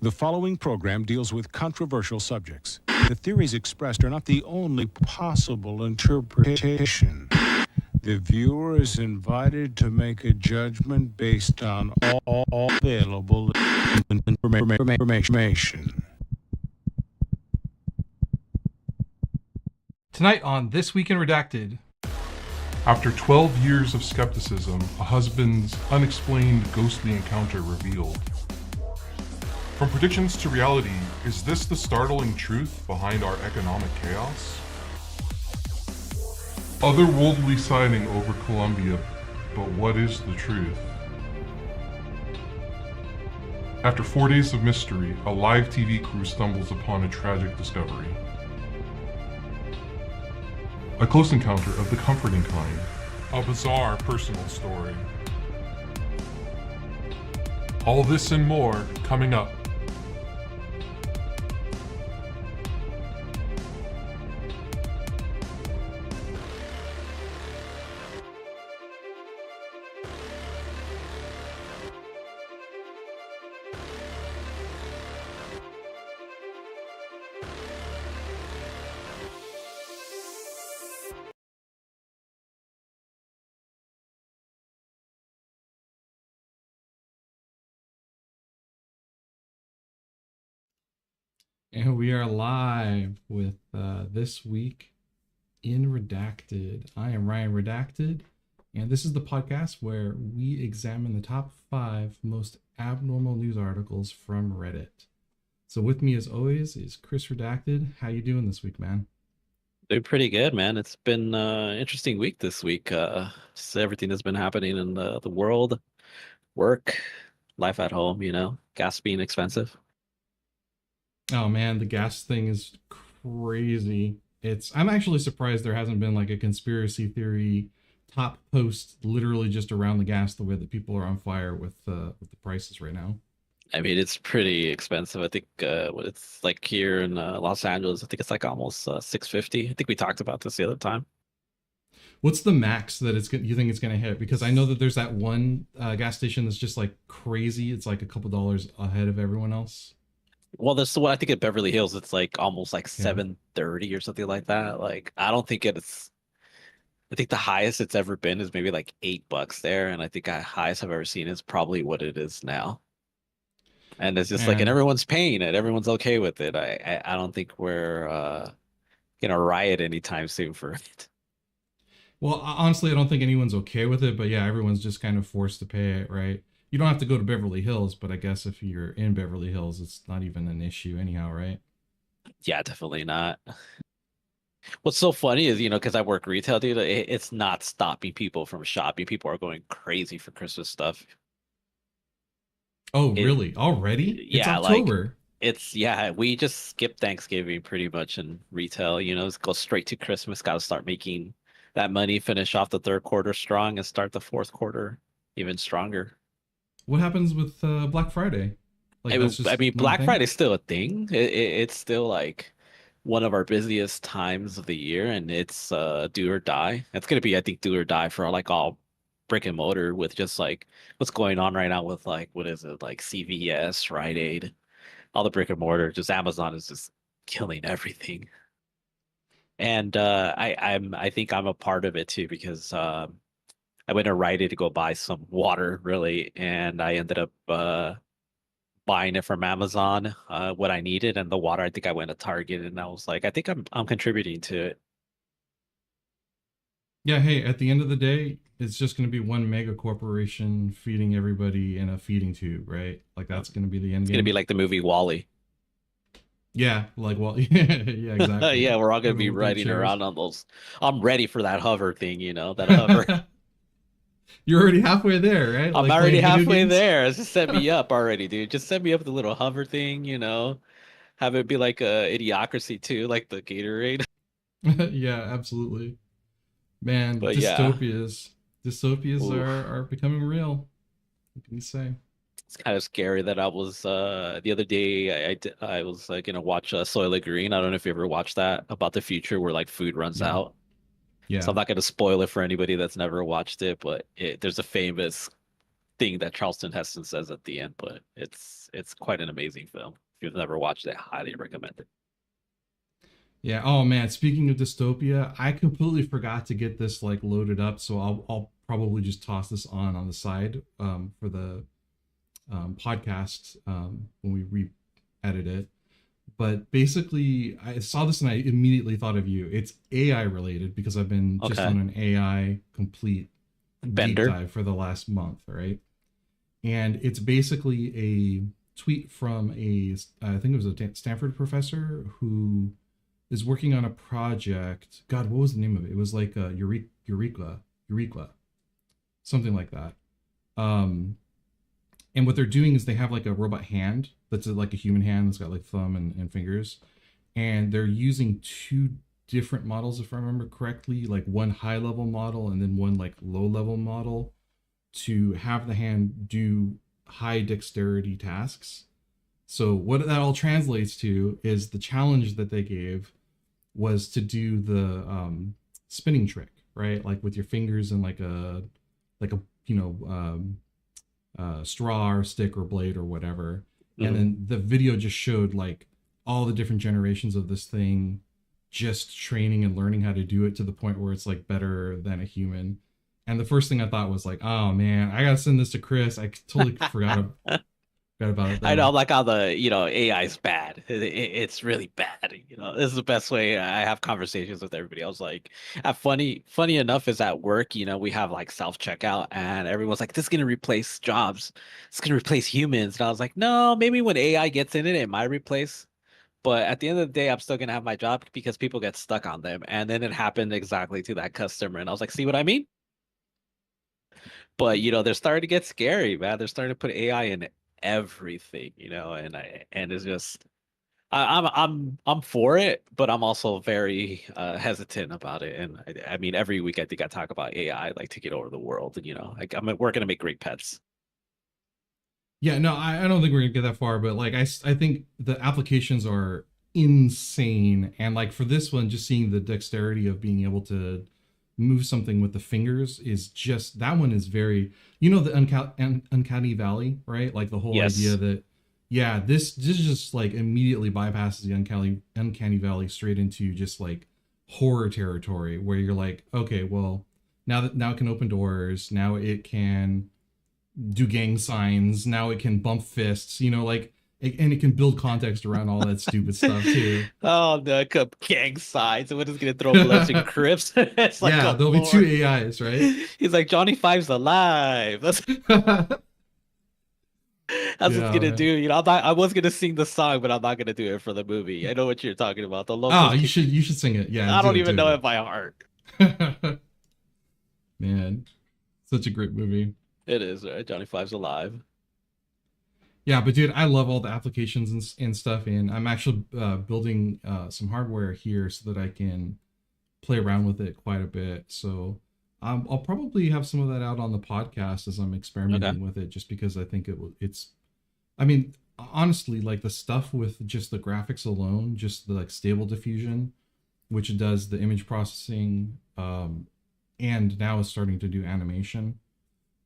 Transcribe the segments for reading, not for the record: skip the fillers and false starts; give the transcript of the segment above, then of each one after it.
The following program deals with controversial subjects. The theories expressed are not the only possible interpretation. The viewer is invited to make a judgment based on all available information. Tonight on This Week in Redacted. After 12 years of skepticism, a husband's unexplained ghostly encounter revealed. From predictions to reality, is this the startling truth behind our economic chaos? Otherworldly sighting over Colombia, but what is the truth? After 4 days of mystery, a live TV crew stumbles upon a tragic discovery. A close encounter of the comforting kind. A bizarre personal story. All this and more coming up. And we are live with This Week in Redacted. I am Ryan Redacted, and this is the podcast where we examine the top 5 most abnormal news articles from Reddit. So with me as always is Chris Redacted. How you doing this week, man? Doing pretty good, man. It's been an interesting week this week. Just everything that's been happening in the world, work, life at home, gas being expensive. Oh man, the gas thing is crazy. I'm actually surprised there hasn't been like a conspiracy theory top post literally just around the gas, the way that people are on fire with the prices right now. I mean, it's pretty expensive. I think what it's like here in Los Angeles, I think it's like almost $6.50. I think we talked about this the other time. What's the max that you think it's going to hit? Because I know that there's that one gas station that's just like crazy. It's like a couple dollars ahead of everyone else. Well, there's what I think at Beverly Hills, it's like almost like $7.30 or something like that. Like, I don't think I think the highest it's ever been is maybe like $8 there, and I think the highest I've ever seen is probably what it is now. And it's just and everyone's paying it. Everyone's okay with it. I don't think we're gonna riot anytime soon for it. Well, honestly, I don't think anyone's okay with it, but yeah, everyone's just kind of forced to pay it, right? You don't have to go to Beverly Hills, but I guess if you're in Beverly Hills, it's not even an issue anyhow, right? Yeah, definitely not. What's so funny is, because I work retail, dude, it's not stopping people from shopping. People are going crazy for Christmas stuff. Oh, really? Already? Yeah, it's October. We just skip Thanksgiving pretty much in retail, go straight to Christmas, got to start making that money, finish off the third quarter strong and start the fourth quarter even stronger. What happens with Black Friday? Black Friday's still a thing. It's still like one of our busiest times of the year, and it's do or die. It's gonna be, I think, do or die for like all brick and mortar with just like what's going on right now with like what is it, like CVS, Rite Aid, all the brick and mortar. Just Amazon is just killing everything. And I think I'm a part of it too, because I went to Rite Aid to go buy some water, really, and I ended up buying it from Amazon, what I needed, and the water. I think I went to Target, and I was like, I think I'm contributing to it. Yeah, hey, at the end of the day, it's just going to be one mega corporation feeding everybody in a feeding tube, right? Like that's going to be the end game. It's going to be like the movie WALL-E. Yeah, like yeah, exactly. Yeah, we're all going to be riding around on those. I'm ready for that hover thing, that hover. You're already halfway there, right? I'm already halfway there. Just set me up already, dude. Just set me up with the little hover thing, Have it be like a Idiocracy too, like the Gatorade. Yeah, absolutely. Man, but dystopias. Yeah. Dystopias are becoming real. What can you say? It's kind of scary that I was the other day I was gonna watch Soylent Green. I don't know if you ever watched that, about the future where like food runs out. Yeah. So I'm not going to spoil it for anybody that's never watched it, but there's a famous thing that Charleston Heston says at the end, but it's quite an amazing film. If you've never watched it, highly recommend it. Yeah. Oh man, speaking of dystopia, I completely forgot to get this like loaded up, so I'll probably just toss this on the side for the podcast when we re-edit it. But basically, I saw this and I immediately thought of you. It's AI related because I've been just Okay. on an AI complete deep Bender. dive for the last month, right? And it's basically a tweet from I think it was a Stanford professor who is working on a project. God, what was the name of it? It was like Eureka, something like that. Um, and what they're doing is they have like a robot hand that's like a human hand that's got like thumb and fingers, and they're using two different models if I remember correctly, like one high level model and then one like low level model to have the hand do high dexterity tasks. So what that all translates to is the challenge that they gave was to do the spinning trick, right? Like with your fingers and like a you know straw or stick or blade or whatever. And then the video just showed like all the different generations of this thing just training and learning how to do it to the point where it's like better than a human. And the first thing I thought was like, oh man, I gotta send this to Chris. I totally forgot about it I know, though. I'm like how the AI is bad. It's really bad. This is the best way I have conversations with everybody. I was like, funny enough is at work. We have like self checkout, and everyone's like, "This is gonna replace jobs. It's gonna replace humans." And I was like, "No, maybe when AI gets in it, it might replace." But at the end of the day, I'm still gonna have my job because people get stuck on them. And then it happened exactly to that customer, and I was like, "See what I mean?" But they're starting to get scary, man. They're starting to put AI in everything, and it's just I'm for it, but I'm also very hesitant about it. And I mean, every week I think I talk about AI like taking over the world, and like we're gonna make great pets. Yeah, no, I don't think we're gonna get that far, but like I think the applications are insane, and like for this one, just seeing the dexterity of being able to move something with the fingers is just that one is very the uncanny valley, right? Like the whole idea Yes. that yeah, this just like immediately bypasses the uncanny valley straight into just like horror territory where you're like, okay, well now it can open doors, now it can do gang signs. Now it can bump fists, and it can build context around all that stupid stuff too. Oh, the gang signs. What is gonna throw Bloods and Crips? It's like, Yeah, oh there'll be two Lord. AIs, right? He's like Johnny Five's alive. That's what it's Yeah, gonna do. man. I was gonna sing the song, but I'm not gonna do it for the movie. I know what you're talking about. The Ah, locals you kick. should sing it. Yeah, I do don't it, even know do it by heart. it. Man, such a great movie. It is, right? Johnny Five's alive. Yeah, but dude, I love all the applications and stuff, and I'm actually building some hardware here so that I can play around with it quite a bit. So I'll probably have some of that out on the podcast as I'm Okay. experimenting with it, just because I think it's. I mean, honestly, like the stuff with just the graphics alone, just the like stable diffusion, which does the image processing, and now is starting to do animation,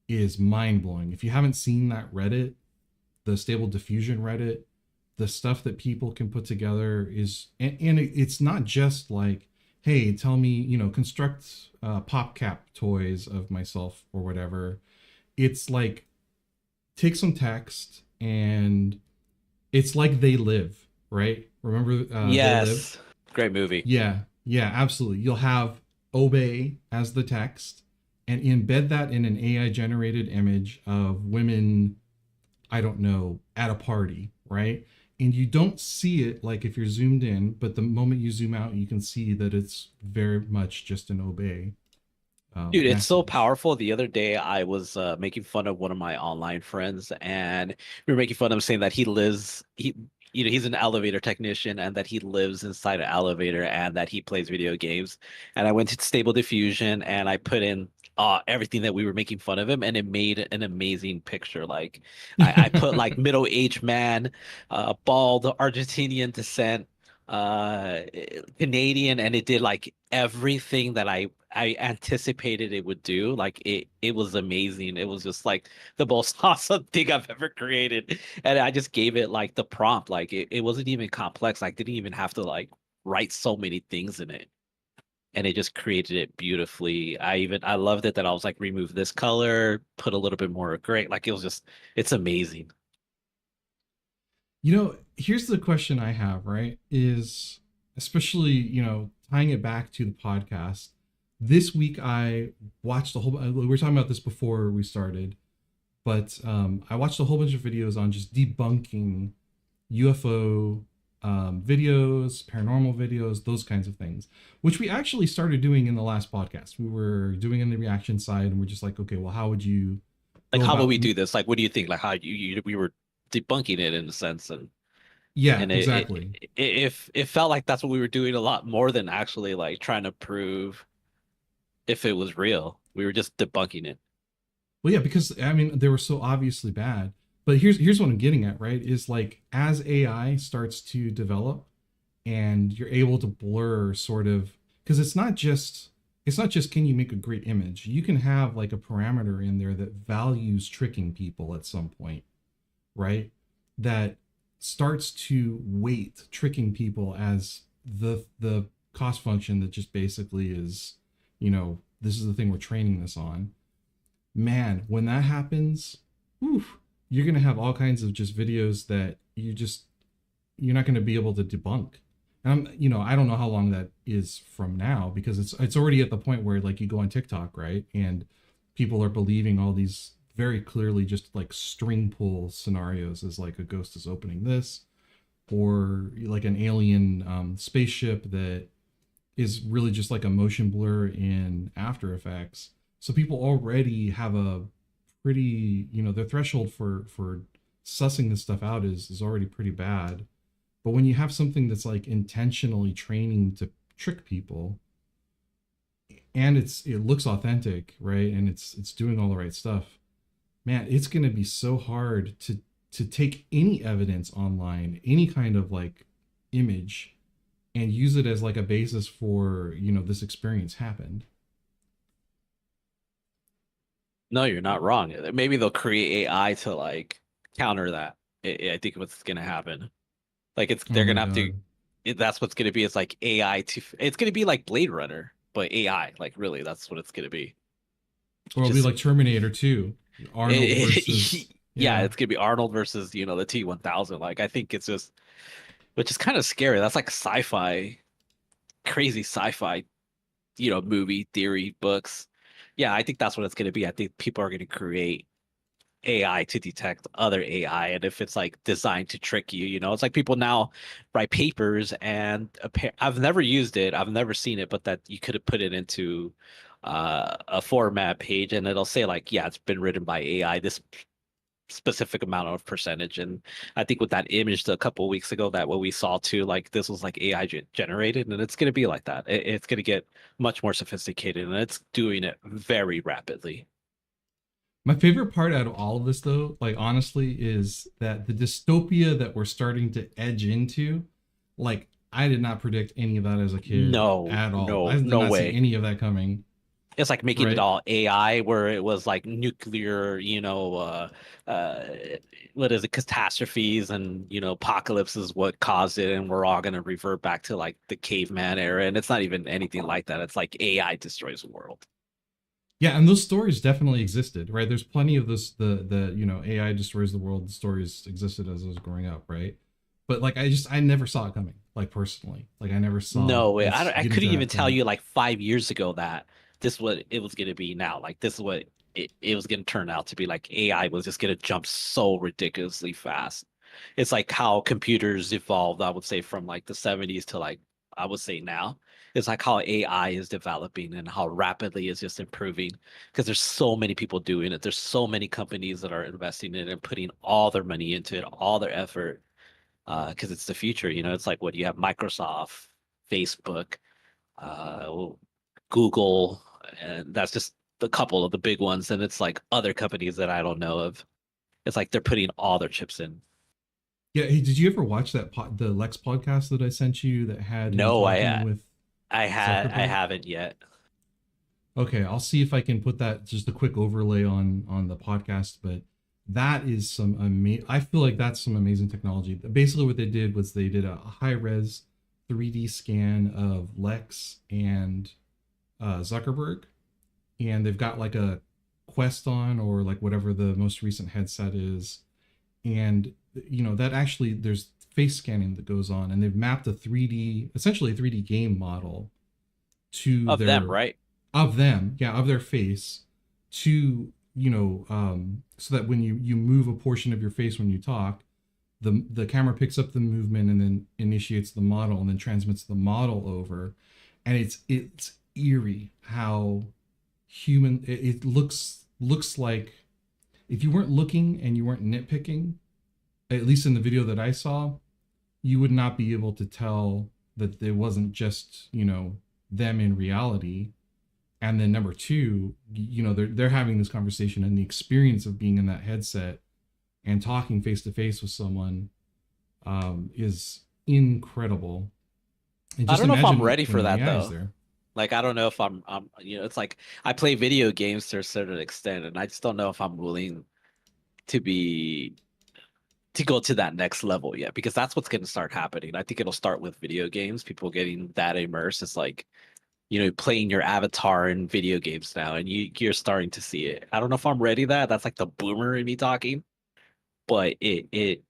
is mind blowing. If you haven't seen that Reddit, the stable diffusion Reddit, the stuff that people can put together is, and it's not just like, hey, tell me, construct PopCap toys of myself or whatever. It's like, take some text and it's like They Live, right? Remember They Live? Yes. Great movie. Yeah, yeah, absolutely. You'll have obey as the text and embed that in an AI generated image of women, I don't know, at a party, right? And you don't see it like if you're zoomed in, but the moment you zoom out, you can see that it's very much just an obey Dude, it's so message. powerful. The other day, I was making fun of one of my online friends, and we were making fun of him saying that he's an elevator technician, and that he lives inside an elevator, and that he plays video games. And I went to Stable Diffusion, and I put in everything that we were making fun of him, and it made an amazing picture. Like, I put like middle-aged man, bald, Argentinian descent, uh Canadian, and it did like everything that I I anticipated it would do. Like it was amazing. It was just like the most awesome thing I've ever created. And I just gave it like the prompt. Like it wasn't even complex. I didn't even have to like write so many things in it. And it just created it beautifully. I loved it that I was like remove this color, put a little bit more gray. Like it was just it's amazing. You know, here's the question I have, right? Is especially, tying it back to the podcast. This week I watched a whole we were talking about this before we started, but I watched a whole bunch of videos on just debunking UFO videos, paranormal videos, those kinds of things, which we actually started doing in the last podcast. We were doing in the reaction side, and we're just like, okay, well, how would you Like go how would about? we do this? Like what do you think? Like how we were debunking it in a sense Yeah, and exactly. it felt like that's what we were doing a lot more than actually like trying to prove if it was real. We were just debunking it. Well, yeah, because I mean they were so obviously bad. But here's what I'm getting at, right? Is like as AI starts to develop and you're able to blur sort of, because it's not just can you make a great image. You can have like a parameter in there that values tricking people at some point, right? That starts to weight tricking people as the cost function that just basically is, this is the thing we're training this on. Man, when that happens, oof, you're gonna have all kinds of just videos that you're not gonna be able to debunk. And I don't know how long that is from now, because it's already at the point where like you go on TikTok, right? And people are believing all these very clearly just like string pull scenarios, as like a ghost is opening this, or like an alien spaceship that is really just like a motion blur in After Effects. So people already have a pretty, their threshold for sussing this stuff out is already pretty bad. But when you have something that's like intentionally training to trick people, and it looks authentic, right? And it's doing all the right stuff. Man, it's going to be so hard to take any evidence online, any kind of like image, and use it as like a basis for, this experience happened. No, you're not wrong. Maybe they'll create AI to like counter that. I think what's gonna happen. Like Oh they're my gonna have to. god. That's what's gonna be. It's like AI to. It's gonna be like Blade Runner, but AI. Like really, that's what it's gonna be. Or it'll be Just like Terminator 2, Arnold versus, yeah, yeah. it's gonna be Arnold versus the T-1000. Like I think it's just, which is kind of scary. That's like sci-fi, crazy sci-fi, movie theory books. Yeah, I think that's what it's gonna be. I think people are gonna create AI to detect other AI, and if it's like designed to trick you, it's like people now write papers, and I've never used it, I've never seen it, but that you could have put it into a format page, and it'll say like, yeah, it's been written by AI, this specific amount of percentage. And I think with that image a couple of weeks ago, that what we saw too, like this was like AI generated, and it's going to be like that. It's going to get much more sophisticated, and it's doing it very rapidly. My favorite part out of all of this, though, like honestly, is that the dystopia that we're starting to edge into, like I did not predict any of that as a kid No, at all. I no, did no not see way. any of that coming. It's like making it Right? all AI, where it was like nuclear, uh, what is it, catastrophes and apocalypse is what caused it, and we're all gonna revert back to like the caveman era, and it's not even anything like that. It's like AI destroys the world. Yeah, and those stories definitely existed, right? There's plenty of this the AI destroys the world stories existed as I was growing up, right? But like I never saw it coming, like personally. Like I never saw No way. this I getting to couldn't even that tell point. you like 5 years ago that this what it was going to be now. Like this is what it was going to turn out to be. Like AI was just going to jump so ridiculously fast. It's like how computers evolved, I would say, from like the 70s to like I would say now. It's like how AI is developing and how rapidly it's just improving because there's so many people doing it. There's so many companies that are investing in it and putting all their money into it, all their effort because it's the future. It's like what you have Microsoft, Facebook, uh, Google, and that's just a couple of the big ones. And it's like other companies that I don't know of. It's like they're putting all their chips in. Yeah, hey, did you ever watch the Lex podcast that I sent you that had him No, talking with I Zuckerberg? haven't yet. Okay, I'll see if I can put that just a quick overlay on the podcast, but that is some amazing. I feel like that's some amazing technology. Basically, what they did was they did a high res 3D scan of Lex and Zuckerberg, and they've got like a Quest on or like whatever the most recent headset is, and that actually there's face scanning that goes on, and they've mapped a 3D, essentially a 3D game model to Of them, their right? of them, yeah, of their face to so that when you move a portion of your face when you talk, the camera picks up the movement and then initiates the model and then transmits the model over, and it's eerie how human it looks like if you weren't looking and you weren't nitpicking, at least in the video that I saw, you would not be able to tell that it wasn't just them in reality. And then number two, they're having this conversation, and the experience of being in that headset and talking face to face with someone is incredible. And I just don't know if I'm imagine ready when for the that AI is though. there. Like I don't know if it's like I play video games to a certain extent, and I just don't know if I'm willing to be to go to that next level yet, because that's what's going to start happening. I think it'll start with video games, people getting that immersed. It's like, playing your avatar in video games now, and you're starting to see it. I don't know if I'm ready that. That's like the boomer in me talking, but it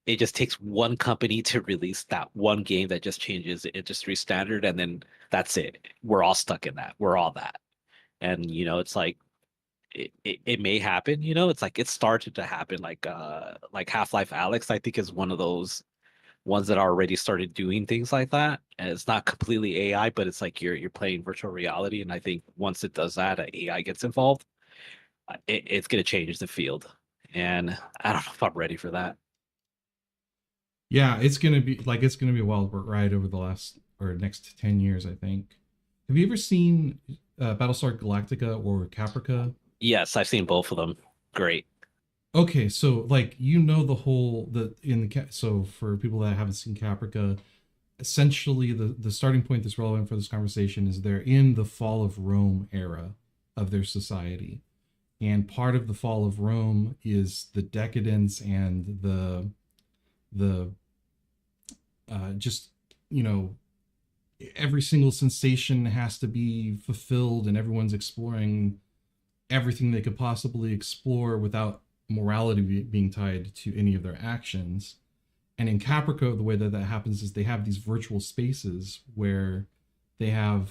just takes one company to release that one game that just changes the industry standard, and then that's it. We're all stuck in that. We're all that. And it's like it may happen, it's like it started to happen like Half-Life Alex, I think, is one of those ones that already started doing things like that. And it's not completely AI, but it's like you're playing virtual reality. And I think once it does that, AI gets involved, it's gonna change the field. And I don't know if I'm ready for that. Yeah, it's gonna be a wild ride over the last or next 10 years, I think. Have you ever seen Battlestar Galactica or Caprica? Yes, I've seen both of them. Great. Okay, so like the whole the in the so for people that haven't seen Caprica, essentially the starting point that's relevant for this conversation is they're in the fall of Rome era of their society, and part of the fall of Rome is the decadence and the just you know every single sensation has to be fulfilled, and everyone's exploring everything they could possibly explore without morality being tied to any of their actions. And in Caprico, the way that happens is they have these virtual spaces where they have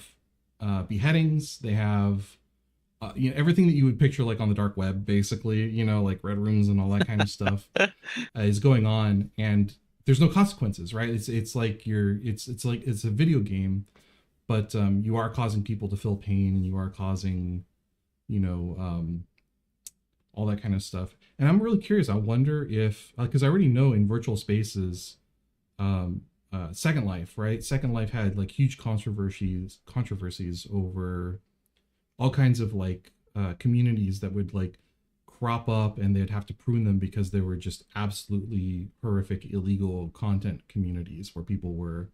beheadings, they have everything that you would picture like on the dark web, basically, like red rooms and all that kind of stuff is going on, and there's no consequences, right? It's like it's like it's a video game, but you are causing people to feel pain, and you are causing you know all that kind of stuff. And I'm really curious. I wonder if because I already know in virtual spaces, Second Life, right? Second Life had like huge controversies over all kinds of like communities that would like crop up, and they'd have to prune them because they were just absolutely horrific illegal content communities where people were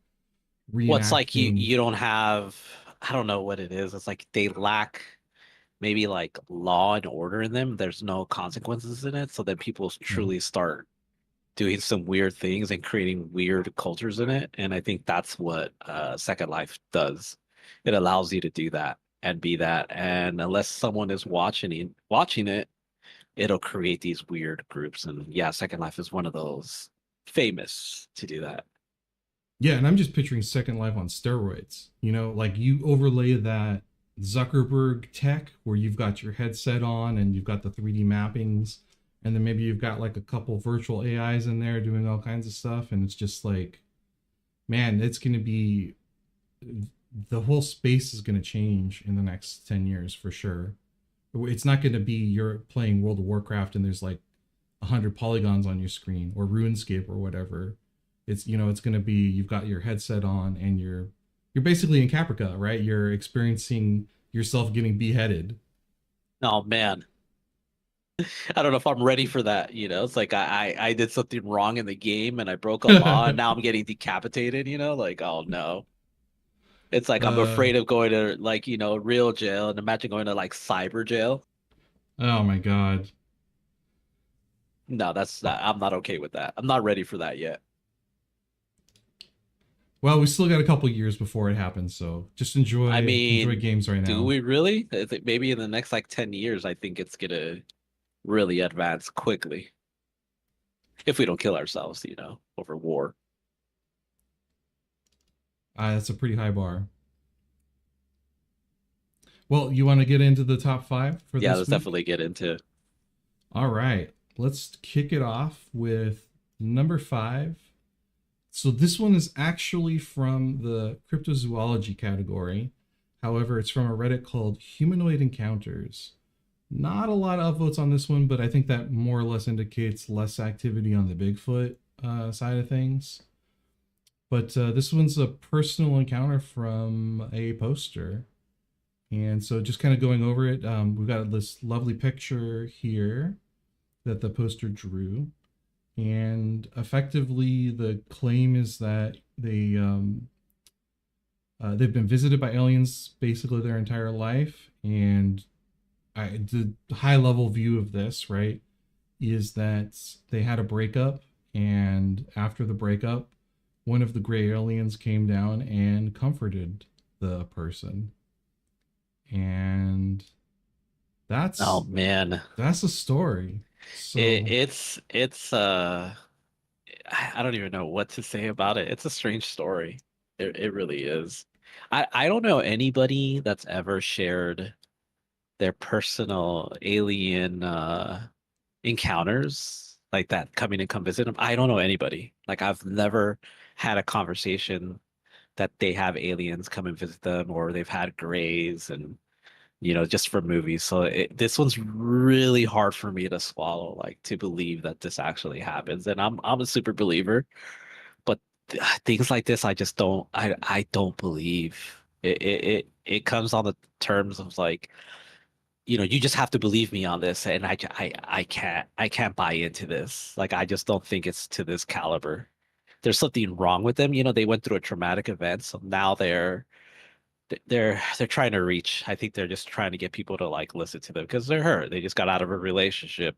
What's like reenacting. you don't have, I don't know what it is. It's like they lack maybe like law and order in them. There's no consequences in it. So then people Yeah. truly start doing some weird things and creating weird cultures in it. And I think that's what Second Life does. It allows you to do that and be that. And unless someone is watching it, it'll create these weird groups. And yeah, Second Life is one of those famous to do that. Yeah, and I'm just picturing Second Life on steroids. Like you overlay that Zuckerberg tech where you've got your headset on and you've got the 3D mappings, and then maybe you've got like a couple virtual AIs in there doing all kinds of stuff, and it's just like, man, it's going to be the whole space is going to change in the next 10 years for sure. It's not going to be you're playing World of Warcraft and there's like 100 polygons on your screen, or RuneScape or whatever. It's going to be you've got your headset on and you're basically in Caprica, right? You're experiencing yourself getting beheaded. Oh man, I don't know if I'm ready for that. It's like I did something wrong in the game and I broke a law and now I'm getting decapitated. Like, oh no. It's like I'm Uh, afraid of going to like, real jail, and imagine going to like cyber jail. oh my God. No, I'm not okay with that. I'm not ready for that yet. Well, we still got a couple years before it happens, so just I enjoy mean, games right do now. we really? I think maybe in the next like 10 years, I think it's gonna really advance quickly if we don't kill ourselves, over war. That's a pretty high bar. Well, you want to get into the top five for Yeah, this let's week? definitely get into. All right, let's kick it off with number five. So this one is actually from the cryptozoology category. However, it's from a Reddit called Humanoid Encounters. Not a lot of upvotes on this one, but I think that more or less indicates less activity on the Bigfoot side of things. But this one's a personal encounter from a poster. And so just kind of going over it, we've got this lovely picture here that the poster drew. And effectively, the claim is that they've been visited by aliens basically their entire life. And the high level view of this, right, is that they had a breakup, and after the breakup, one of the gray aliens came down and comforted the person, and Oh that's man, that's a story. So it's I don't even know what to say about it. It's a strange story. It really is. I don't know anybody that's ever shared their personal alien encounters like that, coming and come visit them. I don't know anybody. Like I've never had a conversation that they have aliens come and visit them, or they've had grays, and just for movies. So this one's really hard for me to swallow, like to believe that this actually happens. And I'm a super believer, but things like this, I just I don't believe. It comes on the terms of like, you just have to believe me on this, and I can't buy into this. Like I just don't think it's to this caliber. There's something wrong with them. They went through a traumatic event, so now they're trying to reach. I think they're just trying to get people to like listen to them because they're hurt. They just got out of a relationship.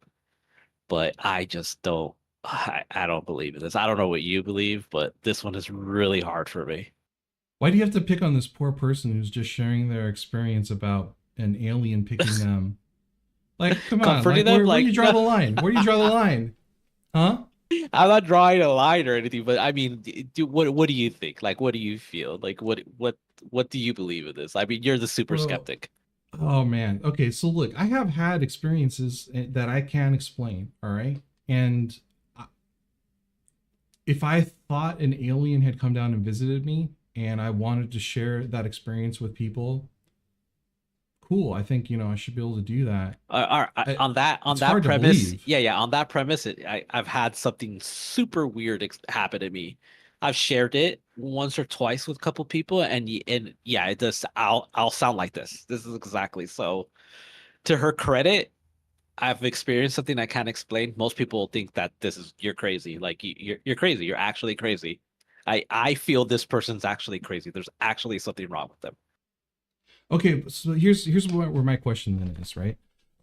But I just don't. I don't believe in this. I don't know what you believe, but this one is really hard for me. why do you have to pick on this poor person who's just sharing their experience about an alien picking them? Like, come on, Comforting like them, where do like you draw no, the line? Where do you draw the line? Huh? I'm not drawing a line or anything. But I mean, what do you think? Like, what do you feel? Like, what do you believe in this? I mean, you're the super Well, skeptic. oh man. Okay, so look, I have had experiences that I can explain, all right? And if I thought an alien had come down and visited me and I wanted to share that experience with people, cool. I think, I should be able to do that. I, On it's that hard to premise, believe. yeah, yeah, on that premise, I've had something super weird happen to me. I've shared it once or twice with a couple people, and yeah, it does. I'll sound like this. This is exactly so. To her credit, I've experienced something I can't explain. Most people think that you're crazy. Like you're crazy. You're actually crazy. I feel this person's actually crazy. There's actually something wrong with them. Okay, so here's where my question then is, right?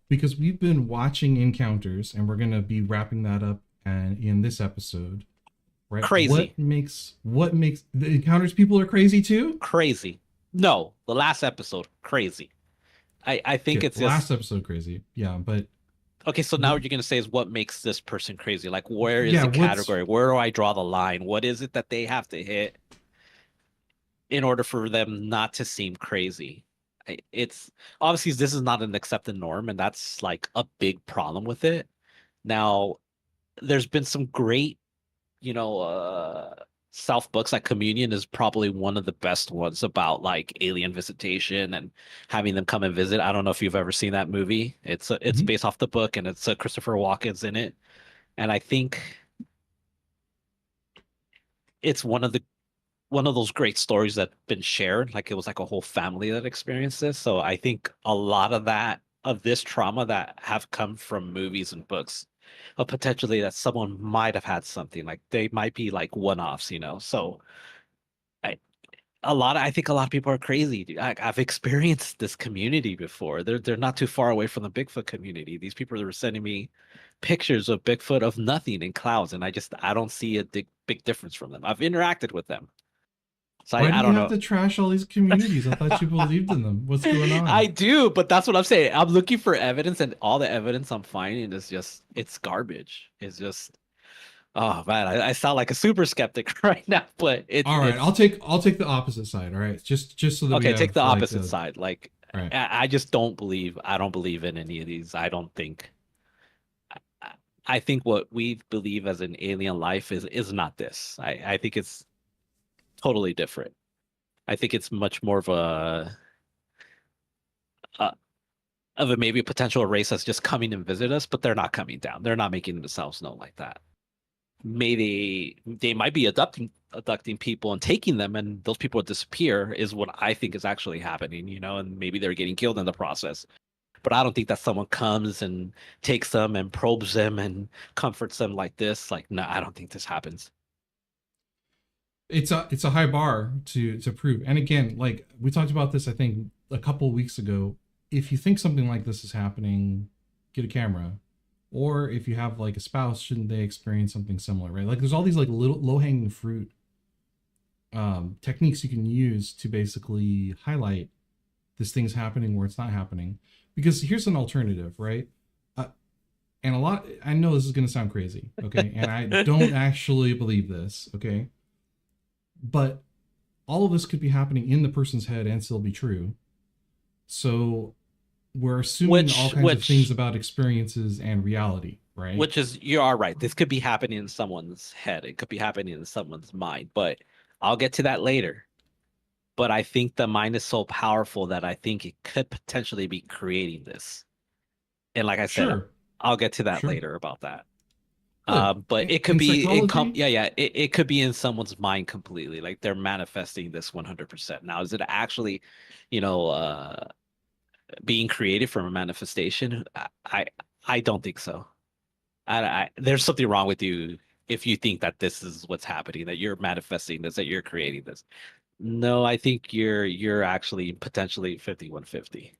Because we've been watching encounters and we're going to be wrapping that up and in this episode, right? Crazy, What makes the encounters people are crazy too? crazy. No, the last episode, crazy. I think Okay, it's last just episode crazy. Yeah, but okay. So now what what you're gonna say is what makes this person crazy? Like, where is yeah, the what's category? Where do I draw the line? What is it that they have to hit in order for them not to seem crazy? It's obviously this is not an accepted norm, and that's like a big problem with it. Now, there's been some great, you know, self books. Like Communion is probably one of the best ones about like alien visitation and having them come and visit. I don't know if you've ever seen that movie. It's Mhm. based off the book, and it's Christopher Walken's in it. And I think it's one of those great stories that's been shared. Like it was like a whole family that experienced this. So I think a lot of that of this trauma that have come from movies and books, potentially that someone might have had something like they might be like one-offs. So I I think a lot of people are crazy, dude. I've experienced this community before. They're not too far away from the Bigfoot community. These people are sending me pictures of Bigfoot of nothing in clouds, and I don't see a big difference from them. I've interacted with them, so Why do I you don't have know. to trash all these communities? I thought you believed in them. What's going I on? do, but that's what I'm saying. I'm looking for evidence, and all the evidence I'm finding is just it's garbage. It's just oh man, I sound like a super skeptic right now, but All right, it's I'll take the opposite side. All right, just so that we okay. Take have the like opposite a side. Like all right. I just don't believe. I don't believe in any of these. I don't think. I I think what we believe as an alien life is not this. I think it's totally different. I think it's much more uh, of a maybe a potential race that's just coming and visit us, but they're not coming down. They're not making themselves known like that. Maybe they might be abducting people and taking them, and those people disappear is what I think is actually happening, and maybe they're getting killed in the process. But I don't think that someone comes and takes them and probes them and comforts them like this. Like, no, I don't think this happens. It's a high bar to prove. And again, like we talked about this, I think a couple of weeks ago. If you think something like this is happening, get a camera. Or if you have like a spouse, shouldn't they experience something similar, right? Like there's all these like little low hanging fruit techniques you can use to basically highlight this thing's happening where it's not happening. Because here's an alternative, right? Uh, and a lot, I know this is going to sound crazy, okay? And I don't actually believe this, okay? But all of this could be happening in the person's head and still be true. So we're assuming all Which, kinds of things which, about experiences and reality, right? which is, you are right. This could be happening in someone's head. It could be happening in someone's mind, but I'll get to that later. But I think the mind is so powerful that I think it could potentially be creating this. And like I said, Sure, I'll get to that sure. later about that. Look, But it could in be psychology, yeah, it could be in someone's mind completely. Like they're manifesting this 100%. Now, is it actually, you know, being created from a manifestation? I don't think so. There's something wrong with you if you think that this is what's happening, that you're manifesting this, that you're creating this. No, I think you're actually potentially 5150.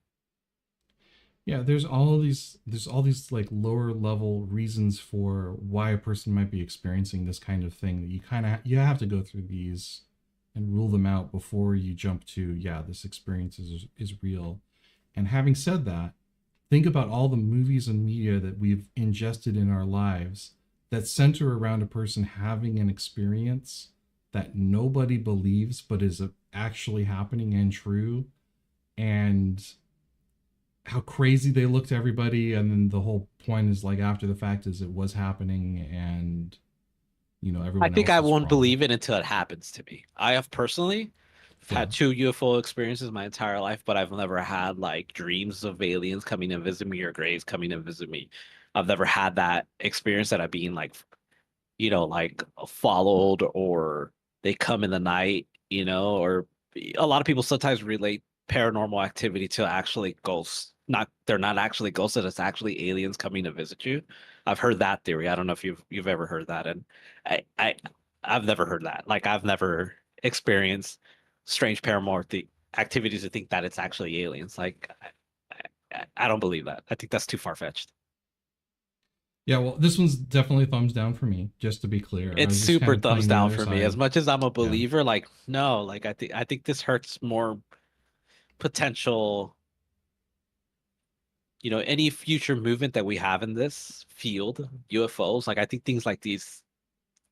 yeah, there's all these like lower level reasons for why a person might be experiencing this kind of thing that you have to go through these and rule them out before you jump to yeah, this experience is real. And having said that, think about all the movies and media that we've ingested in our lives that center around a person having an experience that nobody believes but is actually happening and true, and how crazy they look to everybody. And then the whole point is like after the fact is it was happening, and I everyone think else I was won't wrong. believe it until it happens to me. I have personally Yeah, had two UFO experiences my entire life, but I've never had like dreams of aliens coming and visit me or grays coming and visit me. I've never had that experience that I've been like, like followed or they come in the night, or a lot of people sometimes relate paranormal activity to actually ghosts. Not they're not actually ghosts, that it's actually aliens coming to visit you. I've heard that theory. I don't know if you've ever heard that. And I, I I've never heard that. Like I've never experienced strange paranormal activities to think that it's actually aliens. Like I don't believe that. I think that's too far fetched. yeah. Well, this one's definitely a thumbs down for me, just to be clear. I It's was just kind super of thumbs playing the down other for me. As side. much as I'm a Yeah. believer, like no, like I think this hurts more potential, any future movement that we have in this field, UFOs, like I think things like these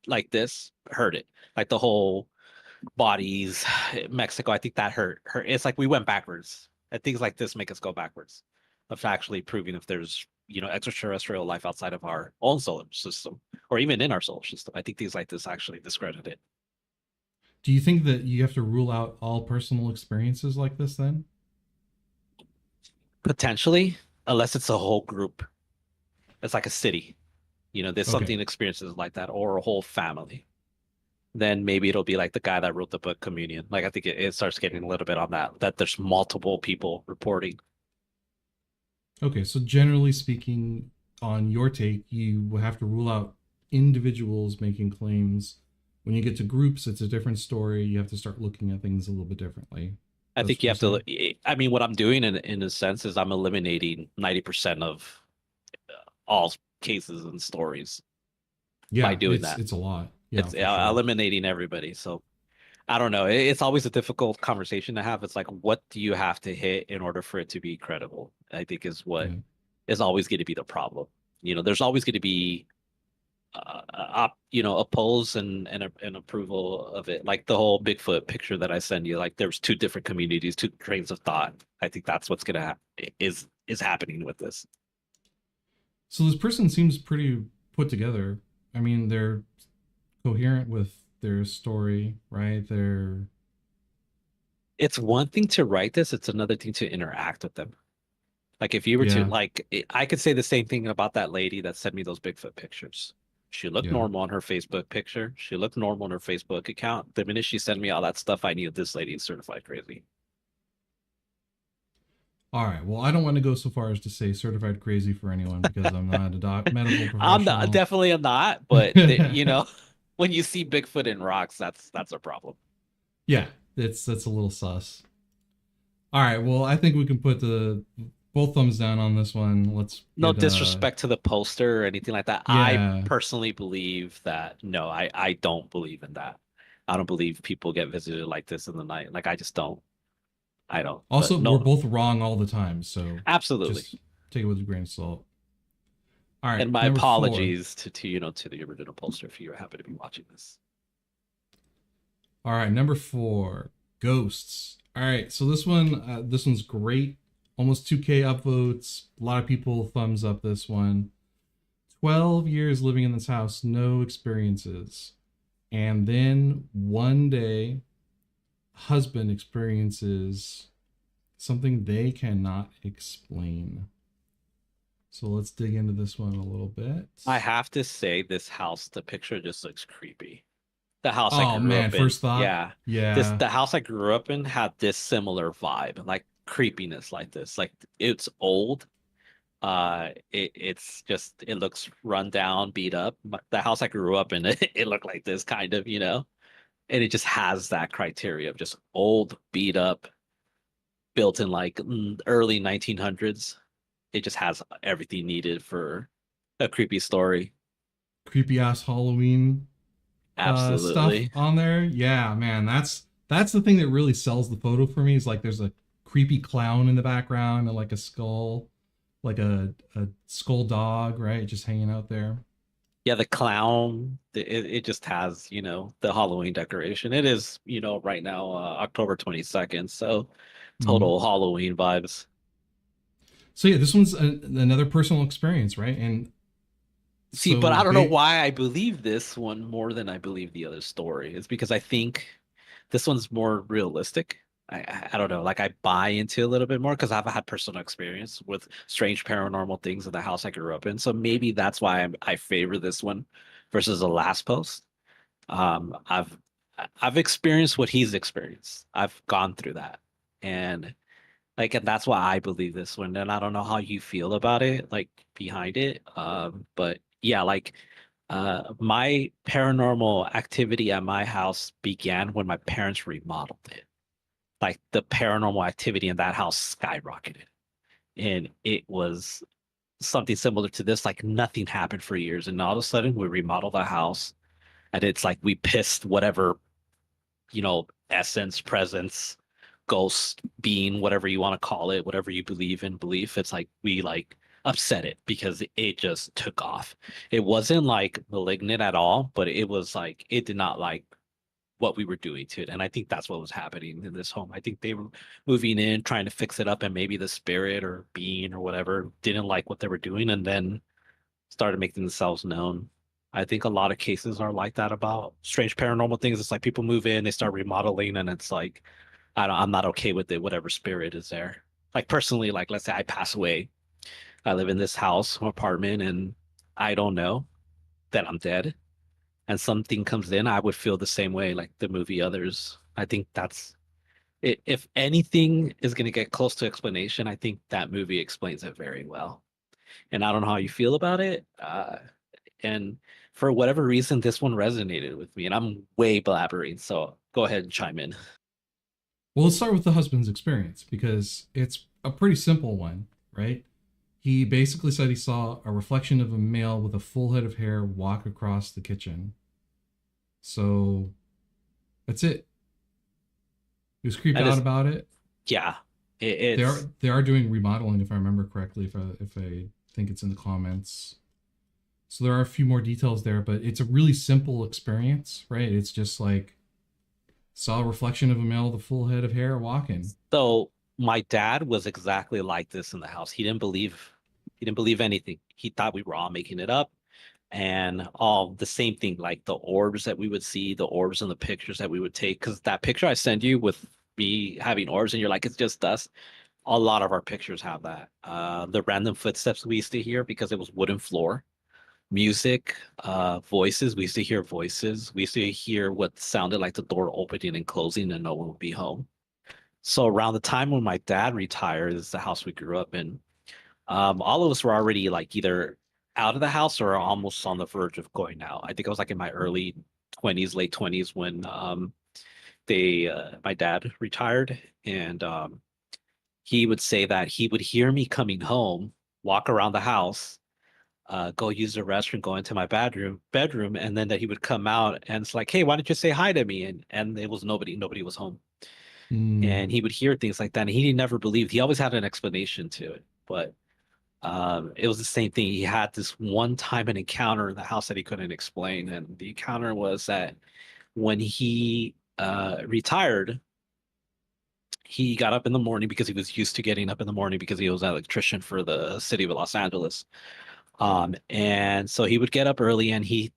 like this hurt it. Like the whole bodies, Mexico, I think that hurt. It's like we went backwards. And things like this make us go backwards of actually proving if there's, extraterrestrial life outside of our own solar system or even in our solar system. I think things like this actually discredit it. Do you think that you have to rule out all personal experiences like this then? Potentially, unless it's a whole group. It's like a city. There's Okay. something experiences like that, or a whole family. Then maybe it'll be like the guy that wrote the book Communion. Like I think it starts getting a little bit on that there's multiple people reporting. Okay. So generally speaking, on your take, you will have to rule out individuals making claims When you get to groups, it's a different story. You have to start looking at things a little bit differently. I That's think what you you're have to. saying? I mean, what I'm doing in a sense is I'm eliminating 90% of all cases and stories by Yeah, doing that. it's a lot. Yeah, It's for sure. eliminating everybody. So I don't know. It's always a difficult conversation to have. It's like, what do you have to hit in order for it to be credible? I think is what Yeah. is always going to be the problem. There's always going to be, oppose and approval of it. Like the whole Bigfoot picture that I send you. Like there's two different communities, two trains of thought. I think that's what's gonna is happening with this. So this person seems pretty put together. I mean, they're coherent with their story, right? They're It's one thing to write this; it's another thing to interact with them. Like if you were to yeah, like, I could say the same thing about that lady that sent me those Bigfoot pictures. She looked yeah. normal on her Facebook picture. She looked normal on her Facebook account. The minute she sent me all that stuff, I knew this lady is certified crazy. All right. Well, I don't want to go so far as to say certified crazy for anyone because I'm not a medical I'm not, professional. definitely am not, but when you see Bigfoot in rocks, that's a problem. Yeah, that's a little sus. All right. Well, I think we can put the both thumbs down on this one. Let's No get disrespect to the poster or anything like that. I yeah. personally believe that no, I don't believe in that. I don't believe people get visited like this in the night. Like I just don't. I don't. But Also, we're no, both wrong all the time, so absolutely. just take it with a grain of salt. All right, And my number 4. apologies to the original poster if you happen to be watching this. All right, number 4, ghosts. All right, so this one's great. Almost 2K upvotes. A lot of people thumbs up this one. 12 years living in this house, no experiences. And then one day, husband experiences something they cannot explain. So let's dig into this one a little bit. I have to say, this house, the picture just looks creepy. The house I Oh grew man, up in, first thought. yeah. Yeah. The house I grew up in had this similar vibe, like creepiness like this. Like it's old. It's just it looks run down, beat up. But the house I grew up in, it looked like this kind of, and it just has that criteria of just old, beat up, built in like early 1900s. It just has everything needed for a creepy story. Creepy ass Halloween stuff Absolutely. on there. Yeah, man, that's the thing that really sells the photo for me is like there's a creepy clown in the background and like a skull, like a skull dog, right? Just hanging out there. Yeah, the clown, it just has, the Halloween decoration. It is, right now, October 22nd. So Mhm. total Halloween vibes. So yeah, this one's another personal experience, right? And See, but so I don't know they why I believe this one more than I believe the other story. It's because I think this one's more realistic. I don't know, like I buy into a little bit more because I've had personal experience with strange paranormal things in the house I grew up in. So maybe that's why I favor this one versus the last post. Um, I've I've experienced what he's experienced. I've gone through that, and and that's why I believe this one. And I don't know how you feel about it, like behind it. But yeah, my paranormal activity at my house began when my parents remodeled it. Like the paranormal activity in that house skyrocketed, and it was something similar to this. Like nothing happened for years, and all of a sudden we remodeled the house, and it's like we pissed whatever essence, presence, ghost, being, whatever you want to call it, whatever you believe in, belief. It's like we upset it because it just took off. It wasn't like malignant at all, but it was like it did not like what we were doing to it. And I think that's what was happening in this home. I think they were moving in, trying to fix it up, and maybe the spirit or being or whatever didn't like what they were doing and then started making themselves known. I think a lot of cases are like that about strange paranormal things. It's like people move in, they start remodeling, and it's like, I'm not okay with it, whatever spirit is there. Like personally, like let's say I pass away, I live in this house or apartment, and I don't know that I'm dead, and something comes in, I would feel the same way, like the movie Others. I think that's it. If anything is going to get close to explanation, I think that movie explains it very well. And I don't know how you feel about it. And for whatever reason, this one resonated with me, and I'm way blabbering. So go ahead and chime in. Well, let's start with the husband's experience because it's a pretty simple one, right? He basically said he saw a reflection of a male with a full head of hair walk across the kitchen. So that's it. He was creeped That out is, about it. yeah, They it's are doing remodeling, if I remember correctly. If I think it's in the comments. So there are a few more details there, but it's a really simple experience, right? It's just like saw a reflection of a male with a full head of hair walking. so. My dad was exactly like this in the house. He didn't believe anything. He thought we were all making it up, and all the same thing, like the orbs that we would see, the orbs and the pictures that we would take. Because that picture I send you with me having orbs, and you're like, it's just dust. A lot of our pictures have that. The random footsteps we used to hear because it was wooden floor. Music, voices. We used to hear voices. We used to hear what sounded like the door opening and closing, and no one would be home. So around the time when my dad retired, this is the house we grew up in. All of us were already like either out of the house or almost on the verge of going out. I think I was like in my early 20s, late 20s when they my dad retired, and he would say that he would hear me coming home, walk around the house, go use the restroom, go into my bedroom, and then that he would come out and it's like, hey, why don't you say hi to me? And it was nobody was home. Mm. And he would hear things like that, and he never believed. He always had an explanation to it, but it was the same thing. He had this one time an encounter in the house that he couldn't explain, and the encounter was that when he retired, he got up in the morning because he was used to getting up in the morning because he was an electrician for the city of Los Angeles. And so he would get up early, and he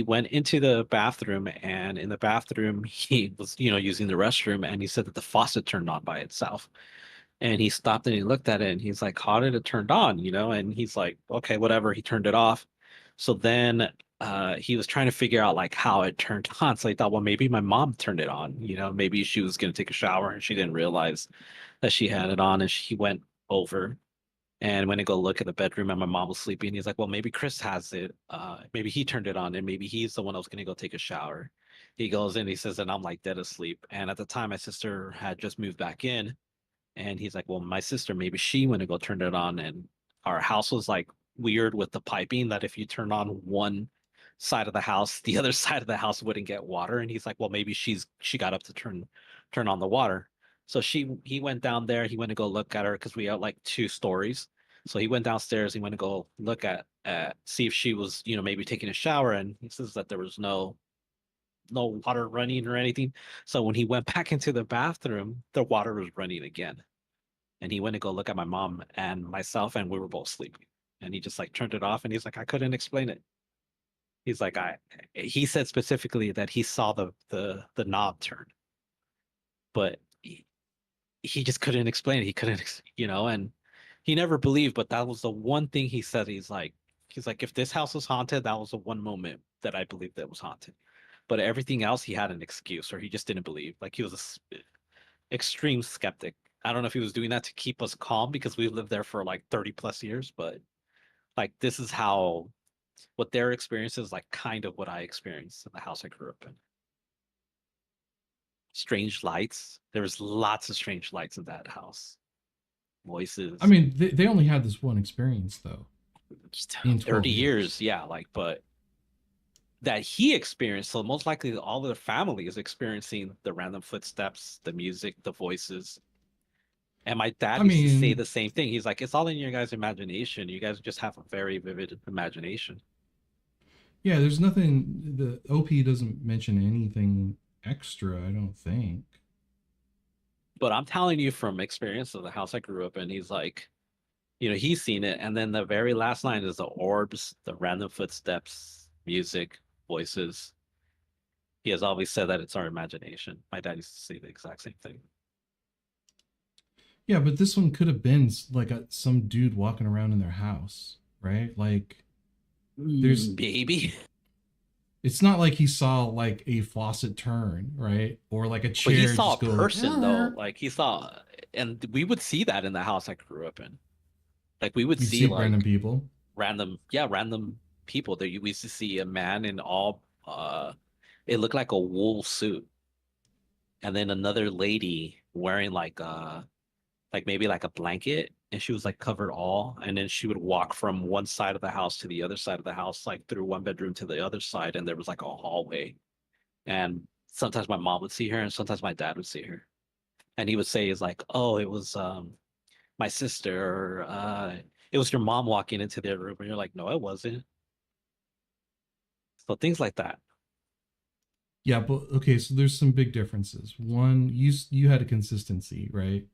went into the bathroom, and in the bathroom he was, using the restroom, and he said that the faucet turned on by itself. And he stopped and he looked at it and he's like, how did it turn on? And he's like, okay, whatever. He turned it off. So then he was trying to figure out like how it turned on. So he thought, well, maybe my mom turned it on. Maybe she was going to take a shower and she didn't realize that she had it on. And she went over and went to go look at the bedroom and my mom was sleeping. He's like, well, maybe Chris has it. Maybe he turned it on and maybe he's the one that was going to go take a shower. He goes in, he says, and I'm like dead asleep. And at the time, my sister had just moved back in. And he's like, well, my sister, maybe she went to go turn it on. And our house was like weird with the piping that if you turn on one side of the house, the other side of the house wouldn't get water. And he's like, well, maybe she got up to turn on the water. So he went down there, he went to go look at her because we had like 2 stories. So he went downstairs, he went to go look at see if she was, maybe taking a shower. And he says that there was no water running or anything. So when he went back into the bathroom, the water was running again. And he went to go look at my mom and myself, and we were both sleeping. And he just like turned it off, and he's like, I couldn't explain it. He's like, he said specifically that he saw the knob turn, but he just couldn't explain it. He couldn't, and he never believed, but that was the one thing he said. He's like, if this house was haunted, that was the one moment that I believed that it was haunted. But everything else, he had an excuse, or he just didn't believe. Like he was a extreme skeptic. I don't know if he was doing that to keep us calm because we lived there for like 30 plus years, but like this is how what their experience is like kind of what I experienced in the house I grew up in. Strange lights. There was lots of strange lights in that house. Voices. I mean, they only had this one experience though. In 30 years. years, yeah, like but that he experienced, so most likely all of the family is experiencing the random footsteps, the music, the voices. And my dad used to say the same thing. He's like, it's all in your guys' imagination. You guys just have a very vivid imagination. Yeah, there's nothing. The OP doesn't mention anything extra, I don't think. But I'm telling you from experience of the house I grew up in, he's like, he's seen it. And then the very last line is the orbs, the random footsteps, music, voices. He has always said that it's our imagination. My dad used to say the exact same thing. Yeah, but this one could have been like some dude walking around in their house, right? Like, there's maybe. It's not like he saw like a faucet turn, right? Or like a chair. But he saw a person like, though. Like he saw, and we would see that in the house I grew up in. Like we would see like random people. random people. There, we used to see a man in all, it looked like a wool suit, and then another lady wearing like maybe like a blanket, and she was like covered all, and then she would walk from one side of the house to the other side of the house, like through one bedroom to the other side, and there was like a hallway. And sometimes my mom would see her, and sometimes my dad would see her, and he would say, "Is like, oh, it was my sister, or it was your mom walking into their room," and you're like, "No, it wasn't." So things like that. Yeah, but okay, so there's some big differences. One, you had a consistency, right?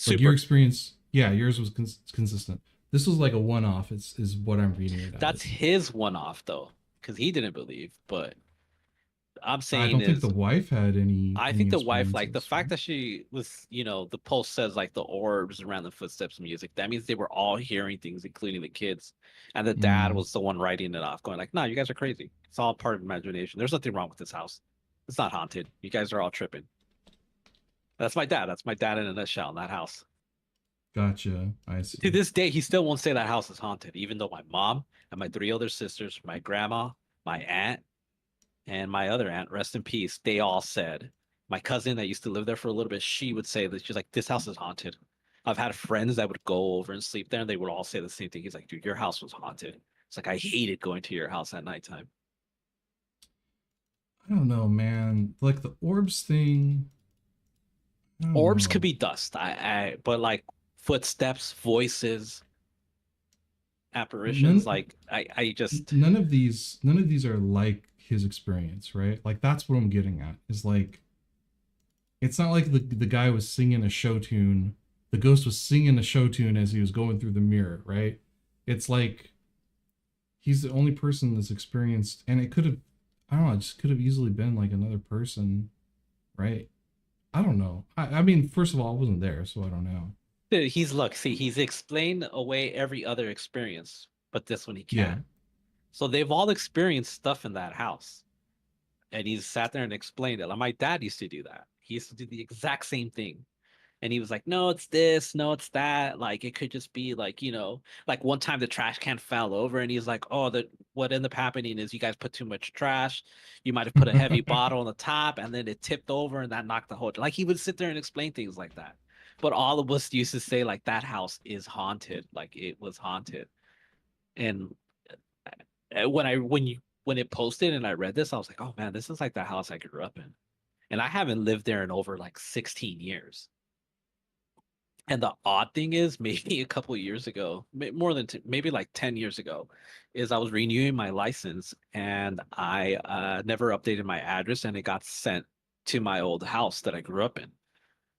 Like your Super. experience, yeah, yours was consistent. This was like a one-off. Is what I'm reading it That's as. his one off though, because he didn't believe. But I'm I saying don't think the is, wife had I any think the wife, like the experiences, fact right? that she was, the post says like the orbs around the footsteps of music. That means they were all hearing things, including the kids. And the dad Mm, was the one writing it off, going like, "No, you guys are crazy. It's all part of imagination. There's nothing wrong with this house. It's not haunted. You guys are all tripping." That's my dad. That's my dad in a nutshell in that house. gotcha. I To see. this day, he still won't say that house is haunted, even though my mom and my three other sisters, my grandma, my aunt, and my other aunt, rest in peace, they all said. My cousin that used to live there for a little bit, she would say that she's like, "This house is haunted." I've had friends that would go over and sleep there, and they would all say the same thing. He's like, "Dude, your house was haunted." It's like I hated going to your house at nighttime. I don't know, man. Like the orbs thing, I don't Orbs could know. be dust, but like footsteps, voices, apparitions, None like I just none of these are like his experience, right? Like that's what I'm getting at. Is like it's not like the guy was singing a show tune, the ghost was singing a show tune as he was going through the mirror, right? It's like he's the only person that's experienced, and it could have, I don't know, it just could have easily been like another person, right? I don't know. I mean, first of all, I wasn't there, so I don't know. he's look, see, he's explained away every other experience, but this one he Yeah. can't. So they've all experienced stuff in that house. And he's sat there and explained it. Like my dad used to do that. He used to do the exact same thing. And he was like, "No, it's this, no, it's that. Like it could just be like, like one time the trash can fell over and he's like, "Oh, the what ended up happening is you guys put too much trash. You might have put a heavy bottle on the top and then it tipped over and that knocked the whole." Like he would sit there and explain things like that. But all of us used to say like that house is haunted, like it was haunted. And when it posted and I read this, I was like, "Oh man, this is like the house I grew up in." And I haven't lived there in over like 16 years. And the odd thing is, maybe a couple of years ago, more than maybe like 10 years ago, is I was renewing my license and I never updated my address and it got sent to my old house that I grew up in.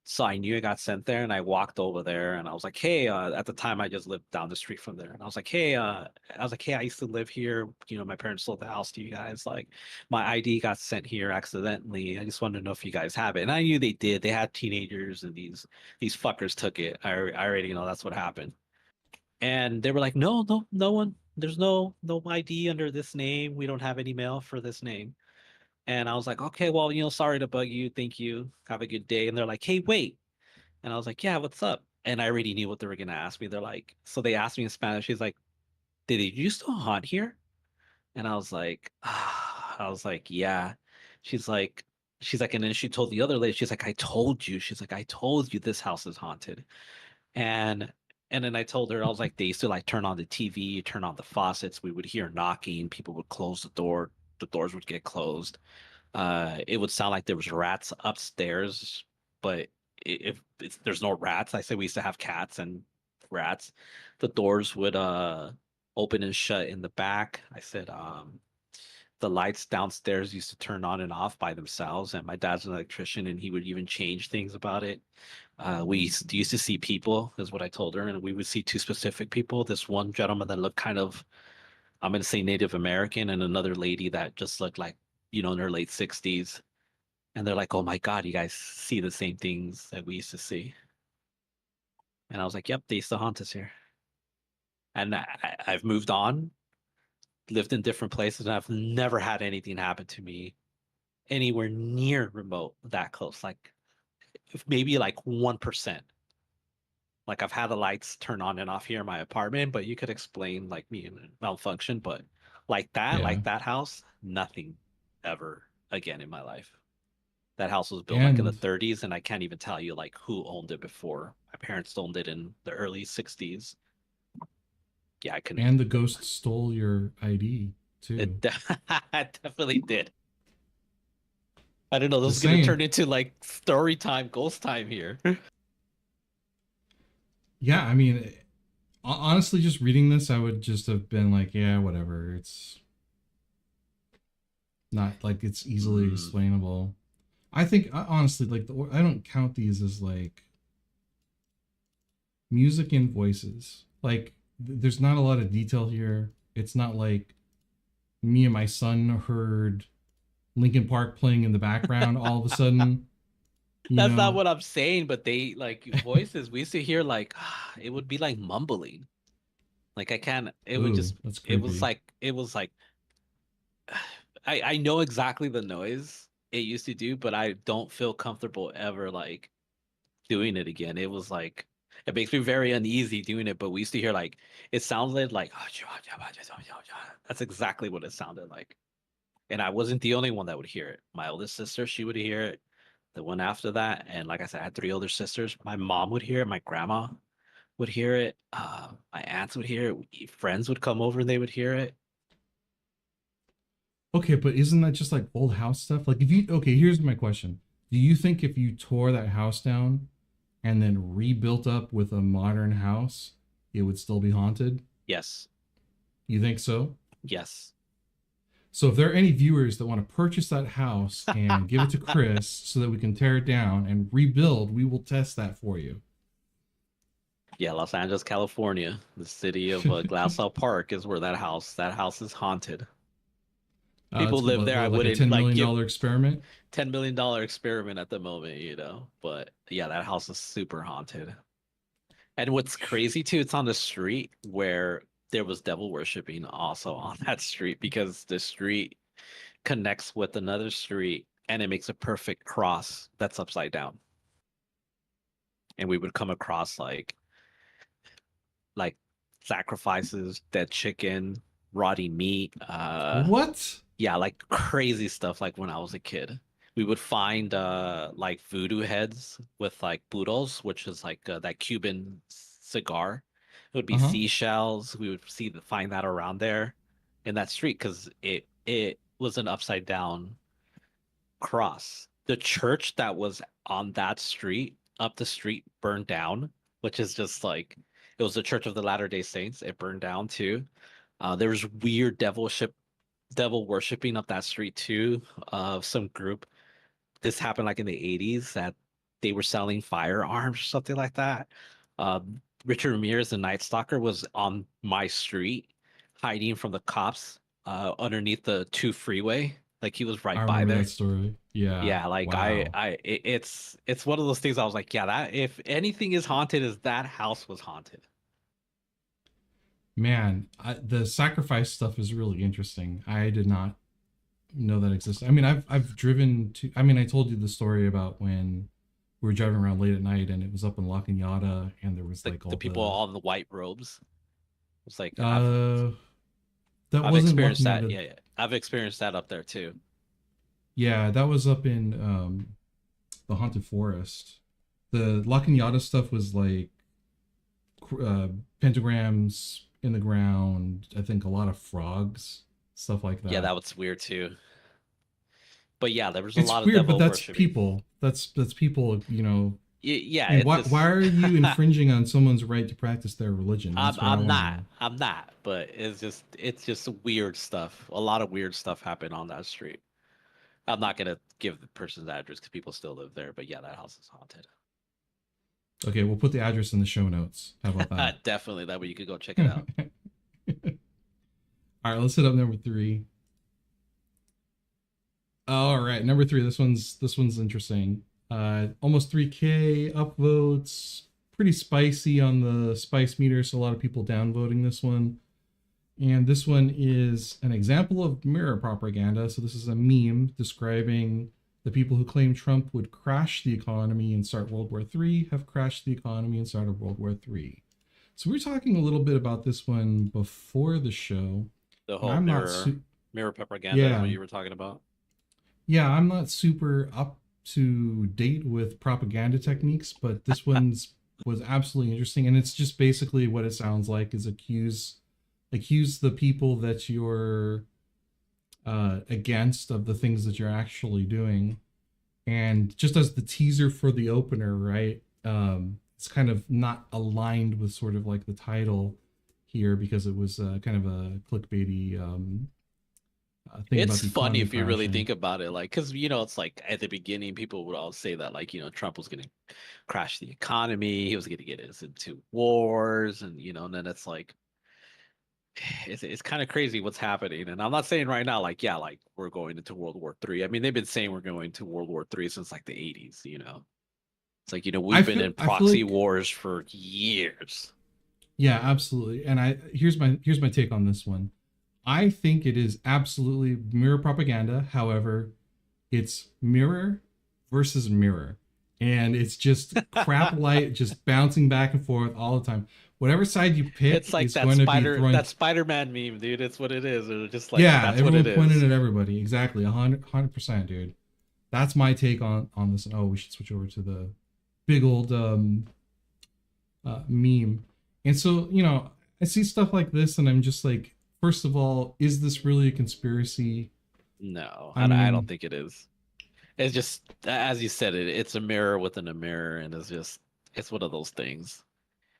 So I knew it got sent there and I walked over there and I was like, "Hey, at the time I just lived down the street from there." And I used to live here. My parents sold the house to you guys. Like my ID got sent here accidentally. I just wanted to know if you guys have it. And I knew they did. They had teenagers and these fuckers took it. I already know that's what happened. And they were like, "No, no, no one. There's no ID under this name. We don't have any mail for this name." And I was like, "Okay, well, sorry to bug you. Thank you. Have a good day." And they're like, "Hey, wait." And I was like, "Yeah, what's up?" And I already knew what they were gonna ask me. They're like, so they asked me in Spanish. She's like, "Did they used to haunt here?" And I was like, I was like, "Yeah." She's like, and then she told the other lady, she's like, "I told you." She's like, "I told you this house is haunted." And and then I told her, I was like, they used to like turn on the TV, turn on the faucets. We would hear knocking. People would close the door. The doors would get closed. It would sound like there was rats upstairs, but if there's no rats, I say we used to have cats and rats. The doors would open and shut in the back. I said the lights downstairs used to turn on and off by themselves, and my dad's an electrician, and he would even change things about it. We used to see people, is what I told her, and we would see two specific people. This one gentleman that looked kind of, I'm going to say Native American, and another lady that just looked like, in her late 60s. And they're like, "Oh my God, you guys see the same things that we used to see." And I was like, "Yep, they used to haunt us here." And I've moved on, lived in different places, and I've never had anything happen to me anywhere near remote that close. Like maybe like 1%. Like I've had the lights turn on and off here in my apartment, but you could explain like me malfunction, but Yeah. like that house, nothing ever again in my life. That house was built like in the And 30s, and I can't even tell you like who owned it before. My parents owned it in the early 60s. Yeah, I couldn't. the ghost stole your ID too. It definitely did. I don't know. This is Just gonna saying. turn into like story time, ghost time here. Yeah, I mean, honestly, just reading this, I would just have been like, yeah, whatever. It's not like it's easily Mm, explainable. I think honestly, like I don't count these as like music and voices. Like there's not a lot of detail here. It's not like me and my son heard Linkin Park playing in the background all of a sudden, you that's not know. what I'm saying, but they like voices. We used to hear like it would be like mumbling. Like I can't. It would Ooh, just. that's It was creepy. like. It was like. I know exactly the noise it used to do, but I don't feel comfortable ever like doing it again. It was like it makes me very uneasy doing it. But we used to hear like it sounded like that's exactly what it sounded like. And I wasn't the only one that would hear it. My oldest sister, she would hear it. The one after that, and like I said, I had three older sisters. My mom would hear it. My grandma would hear it. My aunts would hear it. Friends would come over and they would hear it. Okay, but isn't that just like old house stuff? Like if you okay, here's my question. Do you think if you tore that house down and then rebuilt up with a modern house, it would still be haunted? Yes, You think so? yes. So if there are any viewers that want to purchase that house and give it to Chris so that we can tear it down and rebuild, we will test that for you. Yeah, Los Angeles, California, the city of Glassell Park is where that house is haunted. It's People live there. I like a wouldn't $10 like million give experiment. $10 million experiment at the moment. But yeah, that house is super haunted. And what's crazy too, it's on the street where there was devil worshipping also on that street because the street connects with another street and it makes a perfect cross that's upside down. And we would come across like sacrifices, dead chicken, rotting meat, What? yeah, like crazy stuff like when I was a kid. We would find like voodoo heads with like burros, which is like that Cuban cigar. It would be Uh-huh. seashells. We would find that around there in that street because it was an upside down cross. The church that was on that street, up the street, burned down, which is just like it was the Church of the Latter-day Saints. It burned down too. There was weird devil worshiping up that street too of some group. This happened like in the 80s that they were selling firearms or something like that. Richard Ramirez, the Night Stalker, was on my street hiding from the cops underneath the 2 freeway. Like he was I right by remember that there. story. Yeah. Yeah, like Wow. it's one of those things I was like, yeah, that if anything is haunted, is that house was haunted. Man, the sacrifice stuff is really interesting. I did not know that existed. I mean, I've driven to. I mean, I told you the story about when we were driving around late at night and it was up in La Cañada and there was like The all people the. all in the white robes. It's like Uh, that I've wasn't La experienced that. Cañada. Yeah, yeah. I've experienced that up there too. Yeah, that was up in the haunted forest. The La Cañada stuff was like uh, pentagrams in the ground. I think a lot of frogs, stuff like Yeah, that. that was weird too. But yeah, there was a lot It's of weird, but devil that's worshiping. people. That's people. You know. Yeah, And it's why just are you infringing on someone's right to practice their religion? That's what I I'm want to not. know. I'm not, but it's just weird stuff. A lot of weird stuff happened on that street. I'm not gonna give the person's address because people still live there, but yeah, that house is haunted. Okay, we'll put the address in the show notes. How about that? Definitely, that way you could go check it out. All right, let's hit up number three. All right, number three. This one's interesting. Almost 3K upvotes. Pretty spicy on the spice meter, so a lot of people downvoting this one. And this one is an example of mirror propaganda. So this is a meme describing The people who claim Trump would crash the economy and start World War III have crashed the economy and started World War III. So we're talking a little bit about this one before the show. The And whole I'm not mirror propaganda is yeah. what you were talking about. Yeah, I'm not super up to date with propaganda techniques, but this one's was absolutely interesting, and it's just basically what it sounds like is accuse the people that you're against of the things that you're actually doing. And just as the teaser for the opener, right? It's kind of not aligned with sort of like the title here because it was kind of a clickbaity thing about It's the funny economy if you really crashing. think about it, like, because it's like at the beginning, people would all say that, like, Trump was going to crash the economy, he was going to get us into wars, and and then it's like, it's kind of crazy what's happening. And I'm not saying right now, like, yeah, like we're going into World War III. I mean, they've been saying we're going to World War III since like the 80s. It's like we've been in I feel proxy like wars for years. yeah, absolutely. And here's my take on this one. I think it is absolutely mirror propaganda. However, it's mirror versus mirror. And it's just crap light just bouncing back and forth all the time. Whatever side you pick It's like is going to be throwing. that Spider-Man meme, dude. It's what it is. It's just like Yeah, that's what it everyone pointing is. at everybody. Exactly. 100%, dude. That's my take on this. Oh, we should switch over to the big old meme. And so, I see stuff like this and I'm just like, first of all, is this really a conspiracy? No, I I don't mean, think it is. It's just as you said it's a mirror within a mirror, and it's one of those things.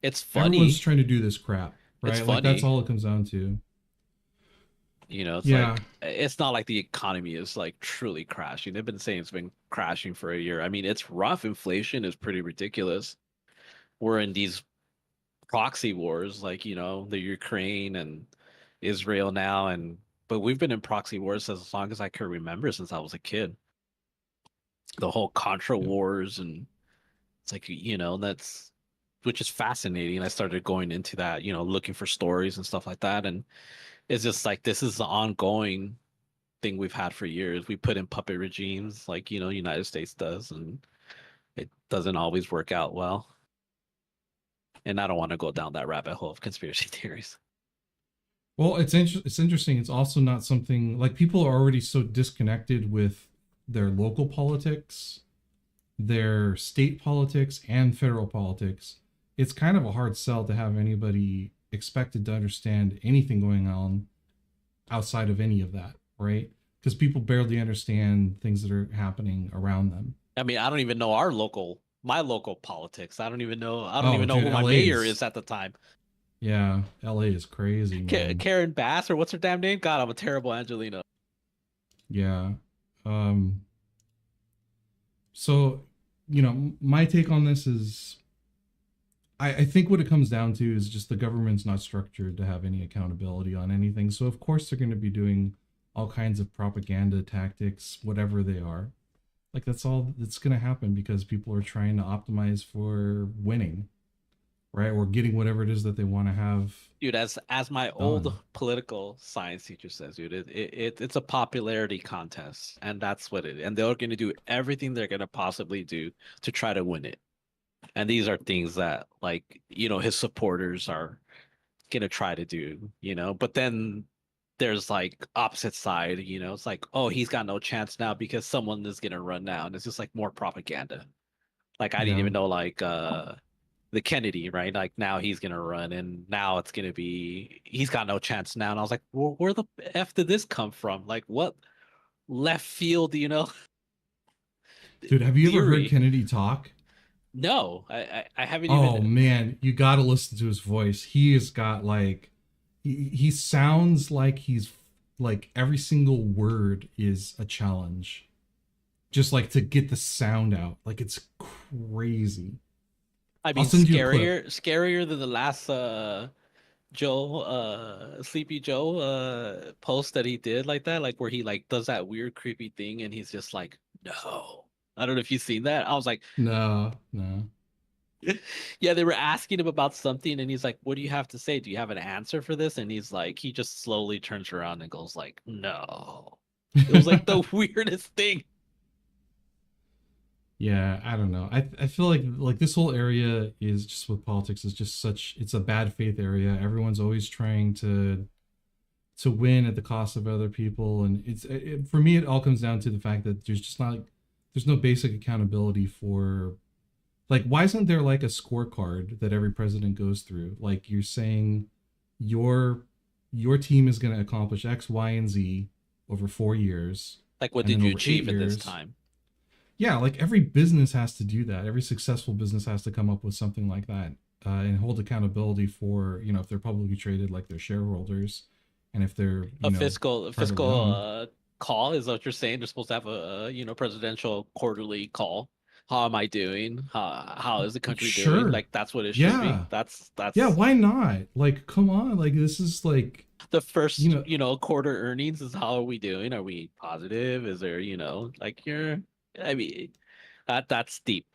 It's everyone's funny. trying to do this crap, It's right? Like that's funny. all it comes down to. It's Yeah. like it's not like the economy is like truly crashing. They've been saying it's been crashing for a year. I mean, it's rough. Inflation is pretty ridiculous. We're in these proxy wars, like, the Ukraine and Israel now, but we've been in proxy wars as long as I can remember since I was a kid. The whole Contra Yeah. wars, and it's like, that's which is fascinating. I started going into that, looking for stories and stuff like that, and it's just like this is the ongoing thing we've had for years. We put in puppet regimes like, United States does, and it doesn't always work out well. And I don't want to go down that rabbit hole of conspiracy theories. Well, it's interesting. It's also not something like people are already so disconnected with their local politics, their state politics, and federal politics. It's kind of a hard sell to have anybody expected to understand anything going on outside of any of that, right? Because people barely understand things that are happening around them. I mean, I don't even know my local politics. I don't Oh, even know dude, who my LA mayor is is at the time. yeah, LA is crazy, man. Karen Bass, or what's her damn name? God, I'm a terrible Angelino. Yeah. Um so, my take on this is I think what it comes down to is just the government's not structured to have any accountability on anything. So of course they're going to be doing all kinds of propaganda tactics, whatever they are. Like that's all that's going to happen because people are trying to optimize for winning, right? Or getting whatever it is that they want to have Dude, as my old done. political science teacher says, dude, it's a popularity contest, and that's what it is. And they're going to do everything they're going to possibly do to try to win it. And these are things that, like, his supporters are going to try to do, but then there's like opposite side, it's like, oh, he's got no chance now because someone is going to run now. And it's just like more propaganda. Like, I didn't Yeah. even know, like, the Kennedy, right? Like now he's gonna run, and now it's gonna be he's got no chance now. And I was like, well, where the f did this come from? Like, what left field, Dude, have you ever heard theory? Kennedy talk? No, I haven't even. Oh man, you got to listen to his voice. He has got like he sounds like he's like every single word is a challenge. Just like to get the sound out. Like it's crazy. I I'll mean, send you a clip. scarier than the last Joe, Sleepy Joe, post that he did like that, like where he like does that weird creepy thing, and he's just like, no. I don't know if you've seen that. I was like, No, no. yeah, they were asking him about something, and he's like, "What do you have to say? Do you have an answer for this?" And he's like, he just slowly turns around and goes like, "No." It was like the weirdest thing. Yeah, I don't know. I feel like this whole area is just with politics is just such it's a bad faith area. Everyone's always trying to win at the cost of other people, and for me it all comes down to the fact that there's just not there's no basic accountability for like why isn't there like a scorecard that every president goes through? Like you're saying your your team is going to accomplish X, Y, and Z over 4 years, Like, what and then did you over eight achieve at this years time? yeah, like every business has to do that. Every successful business has to come up with something like that and hold accountability for, if they're publicly traded, like their shareholders, and if they're, A privately fiscal owned. call is what you're saying. They're supposed to have a presidential quarterly call. How am I doing? How is the country doing? Sure. Like, that's what it should be. Yeah. Yeah. That's Why not? Like, come on. Like, this is like, the you first know, quarter earnings is how are we doing? Are we positive? Is there like you're I mean that's deep.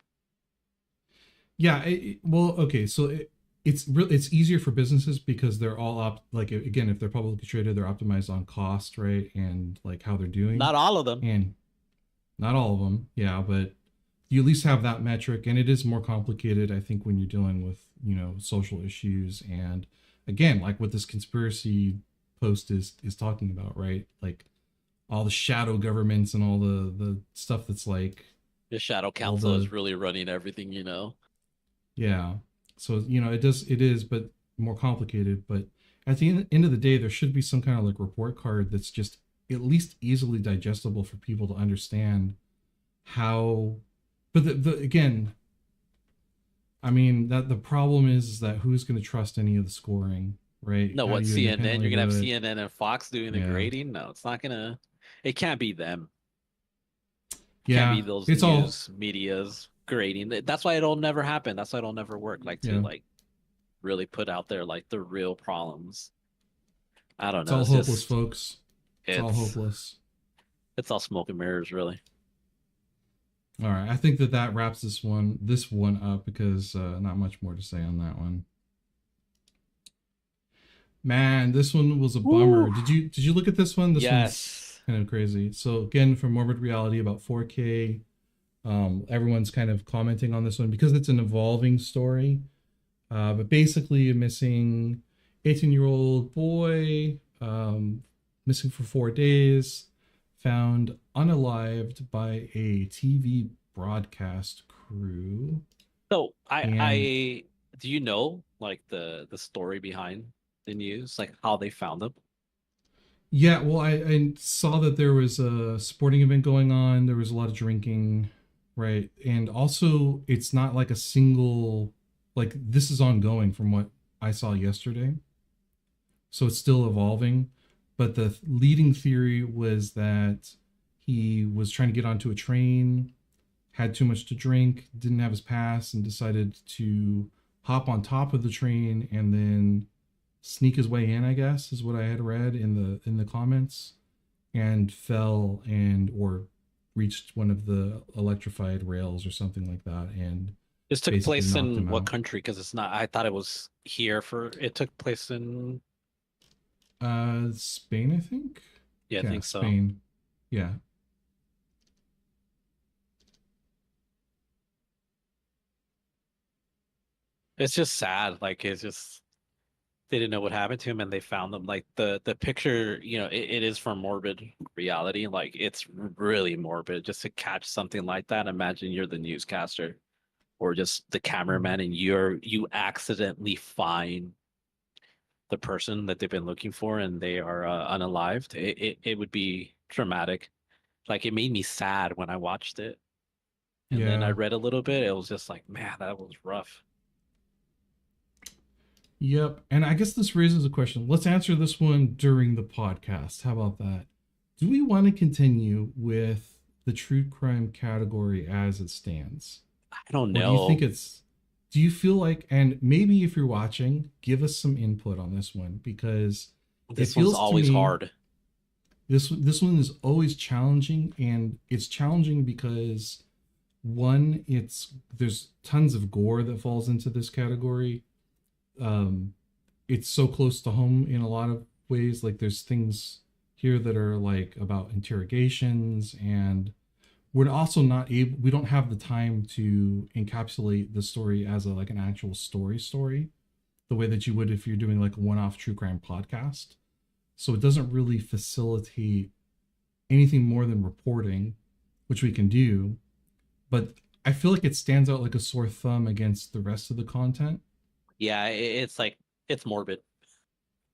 yeah. Well, okay. So it's easier for businesses because they're all like, again, if they're publicly traded, they're optimized on cost, right? And like how they're doing. Not all of them. And not all of them. Yeah. But you at least have that metric, and it is more complicated I think when you're dealing with social issues, and again like what this conspiracy post is talking about, right? Like all the shadow governments and all the stuff that's like The shadow all council is the really running everything. yeah. So it is but more complicated, but at the end of the day there should be some kind of like report card that's just at least easily digestible for people to understand how. But again, I mean that the problem is that who's going to trust any of the scoring, right? No, How do what you CNN? independently You're gonna have do it? CNN and Fox doing the Yeah, grading? No, it's not gonna. It can't be them. It can't be yeah. those It's all news media's grading. That's why it'll never happen. That's why it'll never work. Like to yeah. like really put out there like the real problems. I don't It's know. all It's hopeless, just folks. It's all it's hopeless. it's all smoke and mirrors, really. All right, I think that wraps this one up because not much more to say on that one. Man, this one was a bummer. Woo! Did you look at this one? This one's Yes. kind of crazy. So again, from Morbid Reality about 4K. Everyone's kind of commenting on this one because it's an evolving story. But basically, a missing 18-year-old boy, missing for 4 days, found unalived by a TV broadcast crew. So And I do you know like the story behind the news, like how they found them? yeah, well, I saw that there was a sporting event going on. There was a lot of drinking, right? And also, it's not like a single, like, this is ongoing from what I saw yesterday. So it's still evolving. But the leading theory was that he was trying to get onto a train, had too much to drink, didn't have his pass, and decided to hop on top of the train and then sneak his way in, I guess, is what I had read in the comments, and fell and or reached one of the electrified rails or something like that and This took basically place knocked in him what out. country? Because it's not. I thought it was here for. It took place in. Spain, I think. Yeah, I Yeah, think so. Spain. Yeah. It's just sad. Like it's just they didn't know what happened to him and they found them. Like the picture, it is from morbid reality. Like it's really morbid just to catch something like that. Imagine you're the newscaster or just the cameraman and you accidentally find the person that they've been looking for and they are unalived. It would be traumatic. Like it made me sad when I watched it. And then I Yeah. read a little bit. It was just like, man, that was rough. Yep. And I guess this raises a question. Let's answer this one during the podcast. How about that? Do we want to continue with the true crime category as it stands? I don't Or do you think know. do you feel like, and maybe if you're watching, give us some input on this one because it This one's feels to always me hard. this one is always challenging, and it's challenging because one, it's there's tons of gore that falls into this category. um it's so close to home in a lot of ways. Like there's things here that are like about interrogations and we're also not able, we don't have the time to encapsulate the story as a like an actual story the way that you would if you're doing like a one-off true crime podcast. So it doesn't really facilitate anything more than reporting, which we can do, but I feel like it stands out like a sore thumb against the rest of the content. Yeah, it's like it's morbid.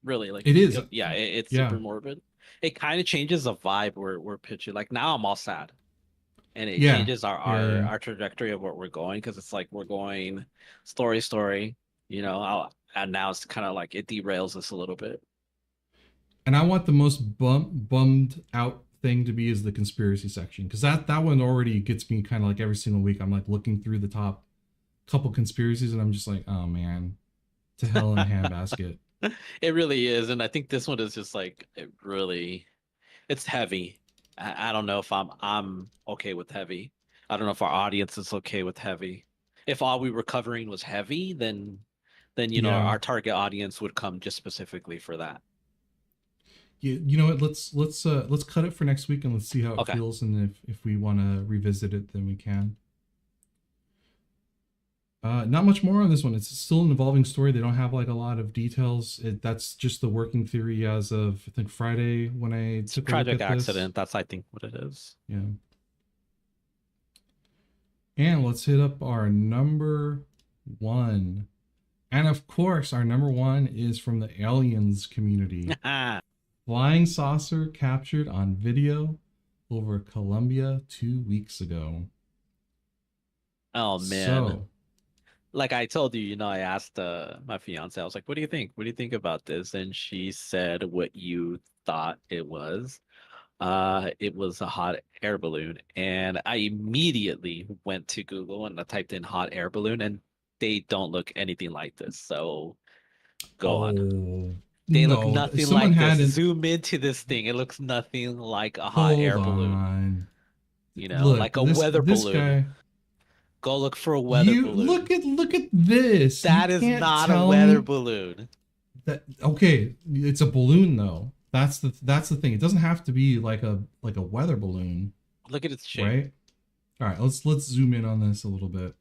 Really, like It is. yeah, it's Yeah. super morbid. It kind of changes the vibe we're pitching. Like now I'm all sad. And it Yeah. changes our Yeah. our, Yeah. our trajectory of where we're going because it's like we're going story, and now it's kind of like it derails us a little bit. And I want the most bummed out thing to be is the conspiracy section, because that one already gets me kind of like every single week. I'm like looking through the top couple conspiracies and I'm just like, oh man, to hell in a handbasket. It really is, and I think this one is just like it's heavy. I don't know if I'm okay with heavy. I don't know if our audience is okay with heavy. If all we were covering was heavy, then Yeah. our target audience would come just specifically for that. You know what? Let's cut it for next week and let's see how it Okay. feels. And if we want to revisit it, then we can. Not much more on this one. It's still an evolving story. They don't have like a lot of details. That's just the working theory as of I think Friday when I It's a took a look tragic at this. accident. That's I think what it is. Yeah. And let's hit up our number one. And of course, our number one is from the aliens community. Flying saucer captured on video over Colombia 2 weeks ago. Oh man. So, like I told you, I asked my fiance, I was like, what do you think? What do you think about this? And she said what you thought it was. It was a hot air balloon. And I immediately went to Google and I typed in hot air balloon and they don't look anything like this. So go on. oh They look no, nothing someone like had this. an Zoom into this thing. It looks nothing like a hot hold air balloon. on. Look, Like a weather this balloon. guy. Go look for a weather You balloon. look at this. That you is can't not tell a weather me balloon. that. Okay, it's a balloon though. That's the thing. It doesn't have to be like a weather balloon, Look at its shape. right? All right, let's zoom in on this a little bit.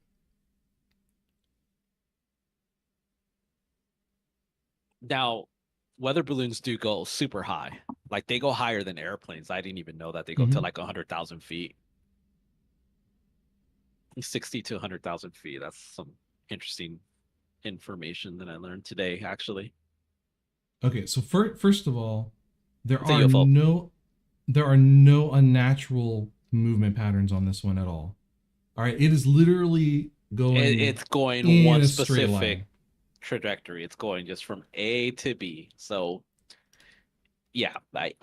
Now, weather balloons do go super high. Like they go higher than airplanes. I didn't even know that they go to like 100,000 feet. 60 to 100,000 feet. That's some interesting information that I learned today, actually. Okay, so first of all, there It's a are UFO. no unnatural movement patterns on this one at all. All right, it is literally going It's going in one a straight specific line. trajectory. It's going just from A to B. So yeah,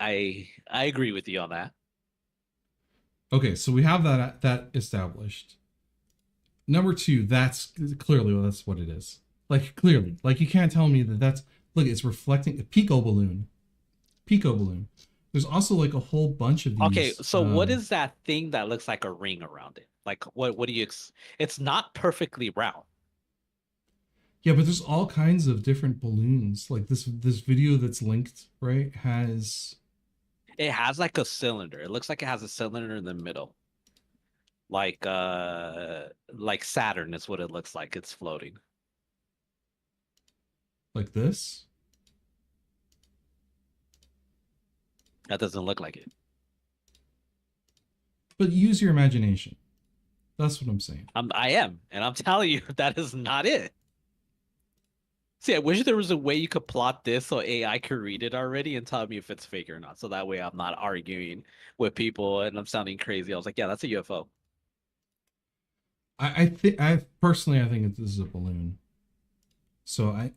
I agree with you on that. Okay, so we have that established. Number two, that's clearly that's what it is. Like clearly, like you can't tell me that that's look. It's reflecting a pico balloon. Pico balloon. There's also like a whole bunch of these. Okay, so what is that thing that looks like a ring around it? Like what do you it's not perfectly round. Yeah, but there's all kinds of different balloons. Like this video that's linked, right, has It has like a cylinder. It looks like it has a cylinder in the middle. Like Saturn is what it looks like. It's floating. like this. That doesn't look like it. But use your imagination. That's what I'm saying. I am, and I'm telling you that is not it. See, I wish there was a way you could plot this so AI could read it already and tell me if it's fake or not. So that way I'm not arguing with people and I'm sounding crazy. I was like, yeah, that's a UFO. I think I think this is a balloon. So I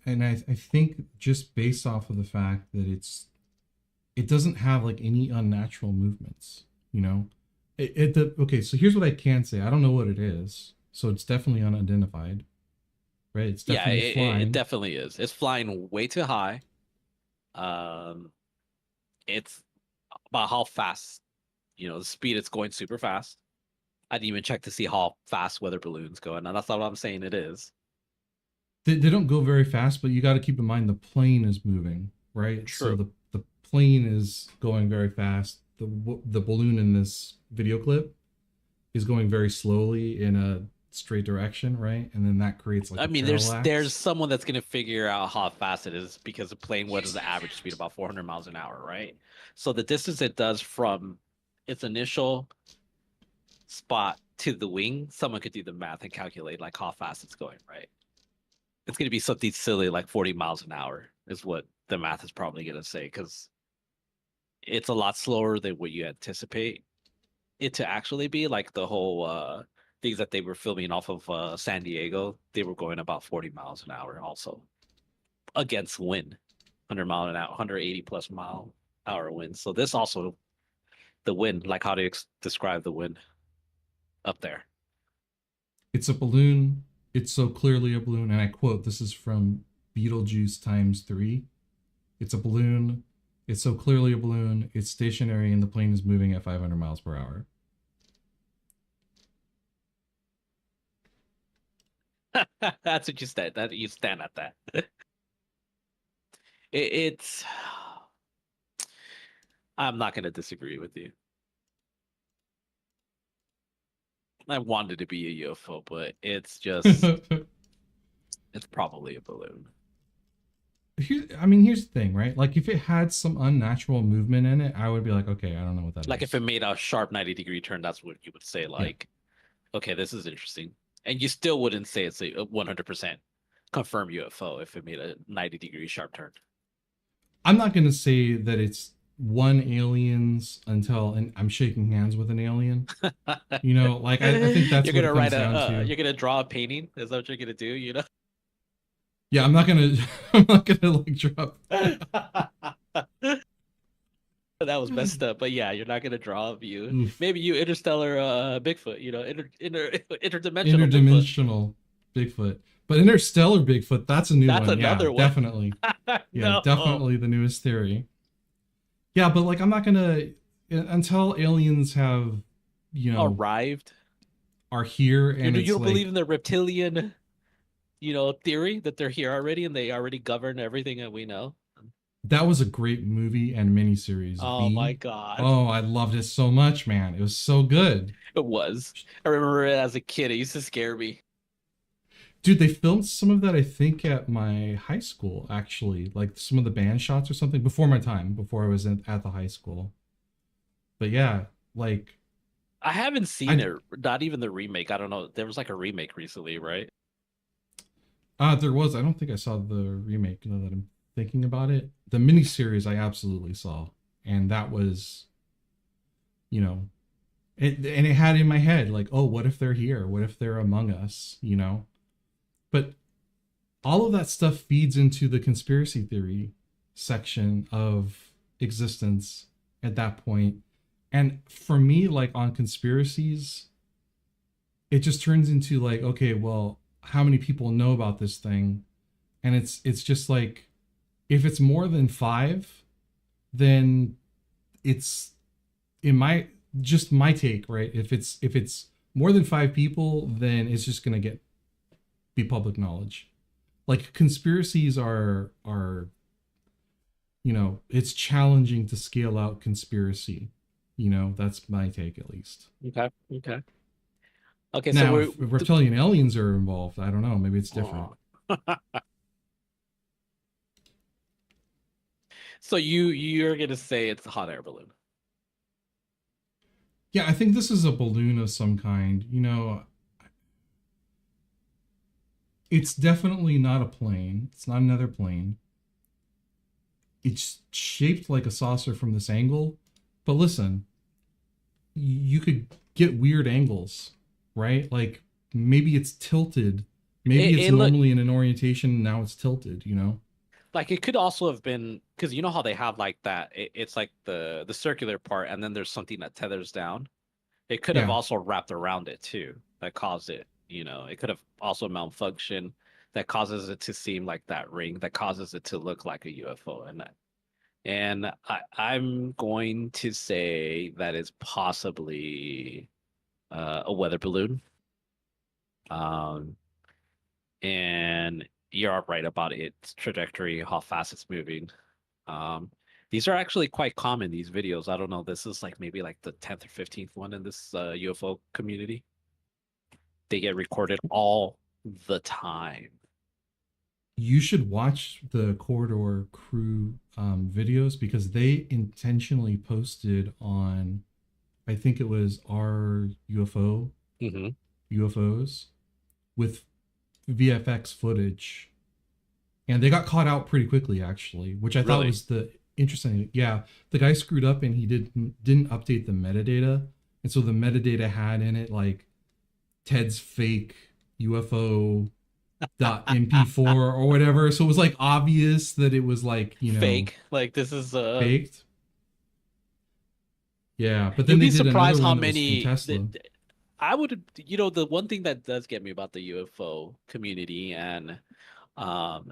think just based off of the fact that it doesn't have like any unnatural movements, you know. Okay, so here's what I can say. I don't know what it is, so it's definitely unidentified, right? It's definitely flying. It definitely is. It's flying way too high. It's about how fast, the speed it's going super fast. I didn't even check to see how fast weather balloons go, and that's not what I'm saying it is. They don't go very fast, but you got to keep in mind the plane is moving, right? True. So the plane is going very fast. The balloon in this video clip is going very slowly in a straight direction, right? And then that creates like I a mean, there's parallax. someone that's gonna figure out how fast it is because the plane, what is the average speed? About 400 miles an hour, right? So the distance it does from its initial spot to the wing, someone could do the math and calculate like how fast it's going, right? It's gonna be something silly like 40 miles an hour is what the math is probably gonna say because it's a lot slower than what you anticipate it to actually be. Like the whole things that they were filming off of San Diego, they were going about 40 miles an hour also against wind, 100 mile an hour, 180 plus mile hour wind. So this also the wind, like how do you describe the wind up there? It's a balloon. It's so clearly a balloon, and I quote, this is from Beetlejuice times 3. It's a balloon. It's so clearly a balloon. It's stationary, and the plane is moving at 500 miles per hour. That's what you said. That you stand at that. It's. I'm not gonna disagree with you. I wanted to be a UFO, but it's just it's probably a balloon. I mean, here's the thing, right? Like, if it had some unnatural movement in it, I would be like, okay, I don't know what that Like is. if it made a sharp 90-degree turn, that's what you would say. Yeah. Like, okay, this is interesting, and you still wouldn't say it's a 100% confirmed UFO if it made a 90-degree sharp turn. I'm not going to say that it's one aliens until and I'm shaking hands with an alien. You know, like I think that's You're what gonna it comes down to. you're gonna draw a painting. Is that what you're gonna do? You know. Yeah, I'm not gonna I'm not gonna like drop. That was messed up, but yeah, you're not gonna draw a view. Oof. Maybe you interstellar Bigfoot, you know, interdimensional Bigfoot. Interdimensional Bigfoot. But interstellar Bigfoot, that's a new That's one. Yeah, another one. definitely. Yeah, No. definitely the newest theory. Yeah, but like I'm not gonna until aliens have, you know, Arrived. are here and You it's don't like believe in the reptilian, you know, theory that they're here already and they already govern everything that we know? that was a great movie and miniseries. Oh my V. God. Oh, I loved it so much, man. It was so good. It was. I remember it as a kid. It used to scare me. Dude, they filmed some of that, I think, at my high school, actually. Like some of the band shots or something before my time, before I was at the high school. But yeah, like I haven't seen I it, not even the remake. I don't know. There was like a remake recently, right? there was. I don't think I saw the remake now that I'm thinking about it. The miniseries I absolutely saw. And that was, you know, and it had in my head, like, oh, what if they're here? What if they're among us? You know? But all of that stuff feeds into the conspiracy theory section of existence at that point. And for me, like on conspiracies, it just turns into like, okay, well, how many people know about this thing? And it's just like, if it's more than 5, then it's in my just my take, right? If it's more than 5 people, then it's just gonna be public knowledge. Like conspiracies are you know, it's challenging to scale out conspiracy. You know, that's my take at least. Okay. Okay. Okay. So Now, we're. if reptilian aliens are involved, I don't know. Maybe it's different. So you're gonna say it's a hot air balloon? Yeah, I think this is a balloon of some kind. You know, it's definitely not a plane. It's not another plane. It's shaped like a saucer from this angle. But listen, you could get weird angles, right? Like maybe it's tilted. Maybe it's It look normally in an orientation and now it's tilted, you know? like it could also have been because you know how they have like that. It's like the circular part, and then there's something that tethers down. It could have Yeah. also wrapped around it too that caused it. You know, it could have also malfunctioned that causes it to seem like that ring that causes it to look like a UFO, and I'm going to say that is possibly a weather balloon. Um, and you're right about its trajectory, how fast it's moving. Um, These are actually quite common, these videos. I don't know. This is like maybe like the 10th or 15th one in this UFO community. They get recorded all the time. You should watch the Corridor crew videos because they intentionally posted on, I think it was our Mm-hmm. UFOs with VFX footage, and they got caught out pretty quickly actually, which I thought Really? was the interesting. Yeah, the guy screwed up and he didn't update the metadata, and so the metadata had in it like Ted's fake UFO dot mp4 or whatever, so it was like obvious that it was like, Fake. Like this is faked. Yeah, but then you'd they be did another surprised how one that was from many Tesla. I would, the one thing that does get me about the UFO community and um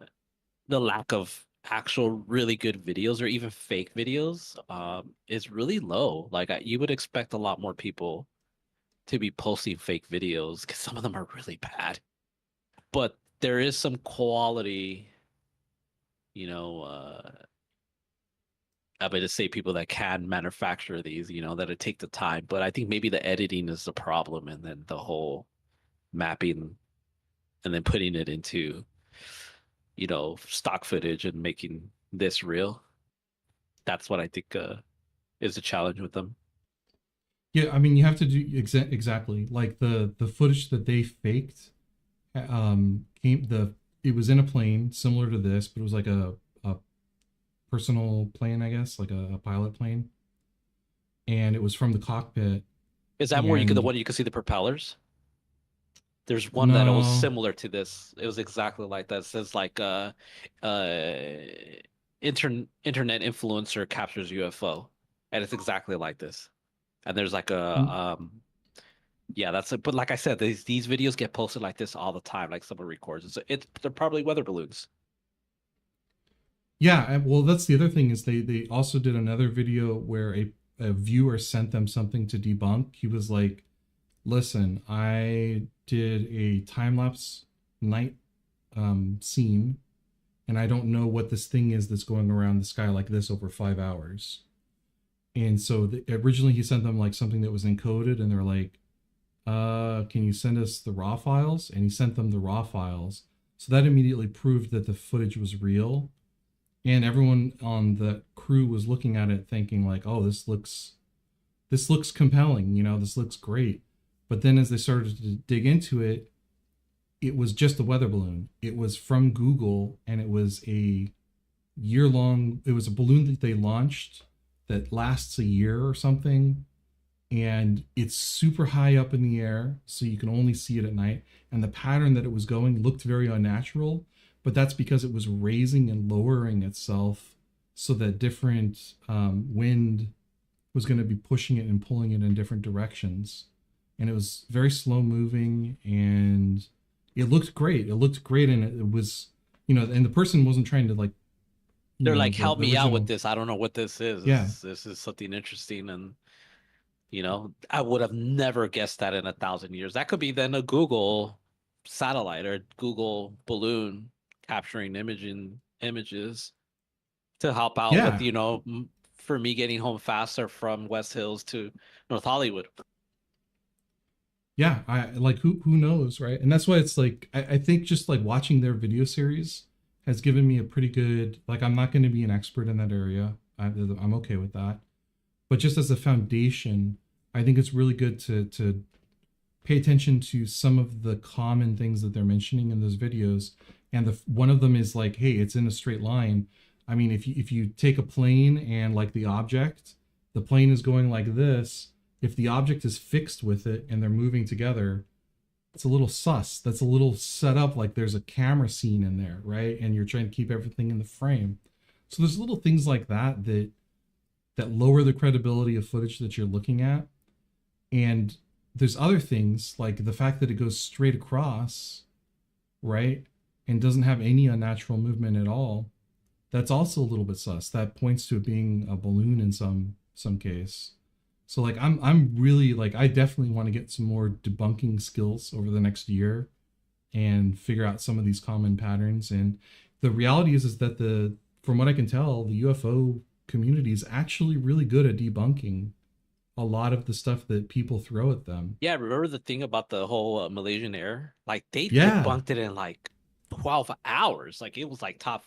the lack of actual really good videos or even fake videos is really low. Like you would expect a lot more people to be posting fake videos because some of them are really bad. But there is some quality, you know, I'm going to say people that can manufacture these, that take the time. But I think maybe the editing is the problem, and then the whole mapping and then putting it into, stock footage and making this real. That's what I think is the challenge with them. Yeah, I mean, you have to do exactly like the footage that they faked. Came the It was in a plane similar to this, but it was like a personal plane, I guess, like a pilot plane, and it was from the cockpit. Is that where the And one you can see the propellers? There's one that was no, similar to this. It was exactly like that. It says like uh internet influencer captures UFO. And it's exactly like this. And there's like a yeah, that's it. But like I said, these videos get posted like this all the time, like someone records. They're probably weather balloons. yeah, well, that's the other thing is they also did another video where a viewer sent them something to debunk. He was like, listen, I did a time lapse night scene, and I don't know what this thing is that's going around the sky like this over 5 hours. And so originally he sent them like something that was encoded, and they're like, can you send us the raw files? And he sent them the raw files. So that immediately proved that the footage was real. And everyone on the crew was looking at it thinking like, oh, this looks compelling, this looks great. But then as they started to dig into it, it was just a weather balloon. It was from Google, and it was a balloon that they launched that lasts a year or something. And it's super high up in the air, so you can only see it at night. And the pattern that it was going looked very unnatural, but that's because it was raising and lowering itself so that different wind was going to be pushing it and pulling it in different directions. And it was very slow moving, and it looked great. And it was, and the person wasn't trying to like, They're like, help the me out with original. this. I don't know what this is. Yeah. This is something interesting, and I would have never guessed that in 1,000 years. That could be then a Google satellite or Google balloon capturing images to help out with, Yeah. for me getting home faster from West Hills to North Hollywood. Yeah, I like who knows, right? And that's why it's like I think just like watching their video series has given me a pretty good, like, I'm not going to be an expert in that area. I'm okay with that. But just as a foundation, I think it's really good to pay attention to some of the common things that they're mentioning in those videos. And one of them is like, hey, it's in a straight line. I mean, if you take a plane and like the plane is going like this. If the object is fixed with it and they're moving together, it's a little sus. That's a little set up like there's a camera scene in there, right? And you're trying to keep everything in the frame. So there's little things like that lower the credibility of footage that you're looking at. And there's other things like the fact that it goes straight across, right? And doesn't have any unnatural movement at all. That's also a little bit sus. That points to it being a balloon in some case. So like I'm really like, I definitely want to get some more debunking skills over the next year and figure out some of these common patterns. And the reality is that from what I can tell, the UFO community is actually really good at debunking a lot of the stuff that people throw at them. Yeah, remember the thing about the whole Malaysian Air? Like they Yeah. debunked it in like 12 hours. Like it was like top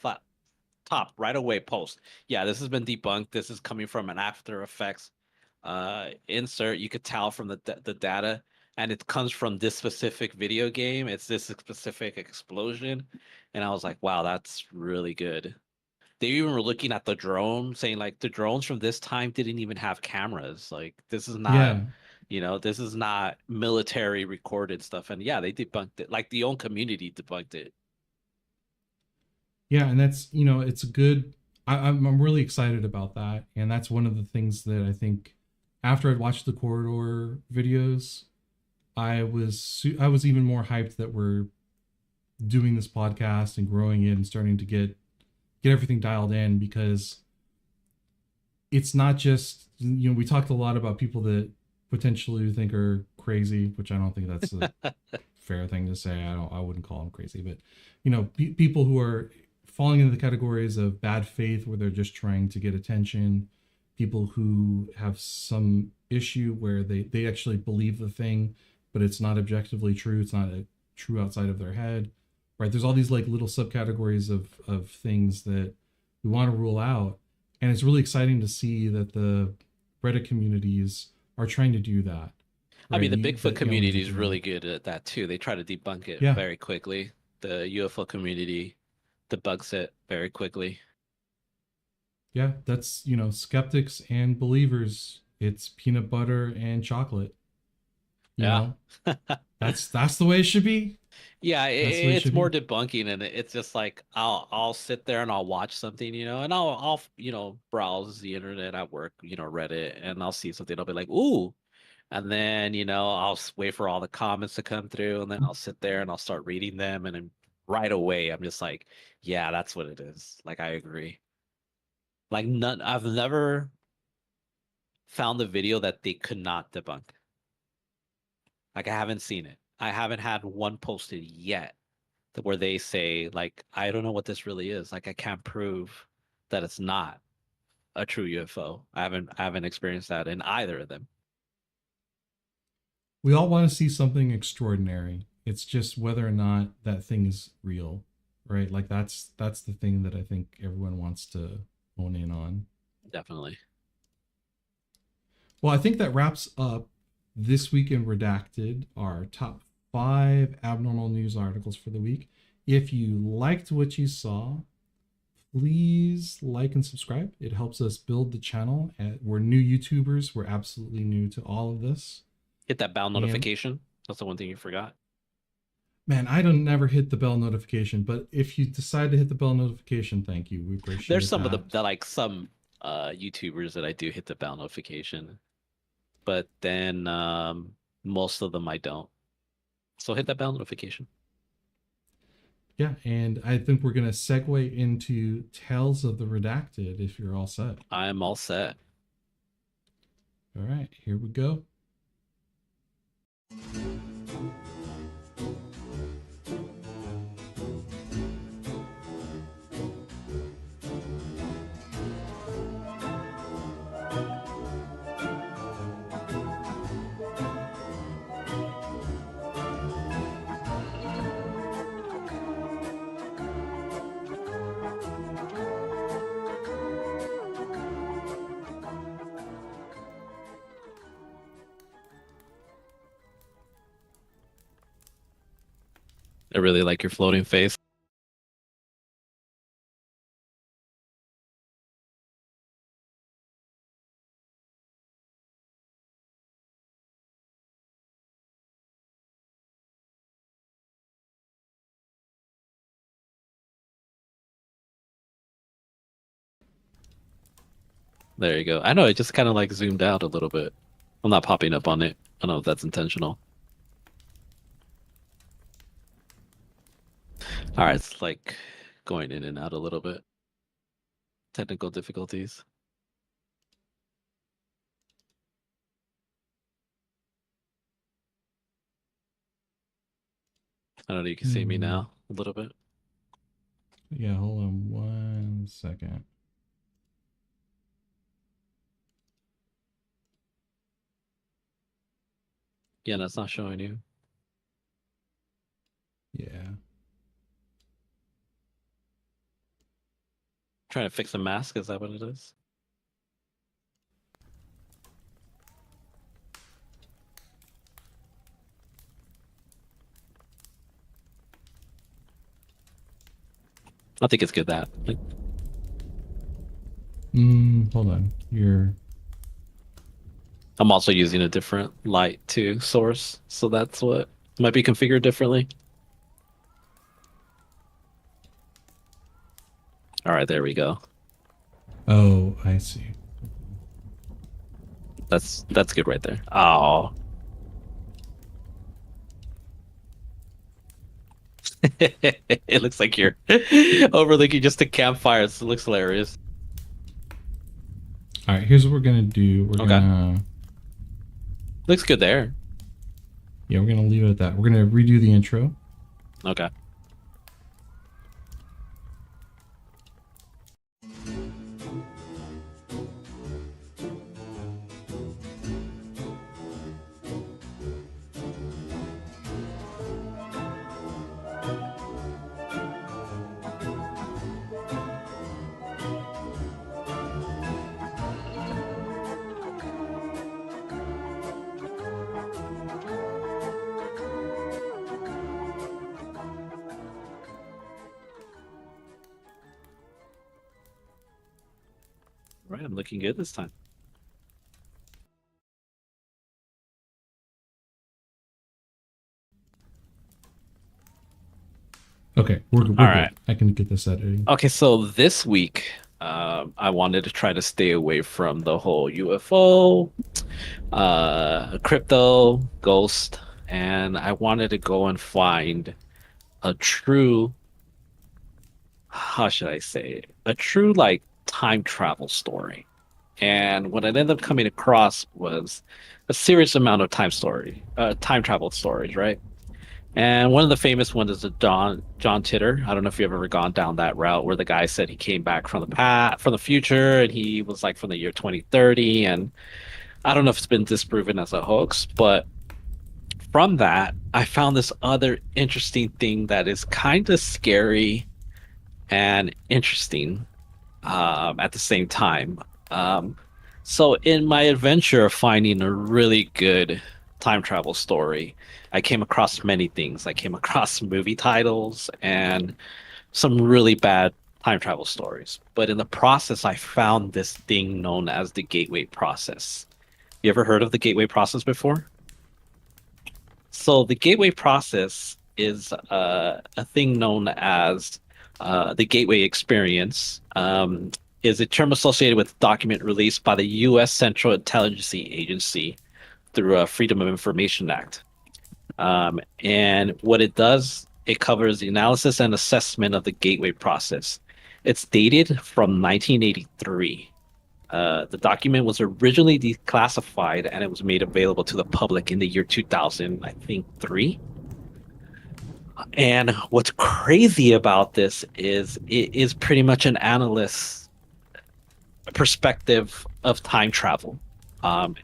right away post. Yeah, this has been debunked. This is coming from an After Effects insert. You could tell from the data, and it comes from this specific video game. It's this specific explosion, and I was like, wow, that's really good. They even were looking at the drone, saying like the drones from this time didn't even have cameras. Like this is not, Yeah. this is not military recorded stuff. And yeah, they debunked it. Like the own community debunked it. Yeah, and that's, it's a good. I'm really excited about that, and that's one of the things that I think after I'd watched the corridor videos, I was even more hyped that we're doing this podcast and growing it and starting to get everything dialed in, because it's not just, we talked a lot about people that potentially think are crazy, which I don't think that's a fair thing to say. I wouldn't call them crazy, but people who are falling into the categories of bad faith, where they're just trying to get attention, people who have some issue where they actually believe the thing, but it's not objectively true. It's not true outside of their head, right? There's all these like little subcategories of things that we want to rule out. And it's really exciting to see that the Reddit communities are trying to do that. I mean, Right? the Bigfoot community is really good at that too. They try to debunk it Yeah. very quickly. The UFO community debunks it very quickly. Yeah, that's, skeptics and believers. It's peanut butter and chocolate. You Yeah. know, that's the way it should be. Yeah, That's the way it it's should more be. debunking, and it's just like I'll sit there and I'll watch something, and I'll browse the internet at work, Reddit, and I'll see something. I'll be like, ooh, and then I'll wait for all the comments to come through, and then I'll sit there and I'll start reading them, and then right away I'm just like, yeah, that's what it is. Like I agree. Like none, I've never found a video that they could not debunk. Like I haven't seen it. I haven't had one posted yet where they say like I don't know what this really is. Like I can't prove that it's not a true UFO. I haven't experienced that in either of them. We all want to see something extraordinary. It's just whether or not that thing is real, right? Like that's the thing that I think everyone wants to hone in on. Definitely. Well, I think that wraps up this week in Redacted, our top 5 abnormal news articles for the week. If you liked what you saw, please like and subscribe. It helps us build the channel. We're new YouTubers. We're absolutely new to all of this. Hit that bell And notification. That's the one thing you forgot. man, I don't never hit the bell notification, but if you decide to hit the bell notification, thank you. We appreciate There's some that. of the like some YouTubers that I do hit the bell notification, but then most of them I don't. So hit that bell notification. Yeah, and I think we're gonna segue into Tales of the Redacted if you're all set. I am all set. All right, here we go. I really like your floating face. There you go. I know it just kind of like zoomed out a little bit. I'm not popping up on it. I don't know if that's intentional. All right, it's like going in and out a little bit. Technical difficulties. I don't know. You can see me now a little bit. Yeah, hold on one second. Yeah, that's not showing you. Yeah. Trying to fix a mask, is that what it is? I think it's good that. Hold on. You're I'm also using a different light too source, so that's what might be configured differently. All right, there we go. Oh, I see. That's good right there. Oh. It looks like you're overlooking just a campfire. It looks hilarious. All right, here's what we're gonna do. We're Okay. gonna Looks good there. Yeah, we're gonna leave it at that. We're gonna redo the intro. Okay. All right, I'm looking good this time. Okay, we're All good. right. I can get this editing. Okay, so this week, I wanted to try to stay away from the whole UFO, crypto, ghost, and I wanted to go and find a true, how should I say it? A true like time travel story. And what I ended up coming across was a serious amount of time travel stories, right? And one of the famous ones is the John Titor. I don't know if you've ever gone down that route where the guy said he came back from the past, from the future, and he was like from the year 2030. And I don't know if it's been disproven as a hoax, but from that, I found this other interesting thing that is kind of scary and interesting at the same time. Um, so, in my adventure of finding a really good time travel story, I came across many things. I came across movie titles and some really bad time travel stories. But in the process, I found this thing known as the gateway process. You ever heard of the gateway process before? So the gateway process is a thing known as the gateway experience. Is a term associated with document released by the U.S. Central Intelligence Agency through a Freedom of Information Act. And what it does, it covers the analysis and assessment of the gateway process. It's dated from 1983. The document was originally declassified and it was made available to the public in the year 2000, I think, three. And what's crazy about this is it is pretty much an analyst's perspective of time travel.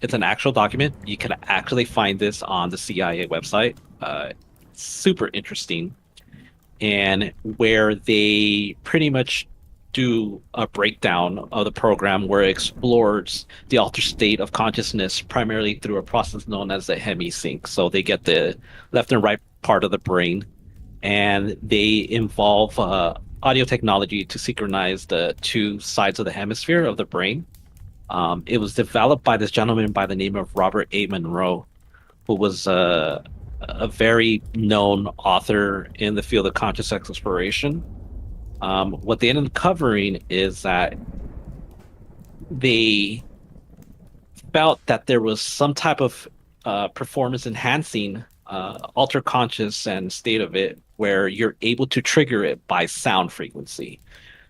It's an actual document. You can actually find this on the CIA website. Super interesting. And where they pretty much do a breakdown of the program where it explores the altered state of consciousness primarily through a process known as the hemisync. So they get the left and right part of the brain, and they involve audio technology to synchronize the two sides of the hemisphere of the brain. It was developed by this gentleman by the name of Robert A. Monroe, who was a very known author in the field of conscious exploration. What they ended up covering is that they felt that there was some type of performance enhancing alter conscious and state of it where you're able to trigger it by sound frequency.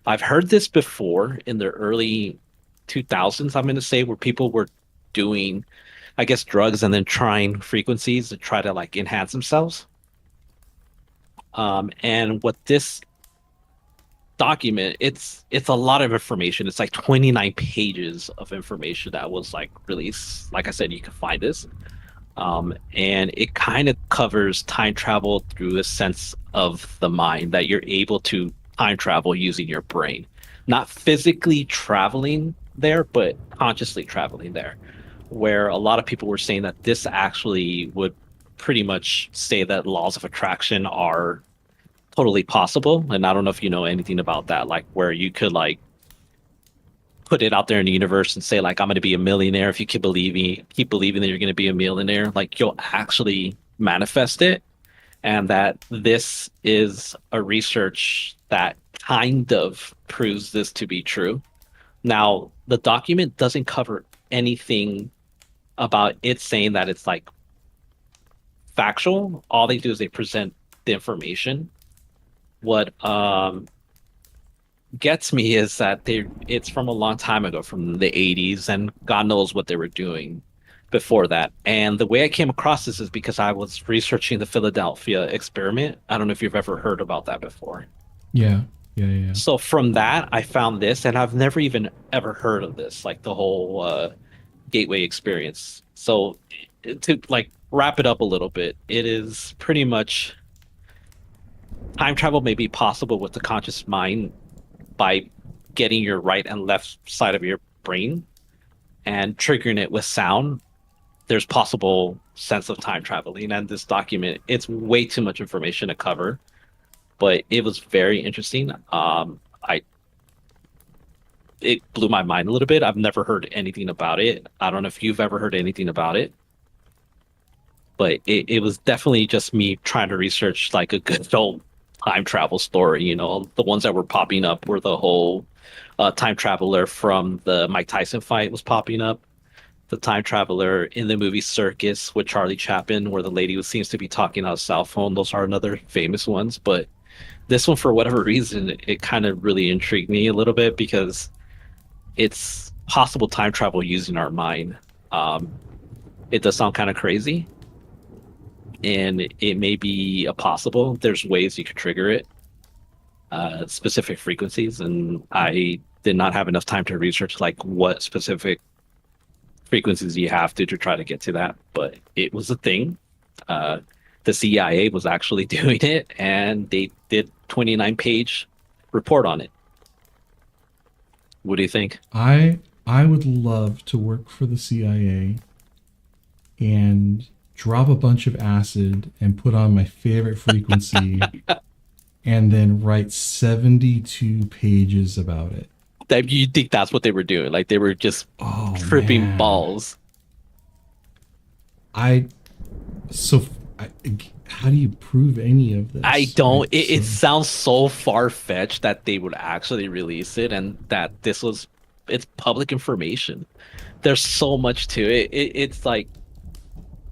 I've heard this before in the early 2000s, I'm going to say, where people were doing, I guess, drugs and then trying frequencies to try to like enhance themselves. And what this document, it's a lot of information. It's like 29 pages of information that was like released. Like I said, you can find this. And it kind of covers time travel through a sense of the mind that you're able to time travel using your brain, not physically traveling there, but consciously traveling there. Where a lot of people were saying that this actually would pretty much say that laws of attraction are totally possible. And I don't know if you know anything about that, like where you could like put it out there in the universe and say like I'm going to be a millionaire. If you keep believing that you're going to be a millionaire, like you'll actually manifest it. And that this is a research that kind of proves this to be true. Now, the document doesn't cover anything about it saying that it's like factual. All they do is they present the information. What gets me is that it's from a long time ago, from the 80s, and God knows what they were doing before that. And the way I came across this is because I was researching the Philadelphia experiment. I don't know if you've ever heard about that before. Yeah, yeah, yeah. So from that, I found this, and I've never even ever heard of this, like the whole gateway experience. So to like wrap it up a little bit, it is pretty much time travel may be possible with the conscious mind by getting your right and left side of your brain and triggering it with sound. There's possible sense of time traveling, and this document, it's way too much information to cover, but it was very interesting. I It blew my mind a little bit. I've never heard anything about it. I don't know if you've ever heard anything about it, but it was definitely just me trying to research like a good old time travel story. You know, the ones that were popping up were the whole time traveler from the Mike Tyson fight was popping up. The time traveler in the movie Circus with Charlie Chaplin, where the lady who seems to be talking on a cell phone. Those are another famous ones. But this one, for whatever reason, it kind of really intrigued me a little bit because it's possible time travel using our mind. It does sound kind of crazy, and it may be a possible. There's ways you could trigger it, specific frequencies, and I did not have enough time to research like what specific frequencies you have to try to get to that. But it was a thing. The CIA was actually doing it, and they did 29-page report on it. What do you think? I would love to work for the CIA and drop a bunch of acid and put on my favorite frequency and then write 72 pages about it. That you think that's what they were doing? Like they were just tripping man. balls. I so I, how do you prove any of this? I don't. Right? It sounds so far fetched that they would actually release it, and that it's public information. There's so much to it. It's like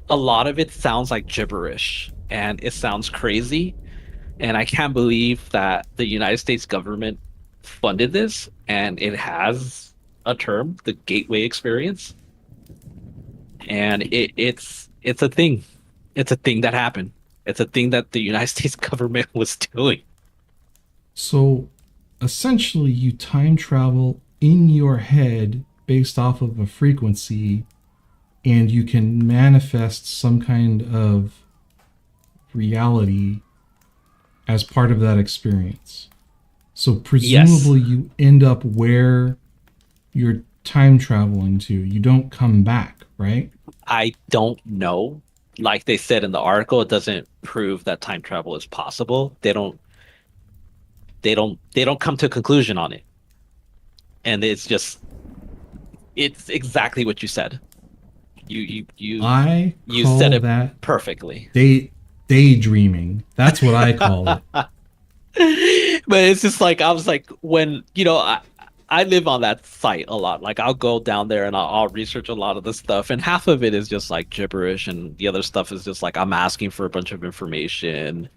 a lot of it sounds like gibberish, and it sounds crazy. And I can't believe that the United States government funded this, and it has a term, the Gateway Experience, and it's a thing. It's a thing that happened. It's a thing that the United States government was doing. So essentially, you time travel in your head based off of a frequency, and you can manifest some kind of reality as part of that experience. So presumably, Yes. you end up where you're time traveling to. You don't come back, right? I don't know. Like they said in the article, it doesn't prove that time travel is possible. They don't come to a conclusion on it. And it's exactly what you said. I You call said it that perfectly. daydreaming. That's what I call it. But it's just like I was like when I live on that site a lot. Like I'll go down there and I'll research a lot of the stuff, and half of it is just like gibberish, and the other stuff is just like I'm asking for a bunch of information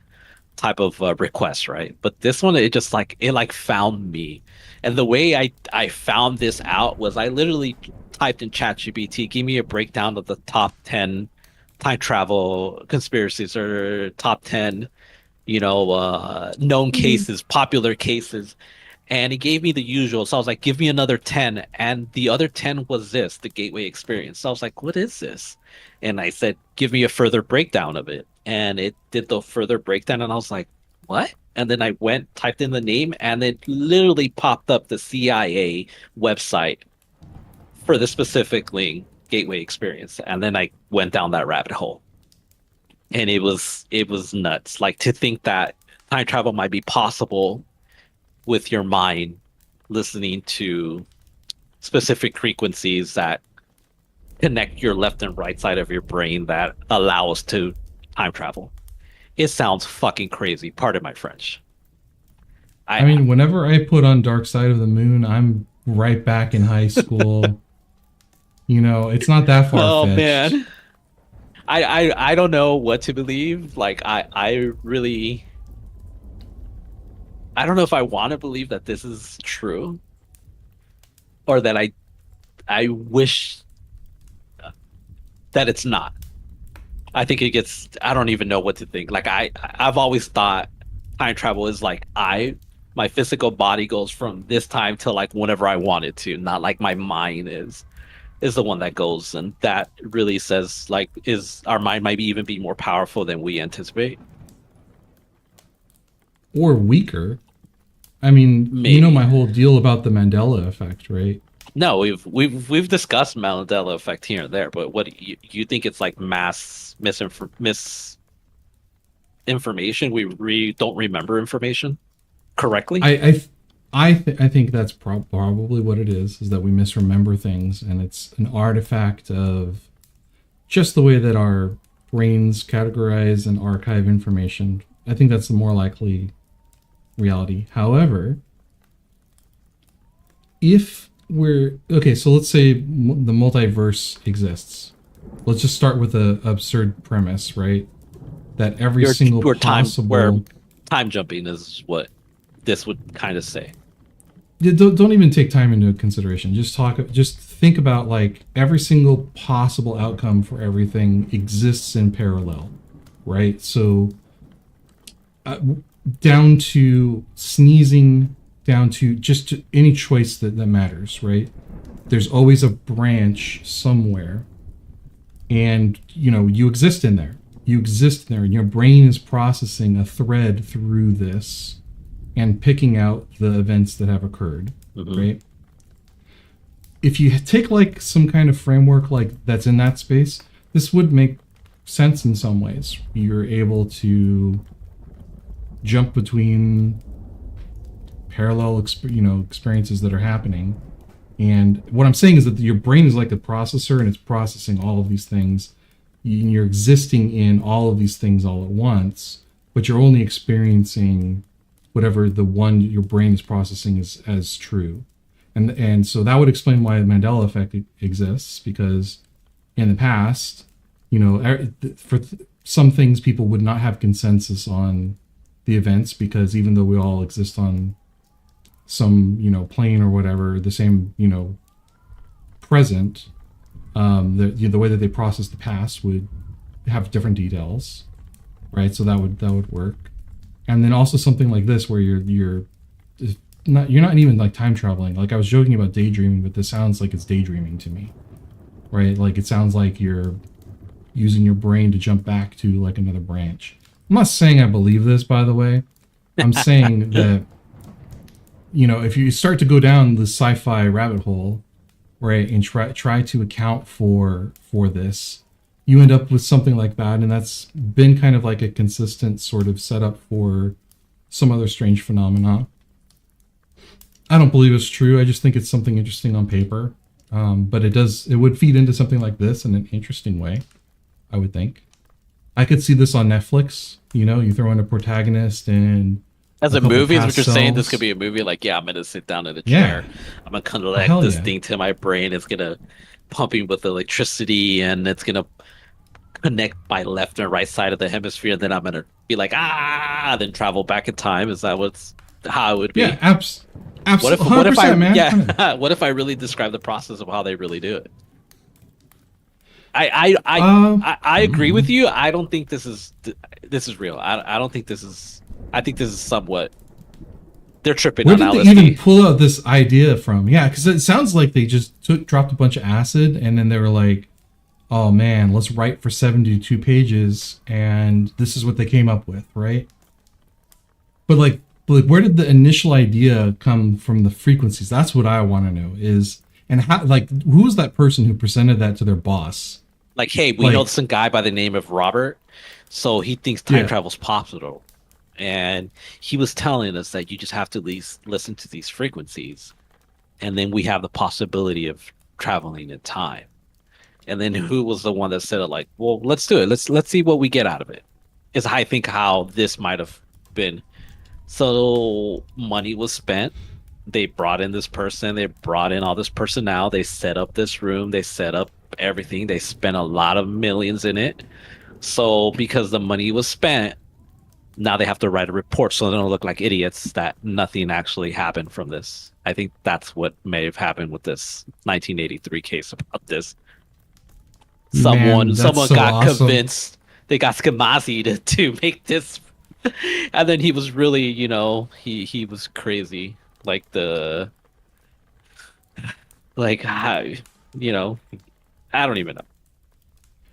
type of request, right? But this one, it like found me, and the way I found this out was I literally typed in ChatGPT, give me a breakdown of the top 10 time travel conspiracies or top 10 known cases, popular cases, And he gave me the usual. So I was like, give me another 10. And the other 10 was this, the gateway experience. So I was like, what is this? And I said, give me a further breakdown of it. And it did the further breakdown. And I was like, what? And then I went, typed in the name, and it literally popped up the CIA website for the specific link, gateway experience. And then I went down that rabbit hole. And it was nuts. Like, to think that time travel might be possible with your mind listening to specific frequencies that connect your left and right side of your brain that allow us to time travel. It sounds fucking crazy. Pardon my French. I mean, whenever I put on Dark Side of the Moon, I'm right back in high school. You know, it's not that far-fetched. Oh man. I don't know what to believe. Like, I really, I don't know if I want to believe that this is true, or that I wish that it's not. I think it gets, I don't even know what to think. Like, I've always thought time travel is like, my physical body goes from this time to like whenever I want it to, not like my mind is the one that goes. And that really says, like, is our mind might even be more powerful than we anticipate. Or weaker. I mean, Maybe. you know my whole deal about the Mandela effect, right? No, we've discussed Mandela effect here and there, but what do you think it's like mass misinformation? We don't remember information correctly. I think that's probably what it is that we misremember things, and it's an artifact of just the way that our brains categorize and archive information. I think that's the more likely reality. However, if we're okay, so let's say the multiverse exists. Let's just start with an absurd premise, right? That every single possible where time jumping is what this would kind of say. Don't even take time into consideration. Just think about, like, every single possible outcome for everything exists in parallel, right? So down to sneezing, down to just any choice that matters, right? There's always a branch somewhere, and you exist in there. You exist there, and your brain is processing a thread through this and picking out the events that have occurred, right? If you take like some kind of framework like that's in that space, this would make sense in some ways. You're able to jump between parallel experiences that are happening. And what I'm saying is that your brain is like a processor, and it's processing all of these things. You're existing in all of these things all at once, but you're only experiencing whatever the one your brain is processing is as true. And so that would explain why the Mandela effect exists, because in the past, for some things, people would not have consensus on the events, because even though we all exist on some, plane or whatever, the same, present, the way that they process the past would have different details, right? So that would work. And then also something like this, where you're not even like time traveling. Like, I was joking about daydreaming, but this sounds like it's daydreaming to me, right? Like, it sounds like you're using your brain to jump back to like another branch. I'm not saying I believe this, by the way. I'm saying that, if you start to go down the sci-fi rabbit hole, right, and try to account for this, you end up with something like that. And that's been kind of like a consistent sort of setup for some other strange phenomena. I don't believe it's true. I just think it's something interesting on paper. But it would feed into something like this in an interesting way, I would think. I could see this on Netflix. You throw in a protagonist and as a movie, is what you're saying? This cells. could be a movie. Like, yeah, I'm gonna sit down in a chair. I'm gonna connect Hell this yeah. thing to my brain. It's gonna pumping with electricity, and it's gonna connect my left and right side of the hemisphere. And then I'm gonna be like, then travel back in time. Is that how it would be? Yeah, absolutely. What if 100%, man. yeah? What if I really describe the process of how they really do it? I agree with you. I don't think this is real. I don't think this is. I think this is somewhat They're tripping Where on did they LSD. even pull out this idea from? Yeah, because it sounds like they just dropped a bunch of acid, and then they were like, "Oh man, let's write for 72 pages," and this is what they came up with, right? But like, where did the initial idea come from? The frequencies. That's what I want to know. And how? Like, who was that person who presented that to their boss? Like, hey, we know some guy by the name of Robert, so he thinks time travel's possible. And he was telling us that you just have to at least listen to these frequencies, and then we have the possibility of traveling in time. And then who was the one that said it? Like, well, let's do it. Let's see what we get out of it. Is I think how this might have been. So money was spent. They brought in this person. They brought in all this personnel. They set up this room. They set up everything. They spent a lot of millions in it. So because the money was spent, now they have to write a report so they don't look like idiots that nothing actually happened from this. I think that's what may have happened with this 1983 case about this. Someone got convinced. They got Skamazi to make this, and then he was really, he was crazy. Like I don't even know.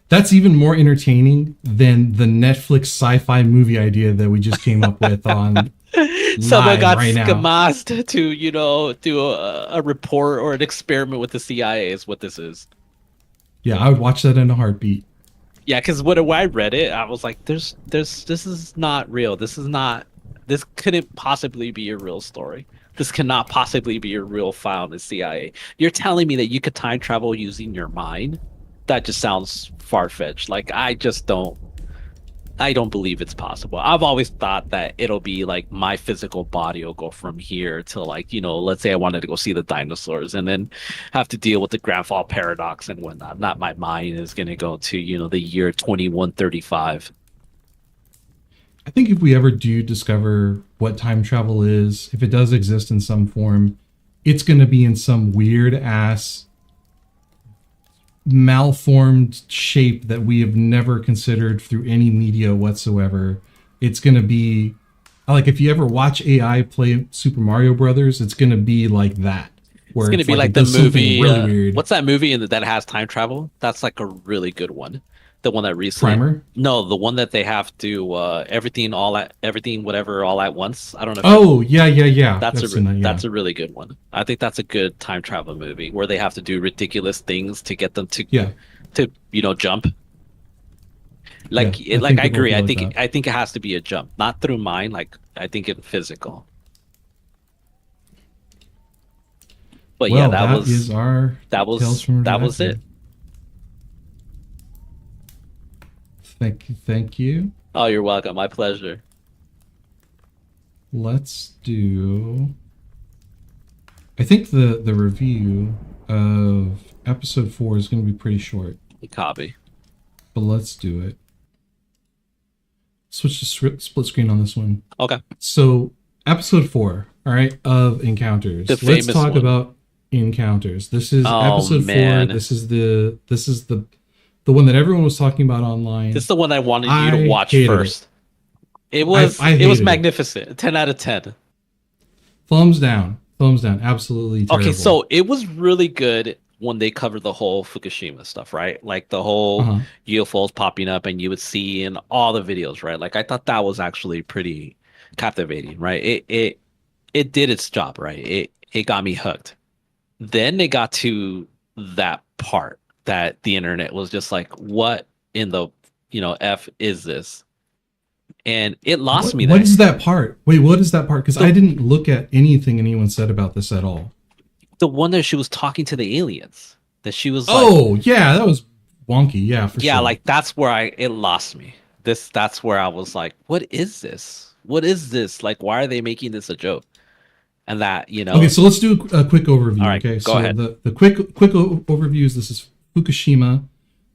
That's even more entertaining than the Netflix sci-fi movie idea that we just came up with on. Someone got right Skamazi to, do a report or an experiment with the CIA is what this is. Yeah, I would watch that in a heartbeat. Yeah, because when I read it, I was like, this is not real. This couldn't possibly be a real story. This cannot possibly be a real file in the CIA. You're telling me that you could time travel using your mind? That just sounds far-fetched. Like, I don't believe it's possible. I've always thought that it'll be like my physical body will go from here to, like, let's say I wanted to go see the dinosaurs and then have to deal with the Grandfather paradox and whatnot. Not my mind is going to go to, the year 2135. I think if we ever do discover what time travel is, if it does exist in some form, it's going to be in some weird ass malformed shape that we have never considered through any media whatsoever. It's going to be like, if you ever watch AI play Super Mario Brothers, it's going to be like that. Where it's going to be like the movie. Really weird. What's that movie that has time travel? That's like a really good one. The one that recently. Primer? No, the one that they have to everything all at once. I don't know. Yeah. That's a really good one. I think that's a good time travel movie where they have to do ridiculous things to get them to jump. Like I agree. I think it has to be a jump, not through mind. Like, I think it's physical. But well, that was it. Thank you. Oh, you're welcome. My pleasure. Let's do. I think the review of episode 4 is going to be pretty short. Copy. But let's do it. Switch to split screen on this one. Okay. So episode 4, all right, of Encounters. Let's talk about Encounters. This is episode 4. This is the one that everyone was talking about online. This is the one I wanted you to watch first. It was magnificent. 10 out of 10. Thumbs down. Absolutely terrible. Okay, so it was really good when they covered the whole Fukushima stuff, right? Like the whole UFOs popping up and you would see in all the videos, right? Like, I thought that was actually pretty captivating, right? It did its job, right? It got me hooked. Then they got to that part that the internet was just like, what in the F is this? And it lost me there. What is that part? Wait, what is that part? Because I didn't look at anything anyone said about this at all. The one that she was talking to the aliens. That she was yeah, that was wonky. Yeah, for sure. Yeah, like, that's where it lost me. That's where I was like, what is this? What is this? Like, why are they making this a joke? And that, Okay, so let's do a quick overview. All right, okay, go ahead. The quick overview is, this is Fukushima.